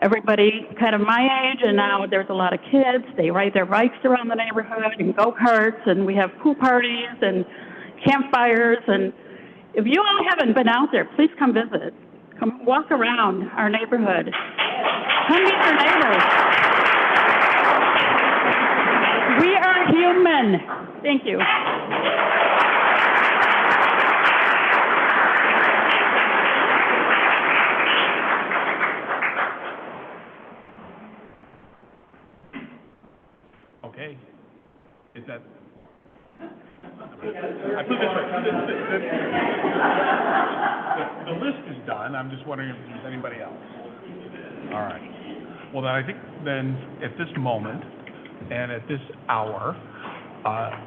everybody kind of my age, and now there's a lot of kids. They ride their bikes around the neighborhood and go-karts, and we have pool parties and campfires. And if you all haven't been out there, please come visit. Come walk around our neighborhood. Come meet your neighbors. We are human. Thank you. Okay. Is that? I put this the list is done. I'm just wondering if there's anybody else. All right. Well, then I think then at this moment and at this hour,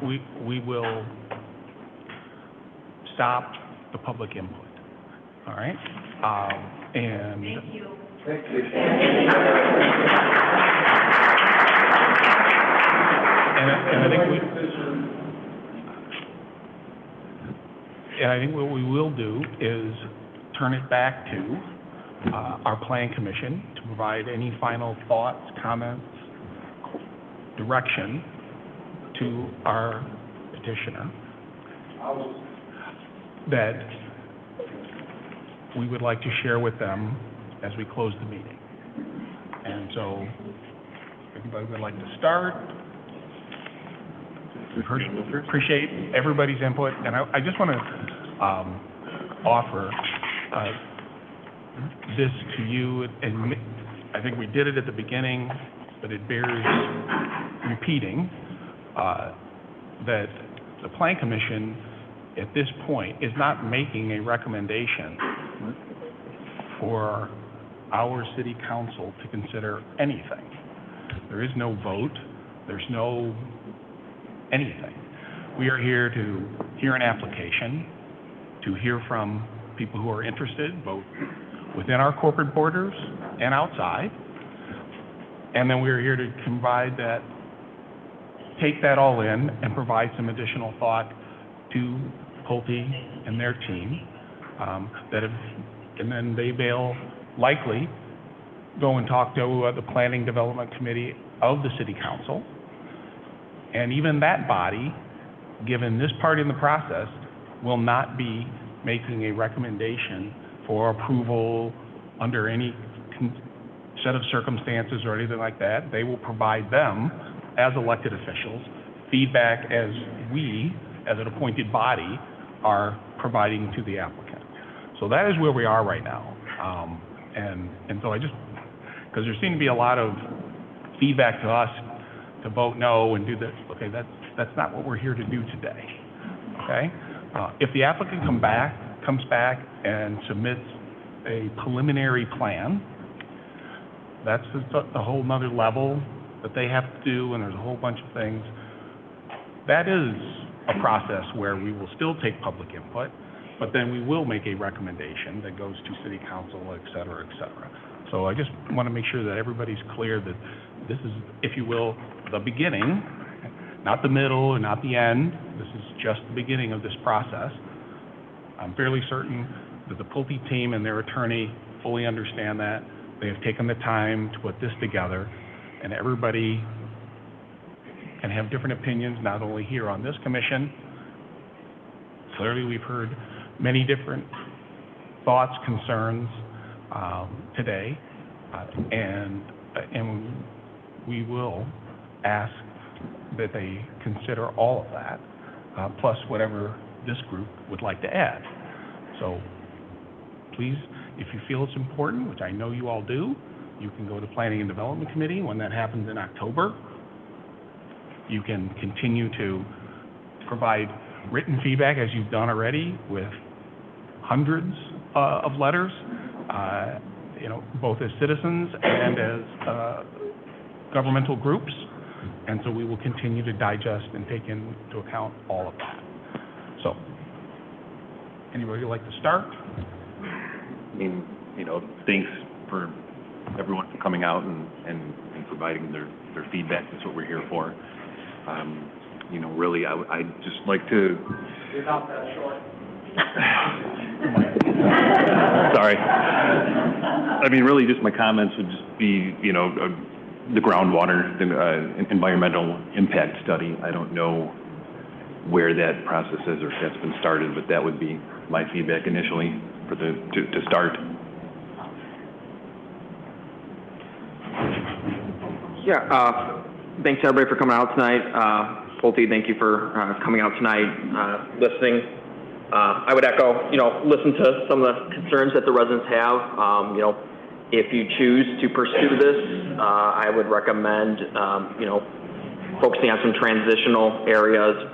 we will stop the public input. All right. And. Thank you. Thank you. And I think what we will do is turn it back to our Plan Commission to provide any final thoughts, comments, direction to our petitioner that we would like to share with them as we close the meeting. And so, if anybody would like to start. Appreciate everybody's input, and I just want to offer this to you, and I think we did it at the beginning, but it bears repeating, that the Plan Commission at this point is not making a recommendation for our City Council to consider anything. There is no vote, there's no anything. We are here to hear an application, to hear from people who are interested, both within our corporate borders and outside. And then we're here to provide that, take that all in and provide some additional thought to Pulte and their team, and then they will likely go and talk to the Planning Development Committee of the City Council. And even that body, given this part in the process, will not be making a recommendation for approval under any set of circumstances or anything like that. They will provide them, as elected officials, feedback as we, as an appointed body, are providing to the applicant. So that is where we are right now. And so I just, because there seemed to be a lot of feedback to us to vote no and do this. Okay, that's not what we're here to do today. Okay? If the applicant comes back and submits a preliminary plan, that's a whole nother level that they have to do, and there's a whole bunch of things. That is a process where we will still take public input, but then we will make a recommendation that goes to city council, et cetera, et cetera. So I just want to make sure that everybody's clear that this is, if you will, the beginning, not the middle or not the end. This is just the beginning of this process. I'm fairly certain that the Pulte team and their attorney fully understand that. They have taken the time to put this together, and everybody can have different opinions, not only here on this commission. Clearly, we've heard many different thoughts, concerns today, and we will ask that they consider all of that, plus whatever this group would like to add. So please, if you feel it's important, which I know you all do, you can go to Planning and Development Committee when that happens in October. You can continue to provide written feedback as you've done already with hundreds of letters, both as citizens and as governmental groups. And so we will continue to digest and take into account all of that. So, anybody would like to start? I mean, thanks for everyone for coming out and providing their feedback. That's what we're here for. Really, I'd just like to... You're not that short. Sorry. I mean, really, just my comments would just be, the groundwater, the environmental impact study. I don't know where that process is or if that's been started, but that would be my feedback initially for to start. Yeah, thanks everybody for coming out tonight. Pulte, thank you for coming out tonight, listening. I would echo, listen to some of the concerns that the residents have. If you choose to pursue this, I would recommend, focusing on some transitional areas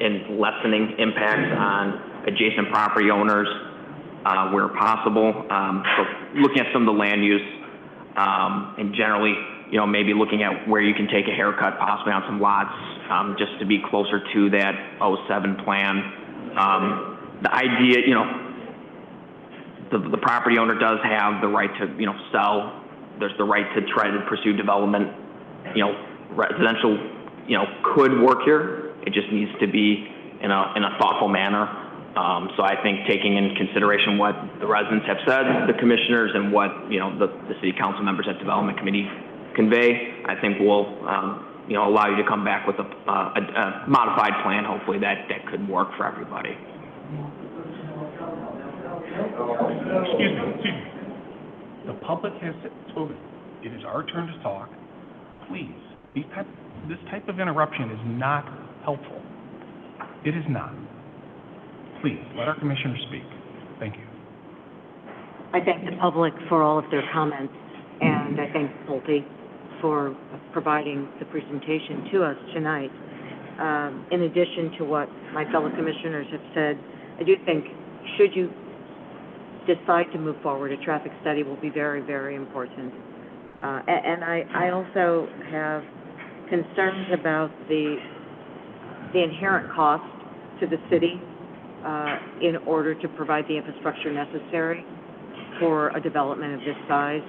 and lessening impacts on adjacent property owners where possible. So looking at some of the land use and generally, maybe looking at where you can take a haircut possibly on some lots just to be closer to that 07 plan. The idea, the property owner does have the right to, sell. There's the right to try to pursue development. Residential, could work here. It just needs to be in a thoughtful manner. So I think taking into consideration what the residents have said, the commissioners, and what the city council members at development committee convey, I think will allow you to come back with a modified plan. Hopefully that could work for everybody. Excuse me. The public has spoken. It is our turn to talk. Please, this type of interruption is not helpful. It is not. Please, let our commissioner speak. Thank you. I thank the public for all of their comments, and I thank Pulte for providing the presentation to us tonight. In addition to what my fellow commissioners have said, I do think should you decide to move forward, a traffic study will be very, very important. And I also have concerns about the inherent cost to the city in order to provide the infrastructure necessary for a development of this size.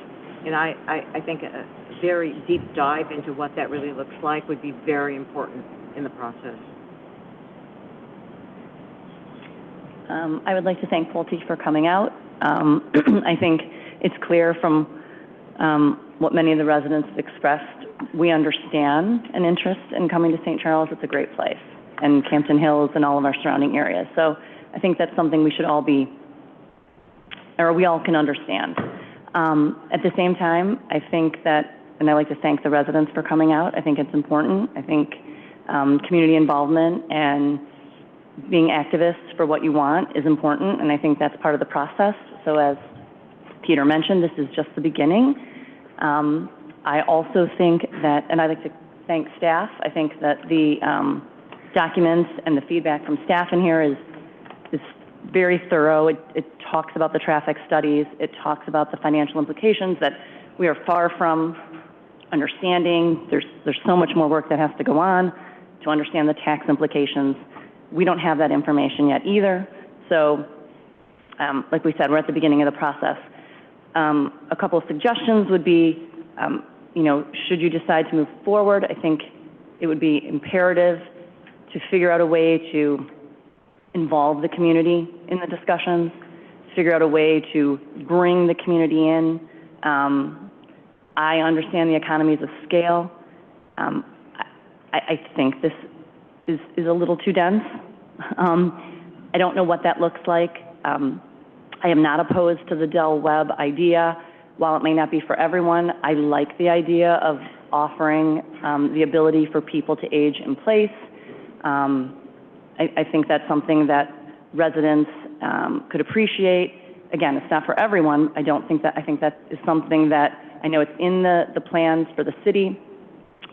And I think a very deep dive into what that really looks like would be very important in the process. I would like to thank Pulte for coming out. I think it's clear from what many of the residents have expressed, we understand an interest in coming to St. Charles. It's a great place, and Campton Hills and all of our surrounding areas. So I think that's something we should all we all can understand. At the same time, I think that, and I like to thank the residents for coming out. I think it's important. I think community involvement and being activists for what you want is important, and I think that's part of the process. So as Peter mentioned, this is just the beginning. I also think that, and I'd like to thank staff. I think that the documents and the feedback from staff in here is very thorough. It talks about the traffic studies. It talks about the financial implications that we are far from understanding. There's so much more work that has to go on to understand the tax implications. We don't have that information yet either. So, like we said, we're at the beginning of the process. A couple of suggestions would be, should you decide to move forward, I think it would be imperative to figure out a way to involve the community in the discussions, figure out a way to bring the community in. I understand the economies of scale. I think this is a little too dense. I don't know what that looks like. I am not opposed to the Del Webb idea. While it may not be for everyone, I like the idea of offering the ability for people to age in place. I think that's something that residents could appreciate. Again, it's not for everyone. I think that is something that I know it's in the plans for the city,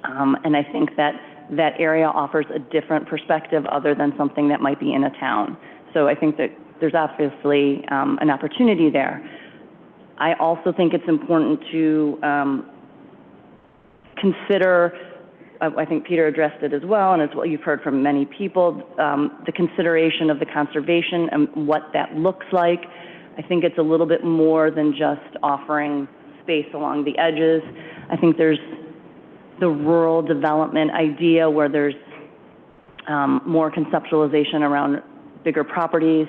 and I think that area offers a different perspective other than something that might be in a town. So I think that there's obviously an opportunity there. I also think it's important to consider, I think Peter addressed it as well, and it's what you've heard from many people, the consideration of the conservation and what that looks like. I think it's a little bit more than just offering space along the edges. I think there's the rural development idea where there's more conceptualization around bigger properties,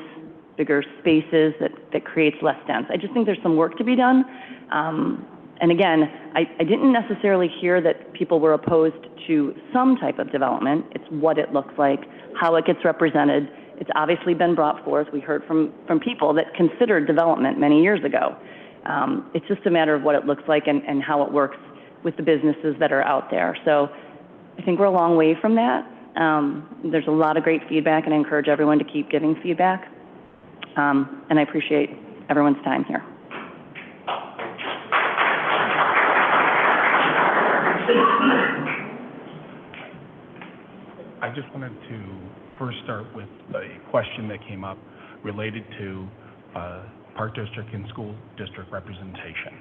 bigger spaces that creates less dense. I just think there's some work to be done. And again, I didn't necessarily hear that people were opposed to some type of development. It's what it looks like, how it gets represented. It's obviously been brought forth. We heard from people that considered development many years ago. It's just a matter of what it looks like and how it works with the businesses that are out there. So I think we're a long way from that. There's a lot of great feedback, and I encourage everyone to keep giving feedback. And I appreciate everyone's time here. I just wanted to first start with a question that came up related to Park District and School District representation.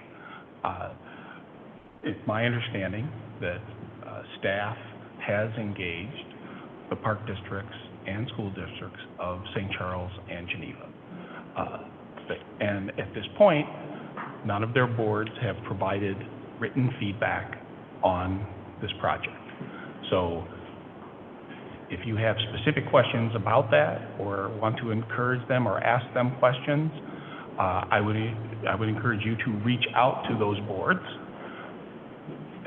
It's my understanding that staff has engaged the Park Districts and School Districts of St. Charles and Geneva. And at this point, none of their boards have provided written feedback on this project. So if you have specific questions about that or want to encourage them or ask them questions, I would encourage you to reach out to those boards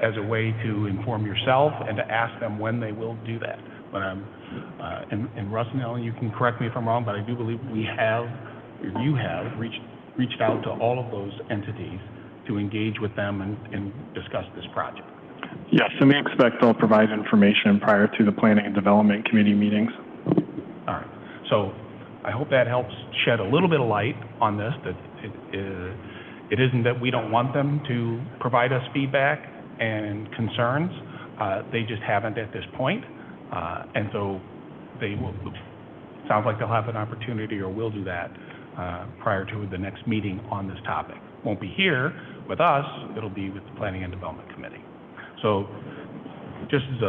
as a way to inform yourself and to ask them when they will do that. But and Russ and Ellen, you can correct me if I'm wrong, but I do believe you have reached out to all of those entities to engage with them and discuss this project. Yes, and we expect they'll provide information prior to the Planning and Development Committee meetings. All right. So I hope that helps shed a little bit of light on this, that it isn't that we don't want them to provide us feedback and concerns. They just haven't at this point. And so they will, sounds like they'll have an opportunity or will do that prior to the next meeting on this topic. Won't be here with us, it'll be with the Planning and Development Committee. So just as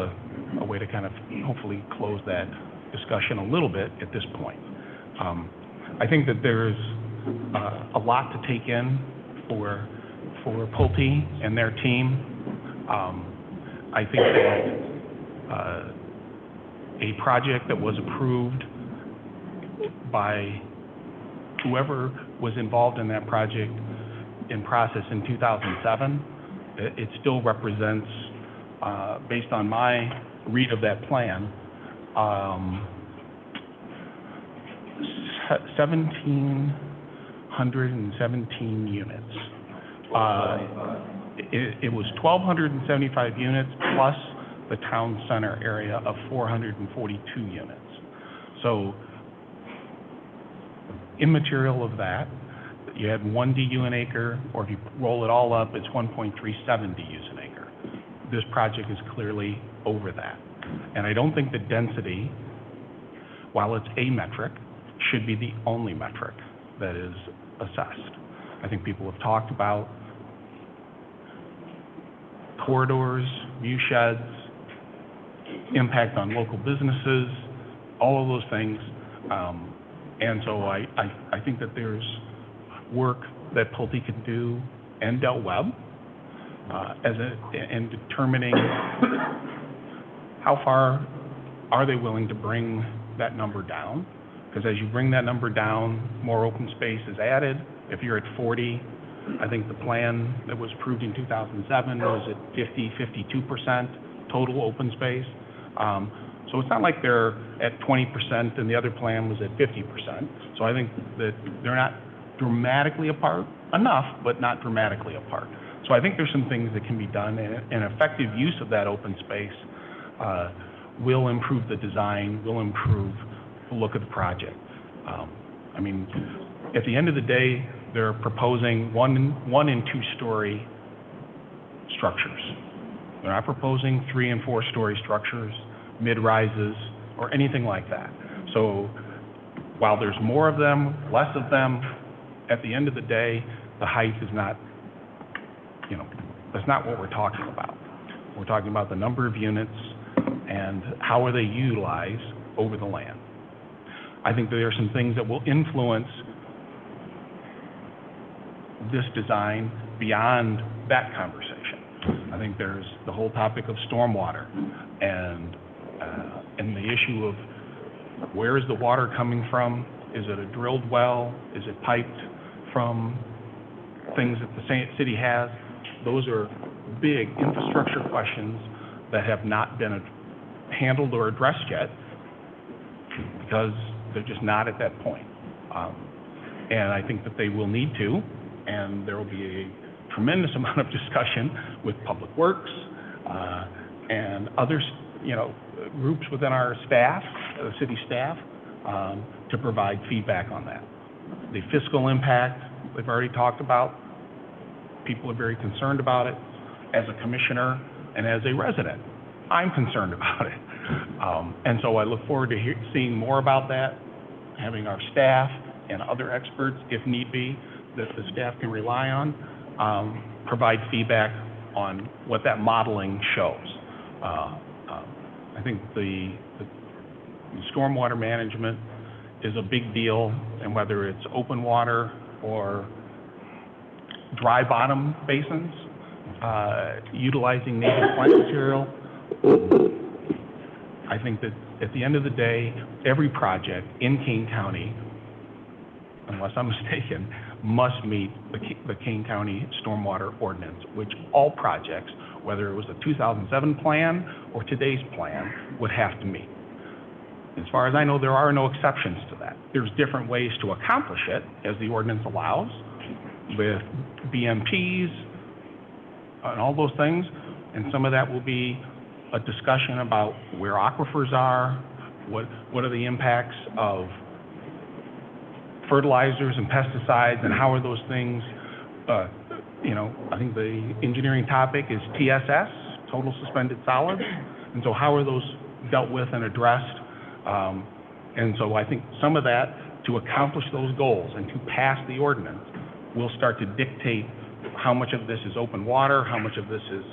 a way to kind of hopefully close that discussion a little bit at this point. I think that there's a lot to take in for Pulte and their team. I think that a project that was approved by whoever was involved in that project in process in 2007, it still represents, based on my read of that plan, 1,717 units. It was 1,275 units plus the town center area of 442 units. So immaterial of that, you had 1 DU an acre, or if you roll it all up, it's 1.37 DUs an acre. This project is clearly over that. And I don't think that density, while it's a metric, should be the only metric that is assessed. I think people have talked about corridors, view sheds, impact on local businesses, all of those things. And so I think that there's work that Pulte can do and Del Webb in determining how far are they willing to bring that number down. Because as you bring that number down, more open space is added. If you're at 40, I think the plan that was approved in 2007 was at 52% total open space. So it's not like they're at 20% and the other plan was at 50%. So I think that they're not dramatically apart, enough, but not dramatically apart. So I think there's some things that can be done, and effective use of that open space will improve the design, will improve the look of the project. I mean, at the end of the day, they're proposing one and two-story structures. They're not proposing 3- and 4-story structures, mid-rises, or anything like that. So while there's more of them, less of them, at the end of the day, the height is not, that's not what we're talking about. We're talking about the number of units and how are they utilized over the land. I think there are some things that will influence this design beyond that conversation. I think there's the whole topic of stormwater and the issue of where is the water coming from? Is it a drilled well? Is it piped from things that the city has? Those are big infrastructure questions that have not been handled or addressed yet because they're just not at that point. And I think that they will need to, and there will be a tremendous amount of discussion with Public Works and other, groups within our staff, the city staff, to provide feedback on that. The fiscal impact, we've already talked about. People are very concerned about it. As a commissioner and as a resident, I'm concerned about it. And so I look forward to seeing more about that, having our staff and other experts, if need be, that the staff can rely on, provide feedback on what that modeling shows. I think the stormwater management is a big deal, and whether it's open water or dry bottom basins, utilizing native plant material, I think that at the end of the day, every project in Kane County, unless I'm mistaken, must meet the Kane County Stormwater Ordinance, which all projects, whether it was a 2007 plan or today's plan, would have to meet. As far as I know, there are no exceptions to that. There's different ways to accomplish it, as the ordinance allows, with BMPs and all those things, and some of that will be a discussion about where aquifers are, what are the impacts of fertilizers and pesticides, and how are those things, I think the engineering topic is TSS, total suspended solids, and so how are those dealt with and addressed? And so I think some of that, to accomplish those goals and to pass the ordinance, will start to dictate how much of this is open water, how much of this is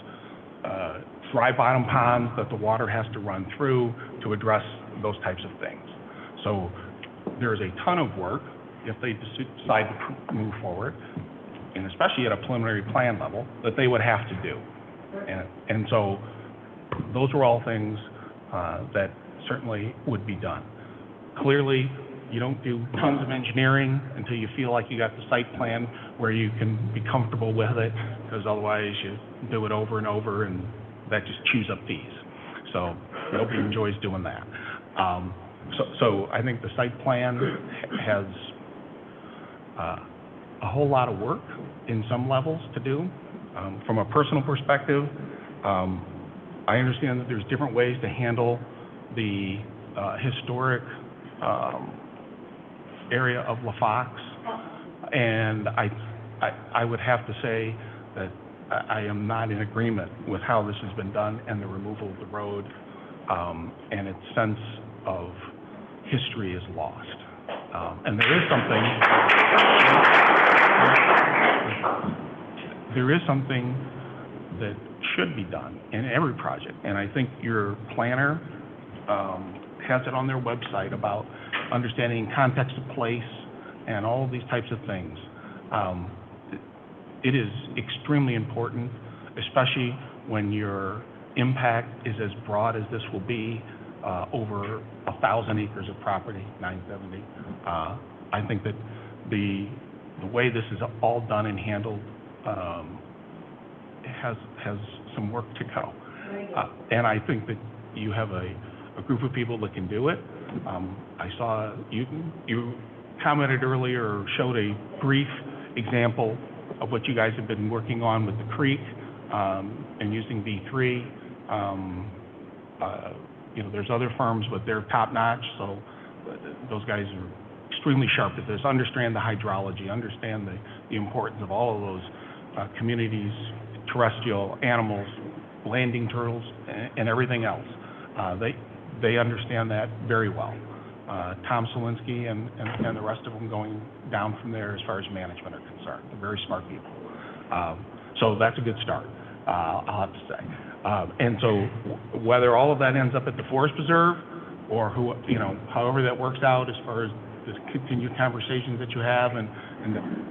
dry bottom ponds that the water has to run through to address those types of things. So there's a ton of work if they decide to move forward, and especially at a preliminary plan level, that they would have to do. And so those are all things that certainly would be done. Clearly, you don't do tons of engineering until you feel like you got the site plan where you can be comfortable with it, because otherwise you do it over and over and that just chews up fees. So nobody enjoys doing that. So I think the site plan has a whole lot of work in some levels to do. From a personal perspective, I understand that there's different ways to handle the historic area of LaFox, and I would have to say that I am not in agreement with how this has been done and the removal of the road, and its sense of history is lost. And there is something that should be done in every project, and I think your planner has it on their website about understanding context of place and all of these types of things. It is extremely important, especially when your impact is as broad as this will be, over 1,000 acres of property, 970. I think that the way this is all done and handled has some work to go. And I think that you have a group of people that can do it. I saw you commented earlier or showed a brief example of what you guys have been working on with the creek and using V3. There's other firms, but they're top-notch, so those guys are extremely sharp at this, understand the hydrology, understand the importance of all of those communities, terrestrial animals, landing turtles, and everything else. They understand that very well. Tom Solinsky and the rest of them going down from there as far as management are concerned. They're very smart people. So that's a good start, I'll have to say. And so whether all of that ends up at the Forest Preserve or however that works out as far as the continued conversations that you have and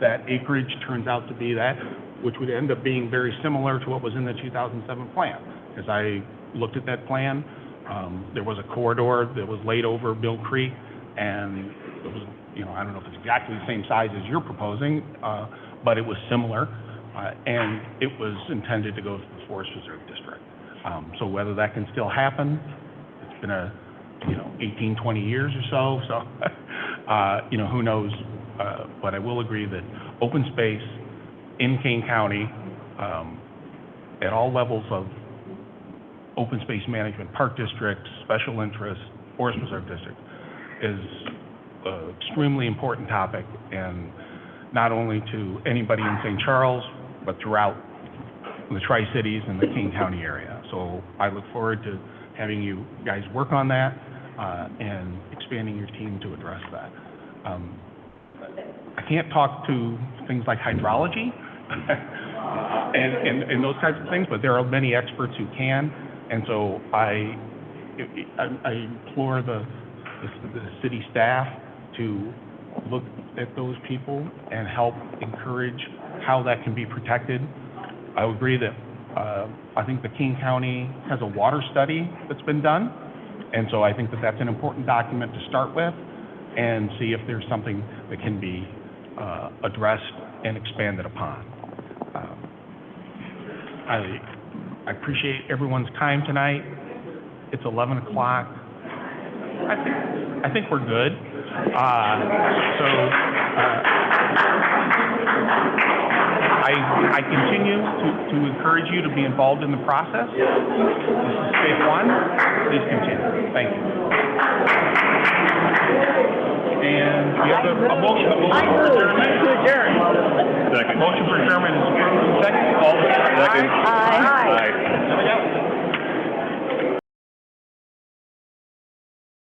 that acreage turns out to be that, which would end up being very similar to what was in the 2007 plan. As I looked at that plan, there was a corridor that was laid over Mill Creek, and it was, I don't know if it's exactly the same size as you're proposing, but it was similar, and it was intended to go to the Forest Preserve District. So whether that can still happen, it's been 18, 20 years or so, who knows, but I will agree that open space in Kane County, at all levels of open space management, park districts, special interests, Forest Preserve District, is an extremely important topic, and not only to anybody in St. Charles, but throughout the Tri-Cities and the Kane County area. So I look forward to having you guys work on that and expanding your team to address that. I can't talk to things like hydrology and those types of things, but there are many experts who can. And so I implore the city staff to look at those people and help encourage how that can be protected. I would agree that I think the King County has a water study that's been done, and so I think that that's an important document to start with and see if there's something that can be addressed and expanded upon. I appreciate everyone's time tonight. It's 11 o'clock. I think we're good. I continue to encourage you to be involved in the process. This is step one. Please continue. Thank you. And we have a motion for adjournment. Second. Motion for adjournment is